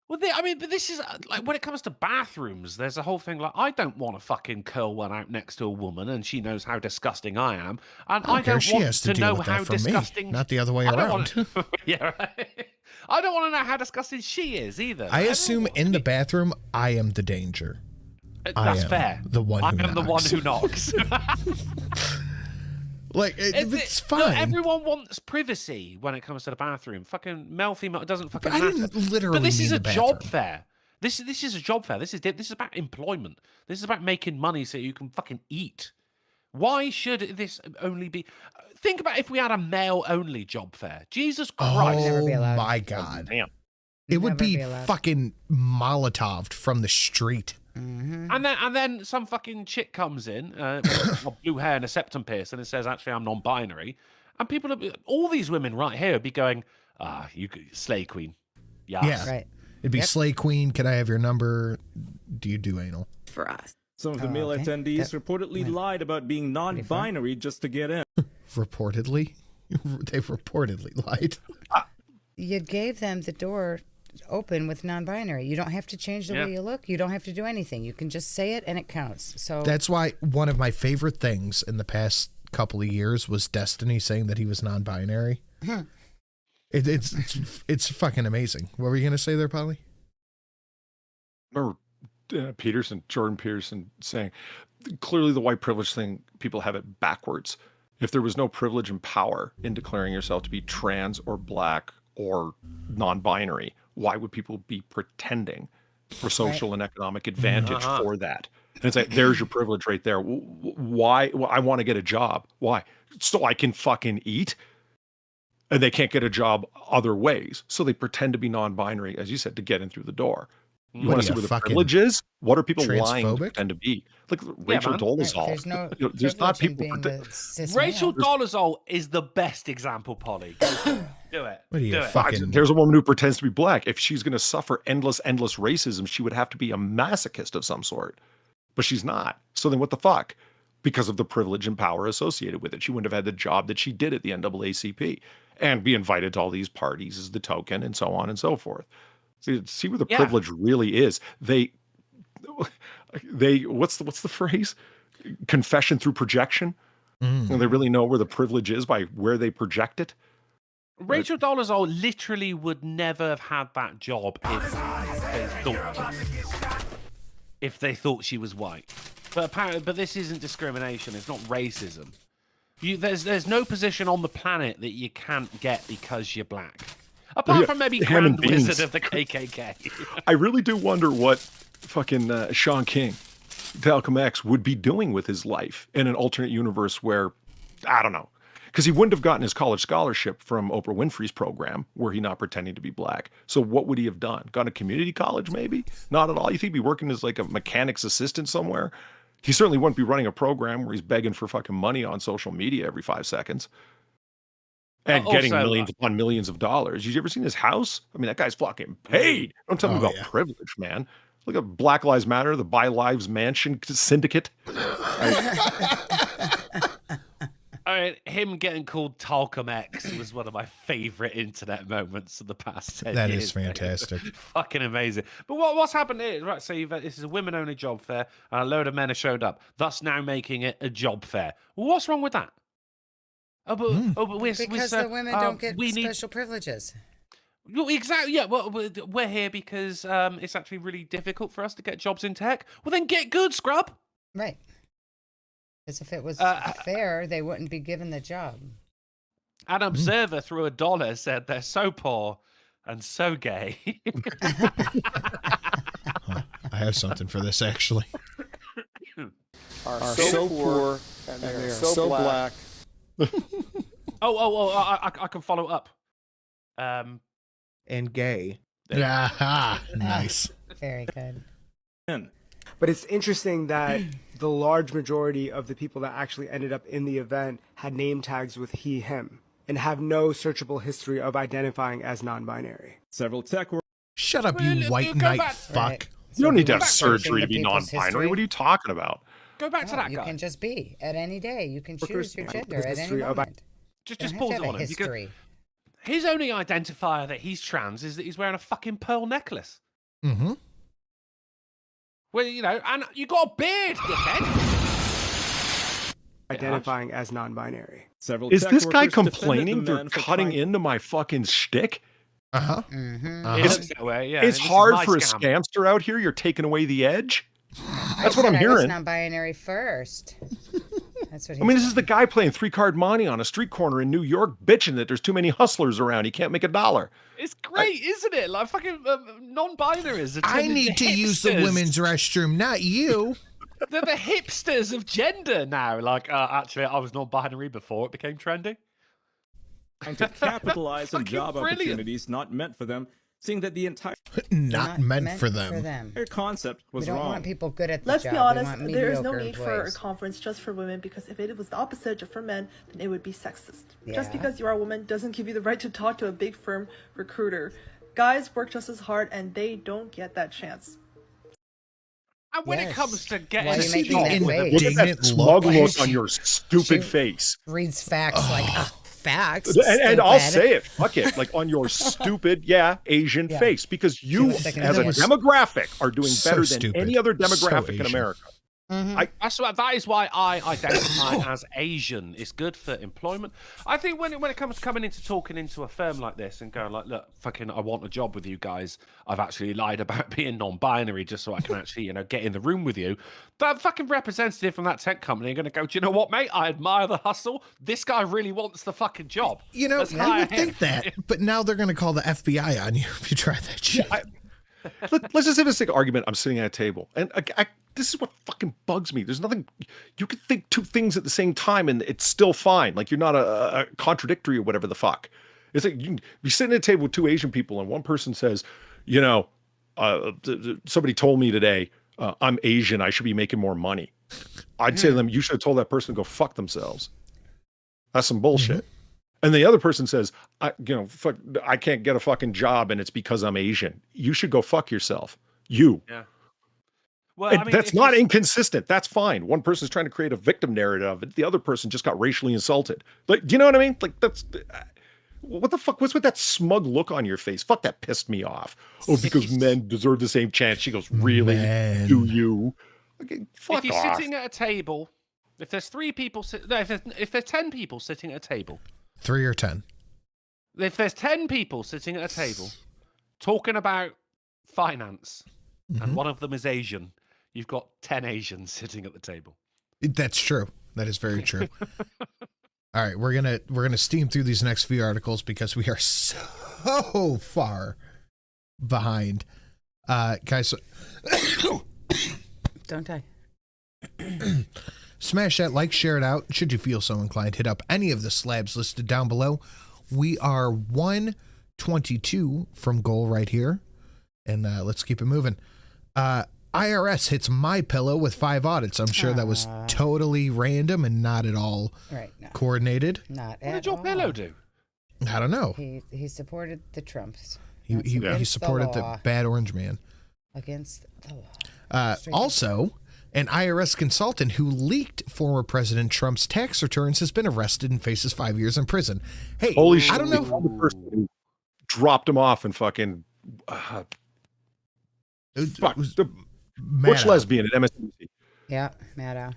Well, but this is, like, when it comes to bathrooms, there's a whole thing, like, I don't want to fucking curl one out next to a woman and she knows how disgusting I am. And I don't want to know how disgusting... Not the other way around. Yeah, right. I don't want to know how disgusting she is either. I assume in the bathroom, I am the danger. That's fair. The one who I am the one who knocks. Like, it's fine. No, everyone wants privacy when it comes to the bathroom. Fucking male, female, it doesn't fucking matter. I didn't literally but this is mean a the job bathroom. fair. This is a job fair. This is about employment. This is about making money so you can fucking eat. Why should this only be? Think about if we had a male-only job fair. Jesus Christ! Oh my God! Damn. It would be fucking Molotoved from the street. And then some fucking chick comes in with blue hair and a septum piercing and it says, actually, I'm non-binary. And people, all these women right here would be going, you slay queen. Yes. Yeah. Right. It'd be slay queen. Can I have your number? Do you do anal? For us. Some of the male attendees reportedly lied about being non-binary just to get in. Reportedly? They reportedly lied. You gave them the door open with non-binary. You don't have to change the way you look. You don't have to do anything. You can just say it and it counts. So that's why one of my favorite things in the past couple of years was Destiny saying that he was non-binary. It's fucking amazing. What were you gonna say there, Polly? Remember Jordan Peterson saying clearly the white privilege thing, people have it backwards. If there was no privilege and power in declaring yourself to be trans or black or non-binary, why would people be pretending for social and economic advantage for that? And it's like, there's your privilege right there. Why? Well, I want to get a job. Why? So I can fucking eat? And they can't get a job other ways. So they pretend to be non-binary, as you said, to get in through the door. You want to see where the privilege is? What are people lying to pretend to be? Like Rachel Dolezal. There's not people. Rachel Dolezal is the best example, Polly. Do it. What are you, Do it. fucking... Here's a woman who pretends to be black. If she's going to suffer endless racism, she would have to be a masochist of some sort. But she's not. So then what the fuck? because of the privilege and power associated with it. She wouldn't have had the job that she did at the NAACP and be invited to all these parties as the token and so on and so forth. See where the privilege really is. They what's the phrase? Confession through projection. And they really know where the privilege is by where they project it. Rachel Dolezal literally would never have had that job if they thought she was white. But apparently, this isn't discrimination. It's not racism. There's no position on the planet that you can't get because you're black. Apart from maybe Grand Wizard of the KKK. I really do wonder what fucking Sean King, Malcolm X, would be doing with his life in an alternate universe where, I don't know, because he wouldn't have gotten his college scholarship from Oprah Winfrey's program were he not pretending to be black. So what would he have done? Gone to community college maybe? Not at all. You think he'd be working as like a mechanic's assistant somewhere? He certainly wouldn't be running a program where he's begging for fucking money on social media every 5 seconds. And getting millions upon millions of dollars. You ever seen his house? I mean, that guy's fucking paid. Don't tell me about privilege, man. Look at Black Lives Matter, the Buy Lives Mansion Syndicate. All right, him getting called Talcum X was one of my favorite internet moments of the past 10 years. That is fantastic. Fucking amazing. But what's happened here? Right, so this is a women-only job fair, and a load of men have showed up, thus now making it a job fair. Well, what's wrong with that? But because the women don't get special privileges. Well, exactly. Yeah. Well, we're here because it's actually really difficult for us to get jobs in tech. Well, then get good, scrub. Right. Because if it was fair, they wouldn't be given the job. An observer through $1 said they're so poor and so gay. I have something for this actually. Are so poor and they're so black. I can follow up. And gay. Nice. Very good. But it's interesting that the large majority of the people that actually ended up in the event had name tags with he, him, and have no searchable history of identifying as non-binary. Several tech workers. Shut up, you white knight fuck. Right. You don't need to have surgery to be non-binary. What are you talking about? Go back to that you guy. can just be at any day. You can choose your gender at any moment. Just pause it on him. History. His only identifier that he's trans is that he's wearing a fucking pearl necklace. Mm-hmm. Well, you know, and you got a beard, dickhead. Identifying as non-binary. Several Is tech this guy workers defended complaining the they're men for cutting trying- into my fucking shtick? Uh-huh. It looks that way, yeah. It's This is hard my for a scam. scamster out here. You're taking away the edge. That's I what I'm said I was hearing. non-binary first. That's what he I mean, this said. is the guy playing 3-card money on a street corner in New York, bitching that there's too many hustlers around. He can't make $1. It's great, isn't it? Like fucking non-binaries. I need to use the women's restroom, not you. They're the hipsters of gender now. Like, actually, I was non-binary before it became trendy. Trying to capitalize on Fucking job brilliant. opportunities not meant for them, seeing that the entire Not meant for them. their concept was We don't wrong. want people good at the Let's job. be We honest, want there is no mediocre need for a employees. conference just for women, because if it was the opposite for men, then it would be sexist. Just Yeah. because you are a woman doesn't give you the right to talk to a big firm recruiter. Guys work just as hard and they don't get that chance. And when it comes to getting Why are a you making that job, face? Look at that Indignant smug look. look on your stupid face. Reads facts like facts. And I'll stupid. say it, fuck it, like on your stupid, Asian Yeah. face, because you, was thinking as a that was demographic, are doing so better stupid. than any other So demographic in Asian. America. that is why I identify as Asian. It's good for employment. I think when it comes to coming into talking into a firm like this and going like, look, fucking, I want a job with you guys. I've actually lied about being non-binary just so I can actually, get in the room with you. That fucking representative from that tech company are going to go, do you know what, mate? I admire the hustle. This guy really wants the fucking job. You know, Let's I hire would think him. that, but now they're going to call the FBI on you if you try that shit. Let's just have a sick argument. I'm sitting at a table, and this is what fucking bugs me. There's nothing, you can think two things at the same time and it's still fine. Like you're not a contradictory or whatever the fuck. It's like you can be sitting at a table with two Asian people and one person says, somebody told me today, I'm Asian, I should be making more money. I'd say to them, you should have told that person to go fuck themselves. That's some bullshit. And the other person says, I can't get a fucking job and it's because I'm Asian. You should go fuck yourself. You. Yeah. Well, I mean, that's not inconsistent. That's fine. One person's trying to create a victim narrative of it. The other person just got racially insulted. Like, do you know what I mean? Like, that's what the fuck? What's with that smug look on your face? Fuck, that pissed me off. Oh, because men deserve the same chance. She goes, really? Man. Do you? Okay, fuck if you're off. sitting at a table, if there's 3 people, if there's 10 people sitting at a table, 3 or 10. If there's 10 people sitting at a table talking about finance, and one of them is Asian, you've got 10 Asians sitting at the table. That's true. That is very true. All right, we're gonna steam through these next few articles because we are so far behind, guys. Don't die. Smash that like, share it out. Should you feel so inclined, hit up any of the slabs listed down below. We are 122 from goal right here, and let's keep it moving. IRS hits my pillow with 5 audits. I'm sure that was totally random and not at all coordinated. Not What at did your all. pillow do? I don't know. He supported the Trumps. He supported the bad orange man. Against the law. Also, an IRS consultant who leaked former President Trump's tax returns has been arrested and faces 5 years in prison. Hey, Holy shit! I don't know. The person who dropped him off and fucking fuck the butch lesbian at MSNBC. Yeah, Maddow.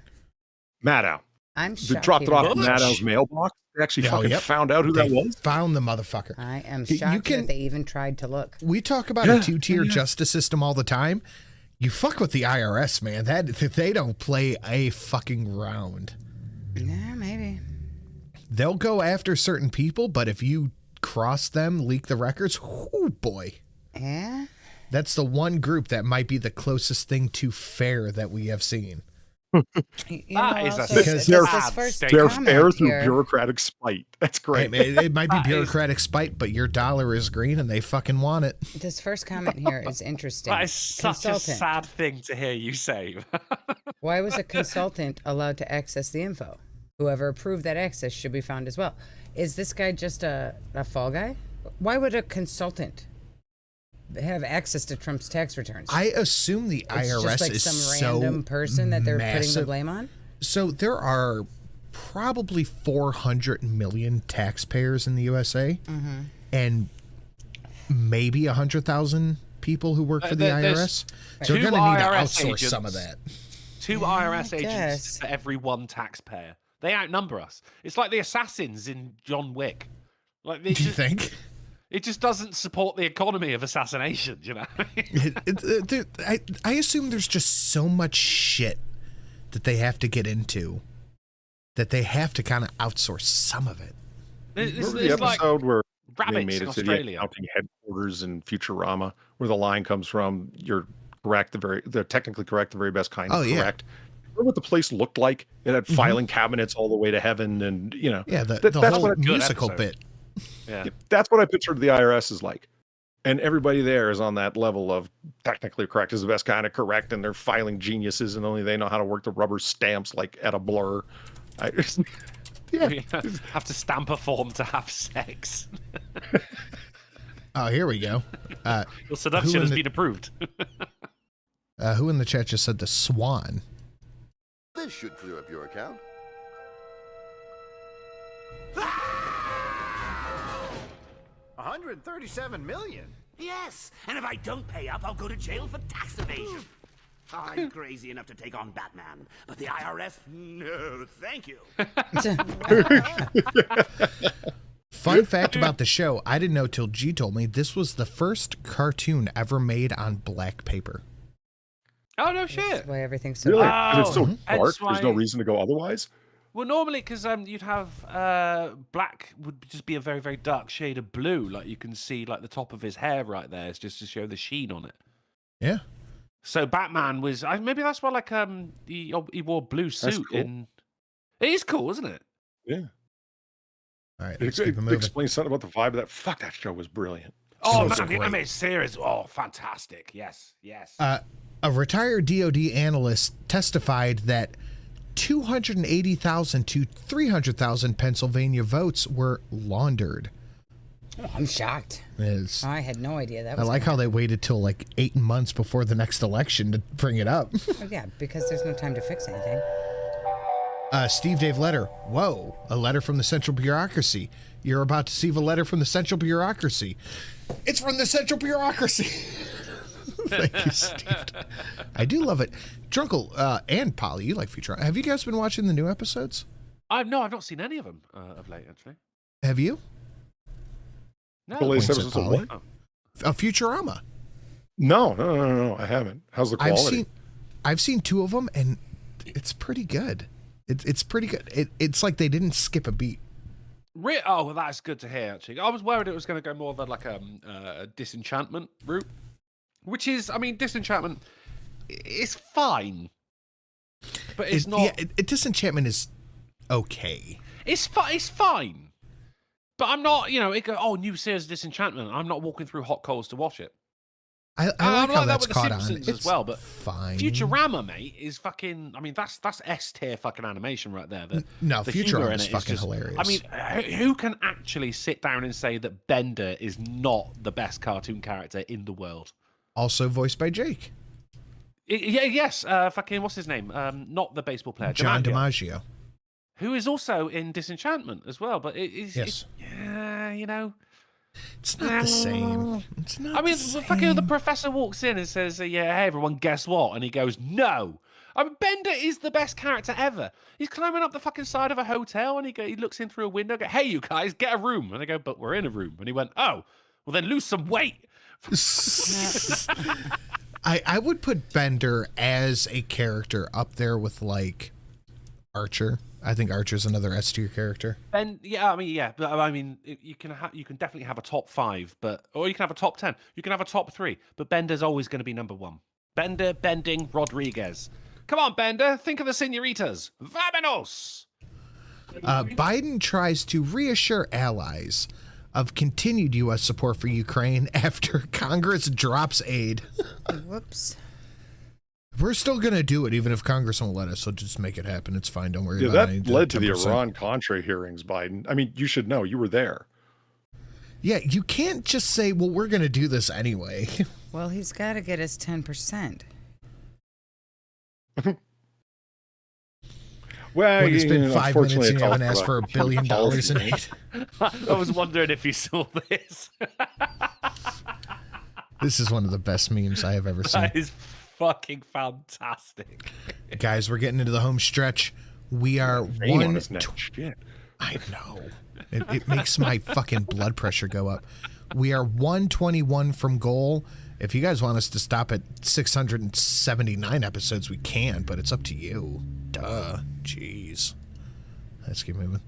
Maddow. I'm They shocked. dropped he it off didn't- in Maddow's mailbox. They actually Oh, fucking yep. found out who that They was. Found the motherfucker. I am You shocked can- that they even tried to look. We talk about a 2-tier justice system all the time. You fuck with the IRS, man. That they don't play a fucking round. Yeah, maybe. They'll go after certain people, but if you cross them, leak the records, oh boy. Yeah. That's the one group that might be the closest thing to fair that we have seen. That is a Because they're fair through bureaucratic spite. That's great. It might be bureaucratic spite, but your dollar is green and they fucking want it. This first comment here is interesting. That is such a sad thing to hear you say. Why was a consultant allowed to access the info? Whoever approved that access should be found as well. Is this guy just a fall guy? Why would a consultant have access to Trump's tax returns? I assume the It's IRS just like is some random person that they're putting the massive. blame on? So there are probably 400 million taxpayers in the USA, and maybe 100,000 people who work for the IRS. So they're going to need to outsource some of that. 2 IRS agents guess. for every 1 taxpayer. They outnumber us. It's like the assassins in John Wick. Like they Do you think? It just doesn't support the economy of assassination, you know? Dude, I assume there's just so much shit that they have to get into that they have to kind of outsource some of it. Remember the episode where they rabbits made in it to the Australia. accounting headquarters in Futurama, where the line comes from, "You're correct, they're technically correct, the very best kind Oh, of yeah. correct." Remember what the place looked like? It had filing cabinets all the way to heaven, and you know, Yeah, the that's whole what musical bit. Yeah. That's what I pictured the IRS is like. And everybody there is on that level of technically correct is the best kind of correct, and they're filing geniuses, and only they know how to work the rubber stamps like at a blur. We have to stamp a form to have sex. Oh, here we go. Your seduction has been approved. Who in the chat just said the swan? This should clear up your account. $137 million. Yes, and if I don't pay up, I'll go to jail for tax evasion. I'm crazy enough to take on Batman, but the IRS, no, thank you. Fun fact about the show, I didn't know till G told me this was the first cartoon ever made on black paper. Oh, no shit. That's why everything's so Really? dark. And it's so Hence dark, there's no why- reason to go otherwise? Well, normally, because you'd have black would just be a very, very dark shade of blue. Like you can see, like the top of his hair right there is just to show the sheen on it. Yeah. So Batman was maybe that's why like he wore a blue suit cool. in. It is cool, isn't it? Yeah. All right, It, let's keep it moving. explains something about the vibe of that. Fuck, that show was brilliant. Oh So man, the great. animated series. Oh, fantastic! Yes, yes. A retired DoD analyst testified that 280,000 to 300,000 Pennsylvania votes were laundered. Oh, I'm shocked. I had no idea that I was like how they waited till like 8 months before the next election to bring it up. Oh, yeah, because there's no time to fix anything. Steve Dave letter. Whoa, a letter from the central bureaucracy. You're about to receive a letter from the central bureaucracy. It's from the central bureaucracy. Thank you, Steve. I do love it. Drunkle and Polly, you like Futurama. Have you guys been watching the new episodes? I've not seen any of them of late, actually. Have you? No. The latest episodes of what? Futurama. No, I haven't. How's the quality? I've seen 2 of them, and it's pretty good. It's pretty good. It's like they didn't skip a beat. Oh, well, that's good to hear, actually. I was worried it was going to go more of like a disenchantment route, which is, I mean, disenchantment is fine, but it's not. Yeah, disenchantment is okay. It's fine, but I'm not. New series of Disenchantment. I'm not walking through hot coals to watch it. I like how that's with caught the on. Simpsons It's as well, but fine. Futurama, mate, is fucking. I mean, that's S tier fucking animation right there. No, the Futurama is just fucking hilarious. I mean, who can actually sit down and say that Bender is not the best cartoon character in the world? Also voiced by Jake. Yes. Fucking what's his name? Not the baseball player. John DiMaggio. Who is also in Disenchantment as well, but it's it's not the same. It's not. I mean, fucking the professor walks in and says, "Yeah, hey everyone, guess what?" And he goes, "No." I mean, Bender is the best character ever. He's climbing up the fucking side of a hotel, and he looks in through a window, and go, "Hey, you guys, get a room." And they go, "But we're in a room." And he went, "Oh, well then lose some weight." I would put Bender as a character up there with like Archer. I think Archer's another S tier character. But I mean, you can definitely have a top 5, or you can have a top 10. You can have a top 3, but Bender's always going to be number 1. Bender, Bending, Rodriguez. Come on, Bender, think of the senoritas. Vamonos! Biden tries to reassure allies of continued U.S. support for Ukraine after Congress drops aid. Whoops. We're still going to do it, even if Congress won't let us, so just make it happen. It's fine. Don't worry that about it. led to the Iran-Contra hearings, Biden. I mean, you should know. You were there. Yeah, you can't just say, well, we're going to do this anyway. Well, he's got to get his 10%. Well, when it's been 5 minutes and you haven't asked for $1 billion in aid. I was wondering if you saw this. This is one of the best memes I have ever seen. That is fucking fantastic. Guys, we're getting into the home stretch. We are Shit. I know. It makes my fucking blood pressure go up. We are 121 from goal. If you guys want us to stop at 679 episodes, we can, but it's up to you. Duh. Jeez. Let's keep moving.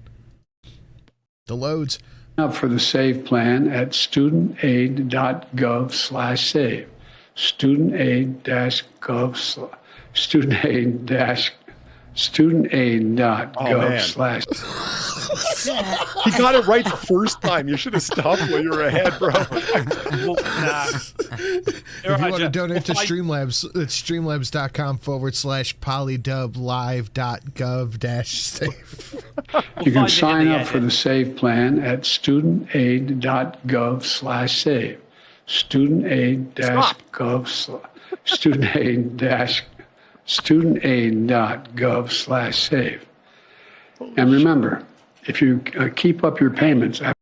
The loads. Up for the SAVE plan at studentaid.gov/save. Studentaid-gov. Studentaid.gov/. He got it right the first time. You should have stopped while you were ahead, bro. If you want to donate to Streamlabs, it's streamlabs.com/polydubblive.gov-save. You can sign up for the SAVE plan at studentaid.gov/save. Studentaid.gov/save. And remember, if you keep up your payments. And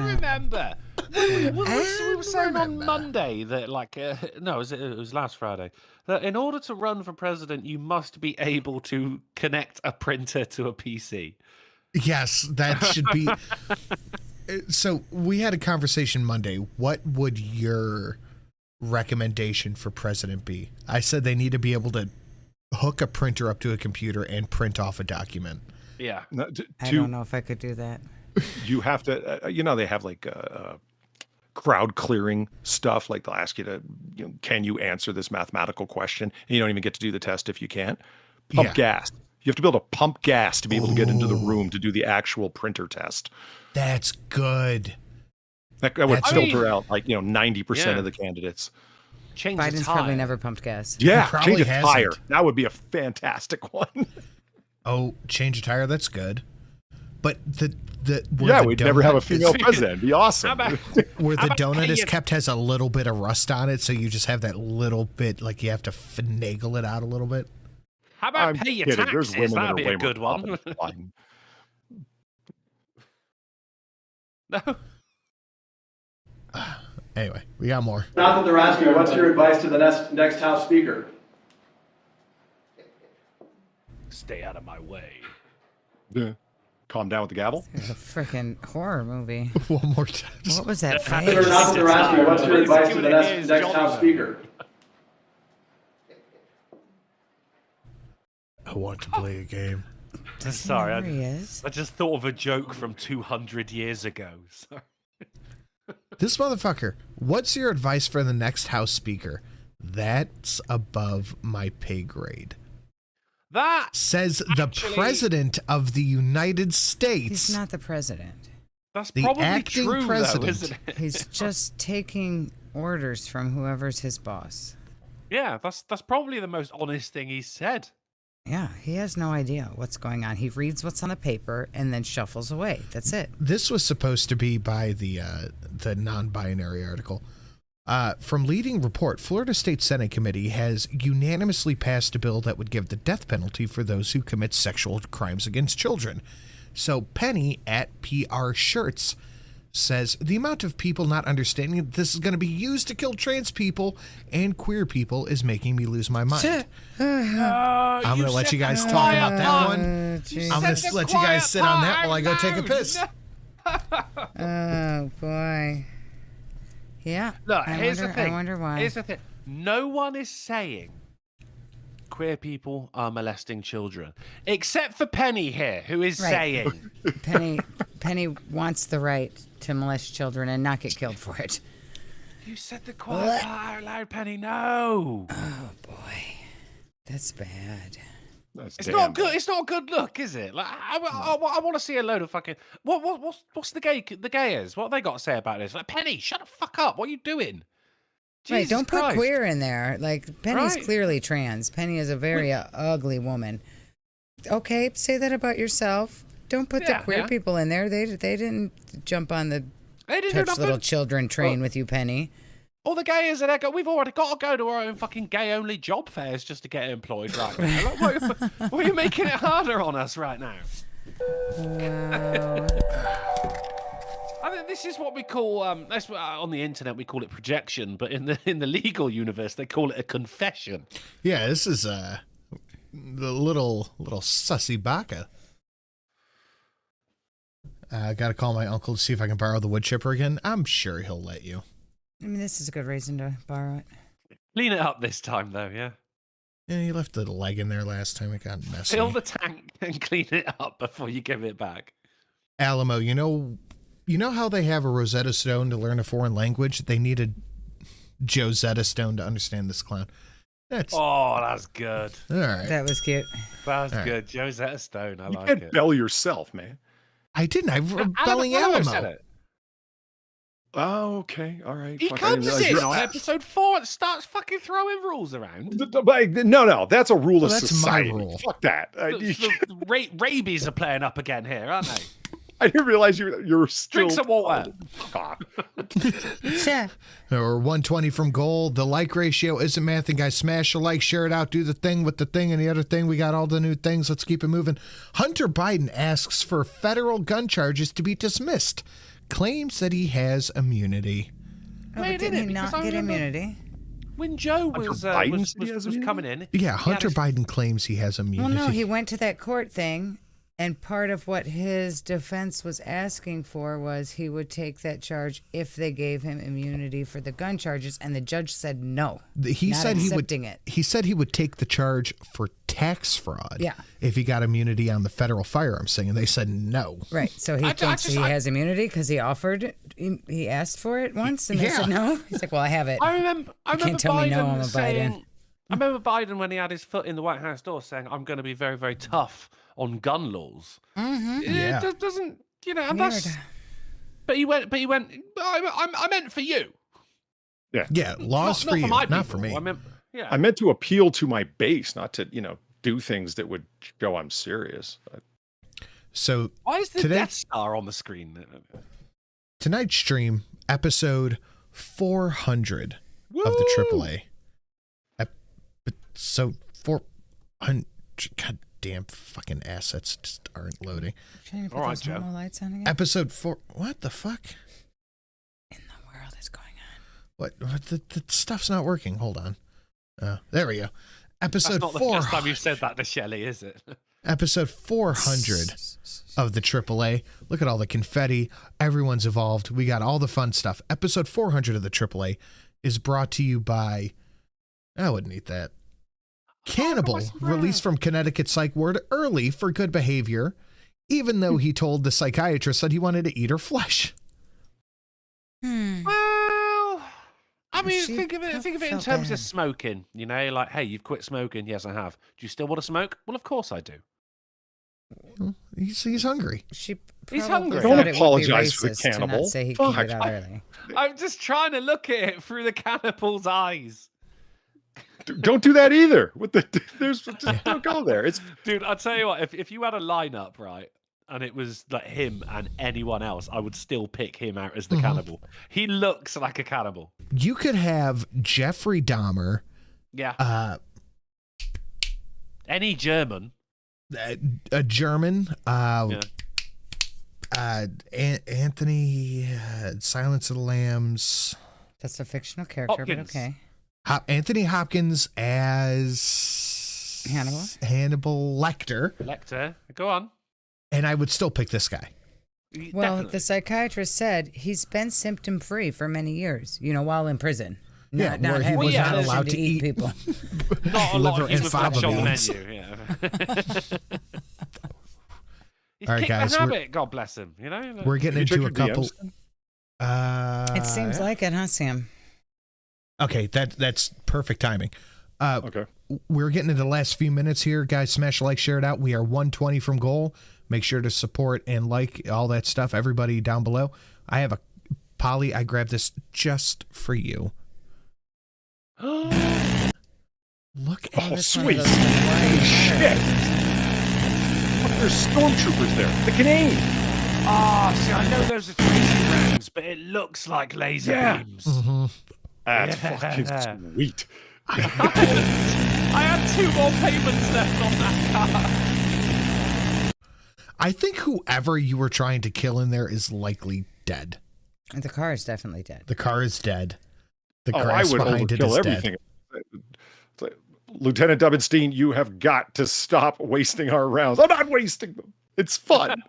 remember, we were saying on Monday that, it was last Friday, that in order to run for president, you must be able to connect a printer to a PC. Yes, that should be. So we had a conversation Monday. What would your recommendation for president be? I said they need to be able to hook a printer up to a computer and print off a document. Yeah. I don't know if I could do that. You have to, they have crowd clearing stuff. Like they'll ask you to, can you answer this mathematical question? And you don't even get to do the test if you can't. Pump gas. You have to be able to pump gas to be able to get into the room to do the actual printer test. That's good. That would filter out 90% of the candidates. Change Biden's probably never pumped gas. Yeah, change a tire. That would be a fantastic one. Oh, change a tire. That's good. But we'd never have a female president. It'd be awesome. Where the donut is kept has a little bit of rust on it, so you just have that little bit, like you have to finagle it out a little bit. How about pay your taxes? That'd be a good one. No. Anyway, we got more. Not that they're asking, what's your advice to the next House Speaker? Stay out of my way. Yeah. Calm down with the gavel. It's a freaking horror movie. One more time. What was that face? Not that they're asking, what's your advice to the next House Speaker? I want to play a game. Sorry, I just thought of a joke from 200 years ago. Sorry. This motherfucker, what's your advice for the next House Speaker? That's above my pay grade. That says the President of the United States. He's not the president. That's the probably acting true, president. though, isn't it? He's just taking orders from whoever's his boss. Yeah, that's probably the most honest thing he's said. Yeah, he has no idea what's going on. He reads what's on the paper and then shuffles away. That's it. This was supposed to be by the non-binary article. From leading report, Florida State Senate Committee has unanimously passed a bill that would give the death penalty for those who commit sexual crimes against children. So Penny at PR Shirts says the amount of people not understanding that this is going to be used to kill trans people and queer people is making me lose my mind. I'm going to let you guys talk about that one. I'm going to let you guys sit on that while I go take a piss. Oh, boy. Yeah. Look, here's the thing. I wonder why. Here's the thing. No one is saying queer people are molesting children, except for Penny here, who is saying Penny wants the right to molest children and not get killed for it. You said the quiet part out loud, Penny. No. Oh boy, that's bad. It's not good. It's not a good look, is it? Like I want to see a load of fucking what's the gayers? What have they got to say about this? Like, Penny, shut the fuck up. What are you doing? Right, don't put Christ. queer in there. Like, Penny's clearly trans. Penny is a very ugly woman. Okay, say that about yourself. Don't put the queer people in there. They didn't jump on the touch little children train with you, Penny. All the gayers are there. We've already got to go to our own fucking gay-only job fairs just to get employed right now. Like, why are you making it harder on us right now? Wow. I mean, this is what we call that's what, on the internet we call it projection, but in the legal universe they call it a confession. Yeah, this is the little sussy baka. I got to call my uncle to see if I can borrow the wood chipper again. I'm sure he'll let you. I mean, this is a good reason to borrow it. Clean it up this time, though, yeah? Yeah, you left the leg in there last time. It got messy. Fill the tank and clean it up before you give it back. Alamo, you know how they have a Rosetta Stone to learn a foreign language? They needed Josetta Stone to understand this clown. That's good. All right. That was cute. That was All right. good. Josetta Stone, I like can't it. bell yourself, man. I didn't. I'm belling Alamo. Said it. Oh, okay. All right. He comes in on episode 4 and starts fucking throwing rules around. No, that's a rule of that's society. My rule. Fuck that. Rabies are playing up again here, aren't they? I didn't realize you're still... Drink some water. Or 120 from goal. The like ratio isn't math. And guys, smash a like, share it out, do the thing with the thing and the other thing. We got all the new things. Let's keep it moving. Hunter Biden asks for federal gun charges to be dismissed. Claims that he has immunity. Oh, but didn't he not get immunity? When Joe was coming in. Yeah, Hunter Biden claims he has immunity. Well, no, he went to that court thing. And part of what his defense was asking for was he would take that charge if they gave him immunity for the gun charges, and the judge said no. He said he would. It. He said he would take the charge for tax fraud. Yeah. If he got immunity on the federal firearms thing, and they said no. Right. So he thinks he has immunity because he offered. He asked for it once, and they said no. He's like, "Well, I have it." I remember. You can't tell me no. I'm a saying, Biden. I remember Biden when he had his foot in the White House door saying, "I'm going to be very, very tough on gun laws." Mm-hmm. It doesn't, and that's. But he went. I meant for you. Yeah. Laws for you, not for me. I meant to appeal to my base, not to do things that would show I'm serious. So why is the Death Star on the screen? Tonight's stream, episode 400 of the AAA. So 400, goddamn fucking assets just aren't loading. Trying to put those normal lights on again? Episode 4, what the fuck? In the world is going on? What the stuff's not working. Hold on. There we go. Episode That's not 4. the first time you've said that to Shelly, is it? Episode 400 of the AAA. Look at all the confetti. Everyone's evolved. We got all the fun stuff. Episode 400 of the AAA is brought to you by, I wouldn't eat that. Cannibal, released from Connecticut psych ward early for good behavior, even though he told the psychiatrist that he wanted to eat her flesh. Well, I mean, think of it in terms of smoking. You know, like, hey, you've quit smoking. Yes, I have. Do you still want to smoke? Well, of course I do. Well, he's hungry. He's hungry. Don't apologize for the cannibal. Say he keep it out early. I'm just trying to look at it through the cannibal's eyes. Don't do that either. Don't go there. Dude, I'll tell you what. If you had a lineup, right, and it was like him and anyone else, I would still pick him out as the cannibal. He looks like a cannibal. You could have Jeffrey Dahmer. Yeah. Any German. A German. Anthony, Silence of the Lambs. That's a fictional character, Hopkins. but okay. Anthony Hopkins as Hannibal Lecter. Lecter. Go on. And I would still pick this guy. Well, Definitely. the psychiatrist said he's been symptom-free for many years, while in prison. Yeah, not where he having was not permission allowed to eat people. Not a lot liver of his and fava flesh on the beans. menu. Yeah. He's All right, kicked guys, the we're- habit. God bless him. You know. We're getting Have you into a checked your couple. DMs? It seems like it, huh, Sam? Okay, that's perfect timing. Okay. We're getting into the last few minutes here. Guys, smash a like, share it out. We are 120 from goal. Make sure to support and like all that stuff. Everybody down below. I have a Polly. I grabbed this just for you. Look at Oh, sweet. Shit. Look, there's stormtroopers there. The Canadian. See, I know those are tracer rounds, but it looks like laser beams. That's fucking sweet. I had 2 more payments left on that car. I think whoever you were trying to kill in there is likely dead. And the car is definitely dead. The car is dead. The I grass would behind it overkill is everything. dead. It's like, Lieutenant Dubbenstein, you have got to stop wasting our rounds. I'm not wasting them. It's fun.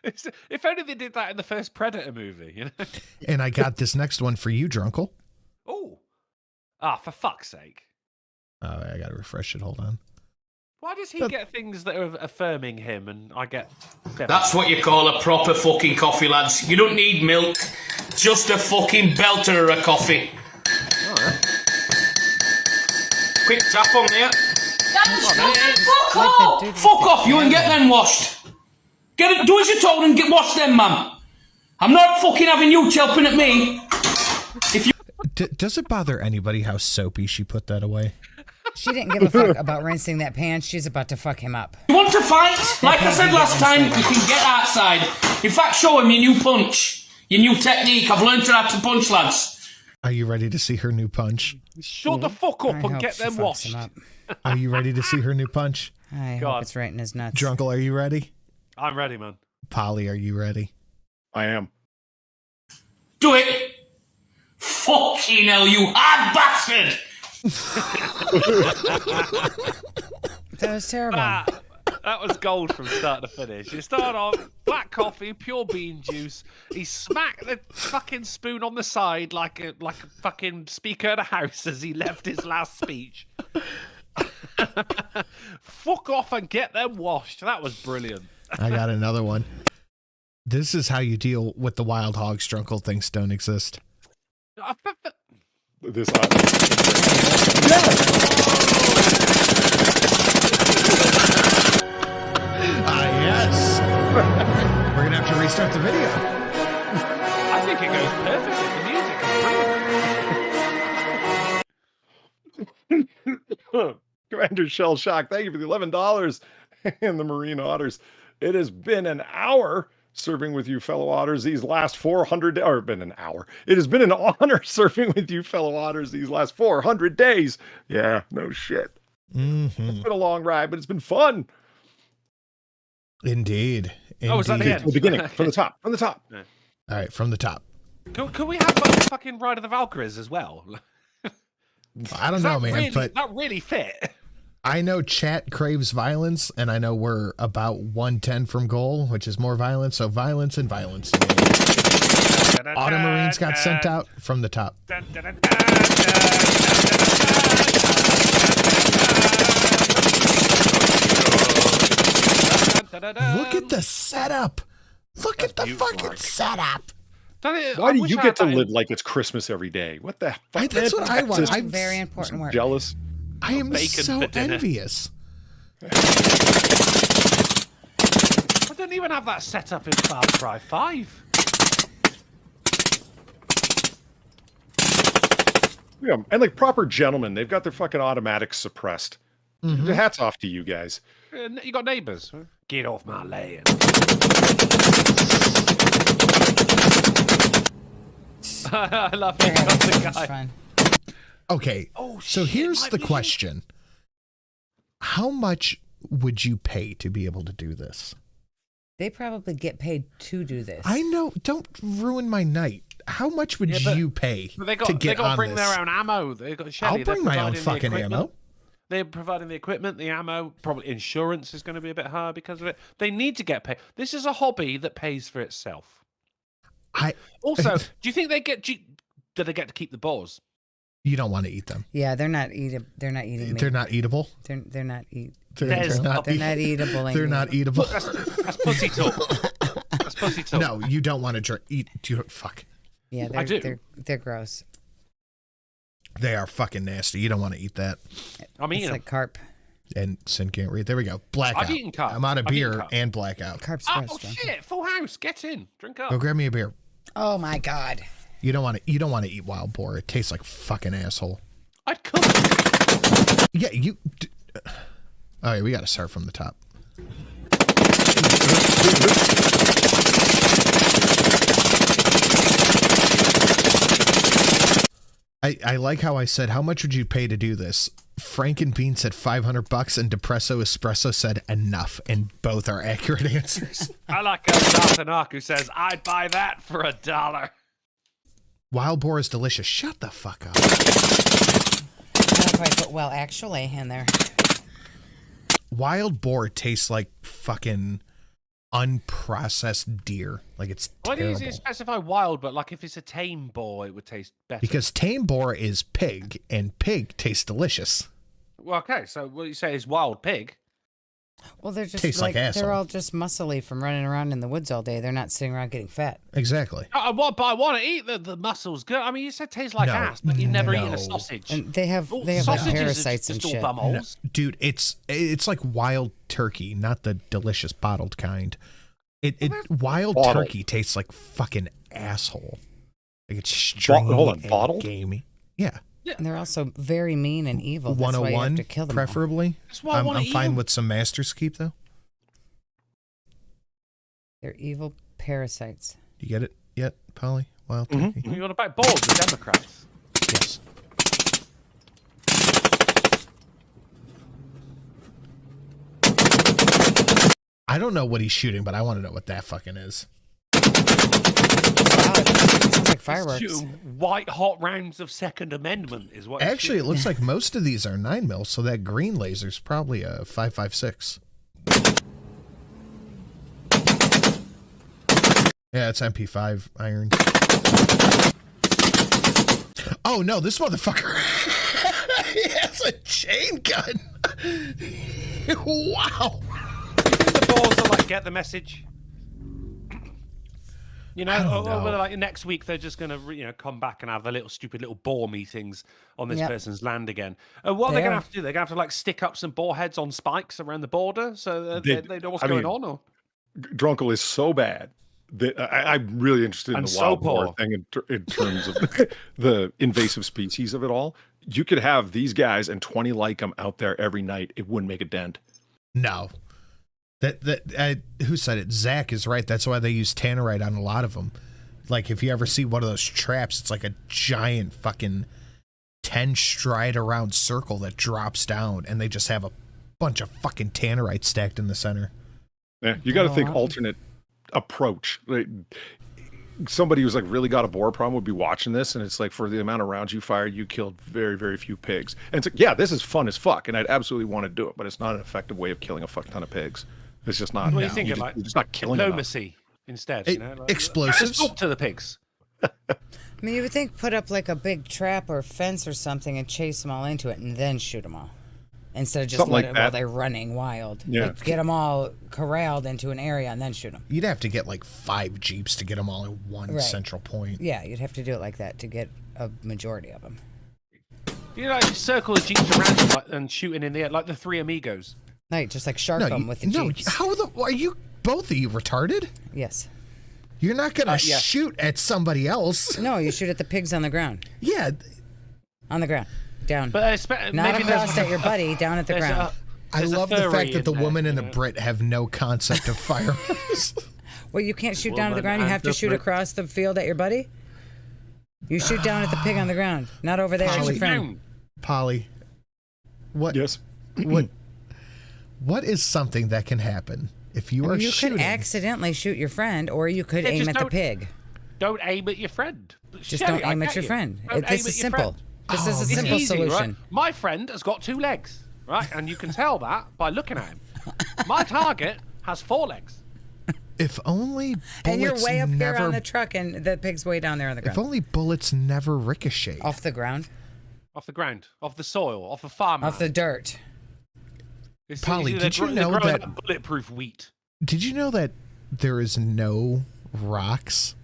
If only they did that in the first Predator movie, you know. And I got this next one for you, Drunkle. Oh. For fuck's sake. Oh, I got to refresh it. Hold on. Why does he get things that are affirming him and I get... That's what you call a proper fucking coffee, lads. You don't need milk. Just a fucking belter of a coffee. Quick tap on there. Fuck off! Fuck off, you, and get them washed. Get it, do as you're told and wash them, man. I'm not fucking having you chelping at me. If you... Does it bother anybody how soapy she put that away? She didn't give a fuck about rinsing that pan. She's about to fuck him up. You want to fight? Like I said last time, you can get outside. In fact, show him your new punch. Your new technique. I've learned how to punch, lads. Are you ready to see her new punch? Shut the fuck up and get them washed. Are you ready to see her new punch? I hope it's right in his nuts. Drunkle, are you ready? I'm ready, man. Polly, are you ready? I am. Do it. Fucking hell, you hard bastard. That was terrible. That was gold from start to finish. You start off black coffee, pure bean juice. He smacked the fucking spoon on the side like a fucking speaker of the house as he left his last speech. Fuck off and get them washed. That was brilliant. I got another one. This is how you deal with the wild hogs Drunkle thinks don't exist. This yes. We're gonna have to restart the video. I think it goes perfectly. The music is brilliant. Commander Shell Shock, thank you for the $11 and the Marine Otters. It has been an hour serving with you, fellow otters, these last 400 or been an hour. It has been an honor serving with you, fellow otters, these last 400 days. Yeah, no shit. It's been a long ride, but it's been fun. Indeed. Oh, was that the end? The beginning, from the top, from the top. Yeah. All right, from the top. Can we have a fucking Ride of the Valkyries as well? I don't know, man, really, but that really fit. I know chat craves violence, and I know we're about 110 from goal, which is more violence. So violence and violence. Auto Marines got sent out from the top. Look at the setup. Look at the fucking setup. Why do you get to live like it's Christmas every day? What the fuck? That's what I want. I'm very important work. Jealous. I am so envious. I don't even have that set up in Far Cry 5. Yeah, and like proper gentlemen, they've got their fucking automatics suppressed. Hats off to you guys. You got neighbours. Get off my land. I love it. The guy. Okay, so here's the question. How much would you pay to be able to do this? They probably get paid to do this. I know. Don't ruin my night. How much would you pay to get they got on to bring this? their own ammo. They got Shelly. I'll bring my own fucking ammo. They're providing the equipment, the ammo. Probably insurance is going to be a bit higher because of it. They need to get paid. This is a hobby that pays for itself. Also, do you think they get? Do they get to keep the boars? You don't want to eat them. Yeah, they're not eating. They're not eating. Meat. They're not eatable. They're not eat. They're not eatable. They're not eatable. That's pussy talk. That's pussy talk. No, you don't want to eat. Fuck. Yeah, I do. They're gross. They are fucking nasty. You don't want to eat that. I'm eating It's like carp. And Sin can't read. There we go. Blackout. I've eaten carp. I'm out of beer and blackout. Carp's Oh gross. shit! Full house. Get in. Drink up. Go grab me a beer. Oh my god. You don't want to eat wild boar. It tastes like fucking asshole. I'd cook it. Yeah, you. All right, we got to start from the top. I like how I said, how much would you pay to do this? Frankenbean said $500 and Depresso Espresso said enough, and both are accurate answers. I like Darthanak who says, I'd buy that for $1. Wild boar is delicious. Shut the fuck up. I'll probably put well actually in there. Wild boar tastes like fucking unprocessed deer. Like it's Why do terrible. you specify wild, but like if it's a tame boar, it would taste better? Because tame boar is pig, and pig tastes delicious. Well, okay, so what you say is wild pig. Well, they're just Tastes like asshole. they're all just muscly from running around in the woods all day. They're not sitting around getting fat. Exactly. I want to eat the muscles. Good. I mean, you said tastes like ass, but you've never eaten a sausage. And they have like sausages are parasites and just all shit. bumholes. Dude, it's like wild turkey, not the delicious bottled kind. Wild turkey tastes like fucking asshole. Like it's stringy and gamey. Yeah. And they're also very mean and evil. That's why you have to kill them. Preferably. That's why I want to I'm eat fine them. with some Master's Keep though. They're evil parasites. You get it yet, Polly? Wild turkey. You want to buy balls with Democrats? Yes. I don't know what he's shooting, but I want to know what that fucking is. Sounds like fireworks. Shooting white hot rounds of Second Amendment is what. Actually, it looks like most of these are 9mm, so that green laser's probably a 5.56. Yeah, it's MP5 iron. Oh no, this motherfucker he has a chain gun. Wow. The balls are like, get the message. You know, or whether like next week they're just gonna come back and have the little stupid little boar meetings on this person's land again. What are they gonna have to do? They're gonna have to like stick up some boar heads on spikes around the border so they know what's going on. Or Drunkle is so bad that I'm really interested in the wild boar thing in terms of the invasive species of it all. You could have these guys and 20 like them out there every night. It wouldn't make a dent. No. Who said it? Zach is right. That's why they use tannerite on a lot of them. Like, if you ever see one of those traps, it's like a giant fucking 10-stride around circle that drops down, and they just have a bunch of fucking tannerite stacked in the center. Yeah, you got to think alternate approach. Like, somebody who's like really got a boar problem would be watching this, and it's like, for the amount of rounds you fired, you killed very, very few pigs. And it's like, yeah, this is fun as fuck, and I'd absolutely want to do it, but it's not an effective way of killing a fuck ton of pigs. It's just not. What do you think? You're just not killing them. Diplomacy instead. You know, like, explosives. Just talk to the pigs. I mean, you would think put up like a big trap or fence or something and chase them all into it and then shoot them all. Instead of just Something let like it while that. they're running wild. Yeah. Like, get them all corralled into an area and then shoot them. You'd have to get like 5 Jeeps to get them all in one Right. central point. Yeah, you'd have to do it like that to get a majority of them. You know, like circle the jeeps around them, like, and shooting in the air, like the Three Amigos. Right, just like shark them with the jeeps. Are you both of you retarded? Yes. You're not gonna Yeah. shoot at somebody else. No, you shoot at the pigs on the ground. Yeah. On the ground. Down. But Not maybe across at your buddy, down at the there's ground. I There's a love the furry fact that the in there, woman and you the know? Brit have no concept of firearms. Well, you can't shoot down to the Woman ground. You and have to the shoot Brit. across the field at your buddy. You shoot down at the pig on the ground, not over there at your friend. Polly. What? Yes. What is something that can happen if you are You shooting? could accidentally shoot your friend, or you could Yeah, aim just at the don't- pig. Don't aim at your friend. Just Shelly, don't I aim at get your you. friend. Don't This aim is at your simple. friend. This is a It's simple easy, right? solution. My friend has got 2 legs, right? And you can tell that by looking at him. My target has 4 legs. If only bullets And you're way up never, here on the truck, and the pig's way down there on the ground. If only bullets never ricochet. Off the ground? Off the ground, off the soil, off the farm. Off the dirt. Polly, did you know that? Bulletproof wheat? Did you know that there is no rocks?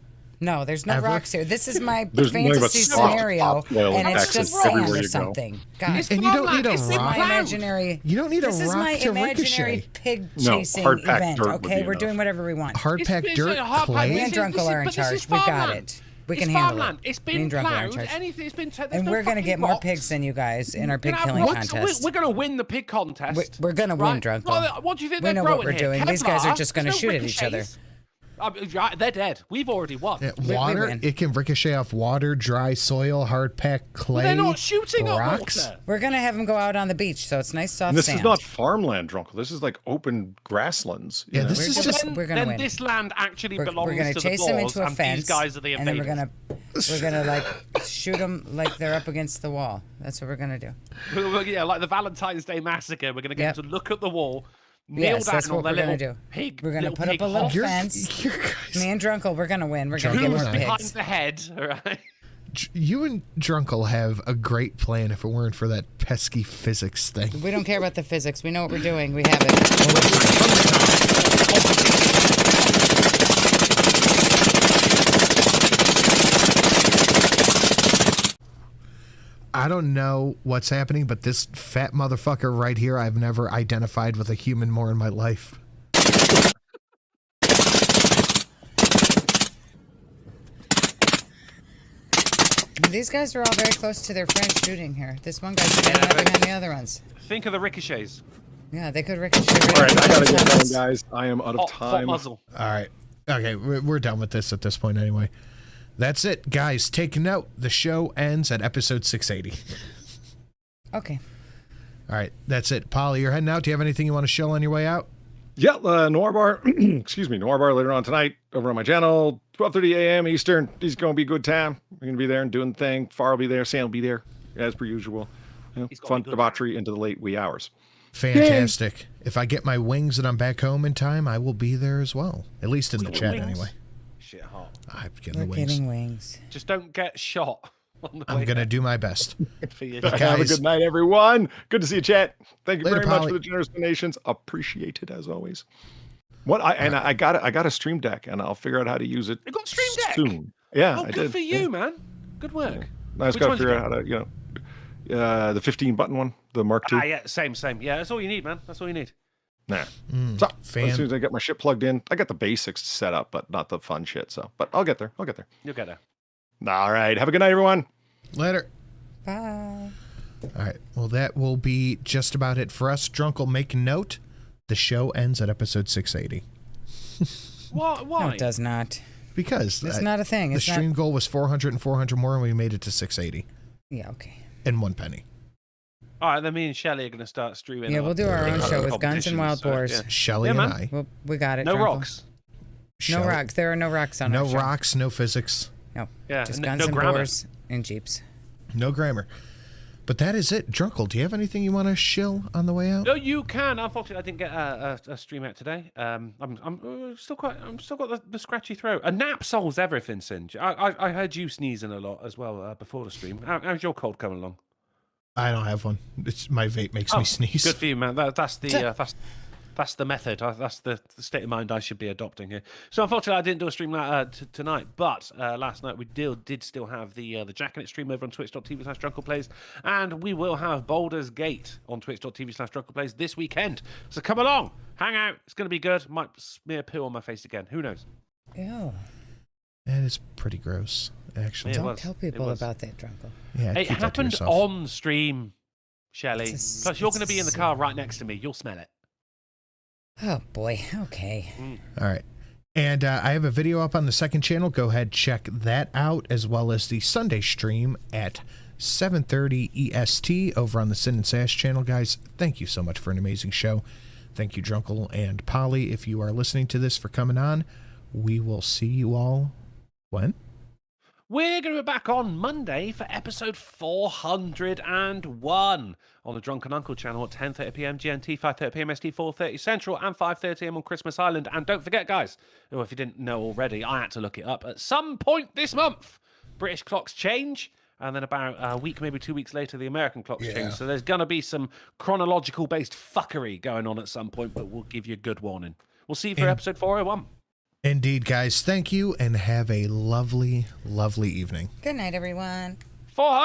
No, there's no Ever? rocks here. This is my There's nothing but fantasy soft scenario, topsoil and it's Texas just sand everywhere or you go. something. God. And you don't need a This is rock. my imaginary. You don't need a This is rock my to imaginary ricochet. pig No, chasing hard-packed event. dirt would Okay, be we're enough. doing whatever we want. Hard-packed dirt, clay. Me and Drunkle are in charge. We got it. We can handle farmland. it. It's Me been and Drunkle are in plowed. charge. Anything, it's been. There's And no we're gonna fucking get more rocks. pigs than you guys in our pig Can I- killing what- contest. We're going to win the pig contest. We're gonna win, right? Drunkle. What do you think We they're know what throwing we're here? doing. These guys are Kevlar? just gonna There's no shoot at each other. ricochets. Right, they're dead. We've already won. Yeah, water, it can ricochet off water, dry soil, hard-packed clay. they're not shooting at rocks. water. We're gonna have them go out on the beach, so it's nice soft And this sand. is not farmland, Drunkle. This is like open grasslands. you Yeah, know? this is just. We're gonna Then win. this land actually belongs We're gonna to chase the them boars, into a and fence, these guys are the and then invaders. we're gonna like shoot them like they're up against the wall. That's what we're gonna do. Yeah, like the Valentine's Day massacre. We're going to get them to look at the wall, kneel Yes, down that's on what their we're gonna little do. pig. We're gonna little put up pig a little hole. fence. Me and Drunkle, we're gonna win. We're gonna get Who's more behind pigs. the head? All right. You and Drunkle have a great plan if it weren't for that pesky physics thing. We don't care about the physics. We know what we're doing. We have it. I don't know what's happening, but this fat motherfucker right here, I've never identified with a human more in my life. These guys are all very close to their friend shooting here. This one guy's standing up behind the other ones. Think of the ricochets. Yeah, they could ricochet. All right, I gotta get going, guys. I am out of Hot time. muzzle. All right. Okay, we're done with this at this point anyway. That's it, guys. Take note. The show ends at episode 680. Okay. All right, that's it. Polly, you're heading out. Do you have anything you want to show on your way out? Yeah, Noir Bar. Excuse me, Noir Bar later on tonight over on my channel, 12:30 a.m. Eastern. It's going to be a good time. We're going to be there and doing the thing. Far will be there. Sam will be there as per usual. You know, fun debauchery into the late wee hours. Fantastic. If I get my wings and I'm back home in time, I will be there as well. At least in the chat, anyway. Shit hot. I'm getting We're the wings. getting wings. Just don't get shot. I'm going to do my best. For you. Have a good night, everyone. Good to see you, chat. Thank you Later, very much Polly. for the generous donations. Appreciate it as always. I got a Stream Deck, and I'll figure out how to use it. You got Stream Deck soon. Yeah, Oh, I good did. for you, man. Good work. I just Which got to one's figure you out how to, the 15 button one, the Mark II. Yeah, same. Yeah, that's all you need, man. That's all you need. Nah. Mm, So as soon as I get my shit plugged in, I got the basics set up, but not the fun shit. So, but I'll get there. You'll get there. All right. Have a good night, everyone. Later. Bye. All right. Well, that will be just about it for us. Drunkle, make note The show ends at episode 680. Why? No, it does not. Because It's not a thing. The It's not- stream goal was 400 and 400 more, and we made it to 680. Yeah, okay. And 1 penny. All right, then me and Shelly are going to start streaming. Yeah, we'll do our own show with guns and wild boars. Yeah. Shelly Yeah, and man. I. Well, we got it. No Drunkle. rocks. No rocks. There are no rocks on our No show. rocks, no physics. No. Yeah, Just no guns and grammar. boars and jeeps. No grammar. But that is it. Drunkle, do you have anything you want to shill on the way out? No, you can. Unfortunately, I didn't get a stream out today. I'm still got the scratchy throat. A nap solves everything, Singe. I heard you sneezing a lot as well before the stream. How's your cold coming along? I don't have one. My vape makes me sneeze. Good for you, man. That's the method. That's the state of mind I should be adopting here. So unfortunately, I didn't do a stream tonight, but last night we did still have the Jack in It stream over on twitch.tv/drunkleplays, and we will have Baldur's Gate on twitch.tv/drunkleplays this weekend. So come along, hang out. It's going to be good. Might smear poo on my face again. Who knows? Ew. And it's pretty gross, actually. Don't tell people about that, Drunkle. Yeah, it keep that to happened yourself. on stream, Shelly. It's Plus, you're going to be in the car right next to me. You'll smell it. Oh, boy. Okay. All right. And I have a video up on the second channel. Go ahead, check that out, as well as the Sunday stream at 7:30 EST over on the Sin and Sash channel, guys. Thank you so much for an amazing show. Thank you, Drunkle and Polly, if you are listening to this, for coming on. We will see you all when? We're going to be back on Monday for episode 401 on the Drunken Uncle channel at 10:30 p.m. GMT, 5:30 p.m. ST, 4:30 Central, and 5:30 a.m. on Christmas Island. And don't forget, guys, if you didn't know already, I had to look it up. At some point this month, British clocks change, and then about a week, maybe 2 weeks later, the American clocks change. So there's going to be some chronological-based fuckery going on at some point, but we'll give you a good warning. We'll see you for episode 401. Indeed, guys. Thank you, and have a lovely, lovely evening. Good night, everyone. 400.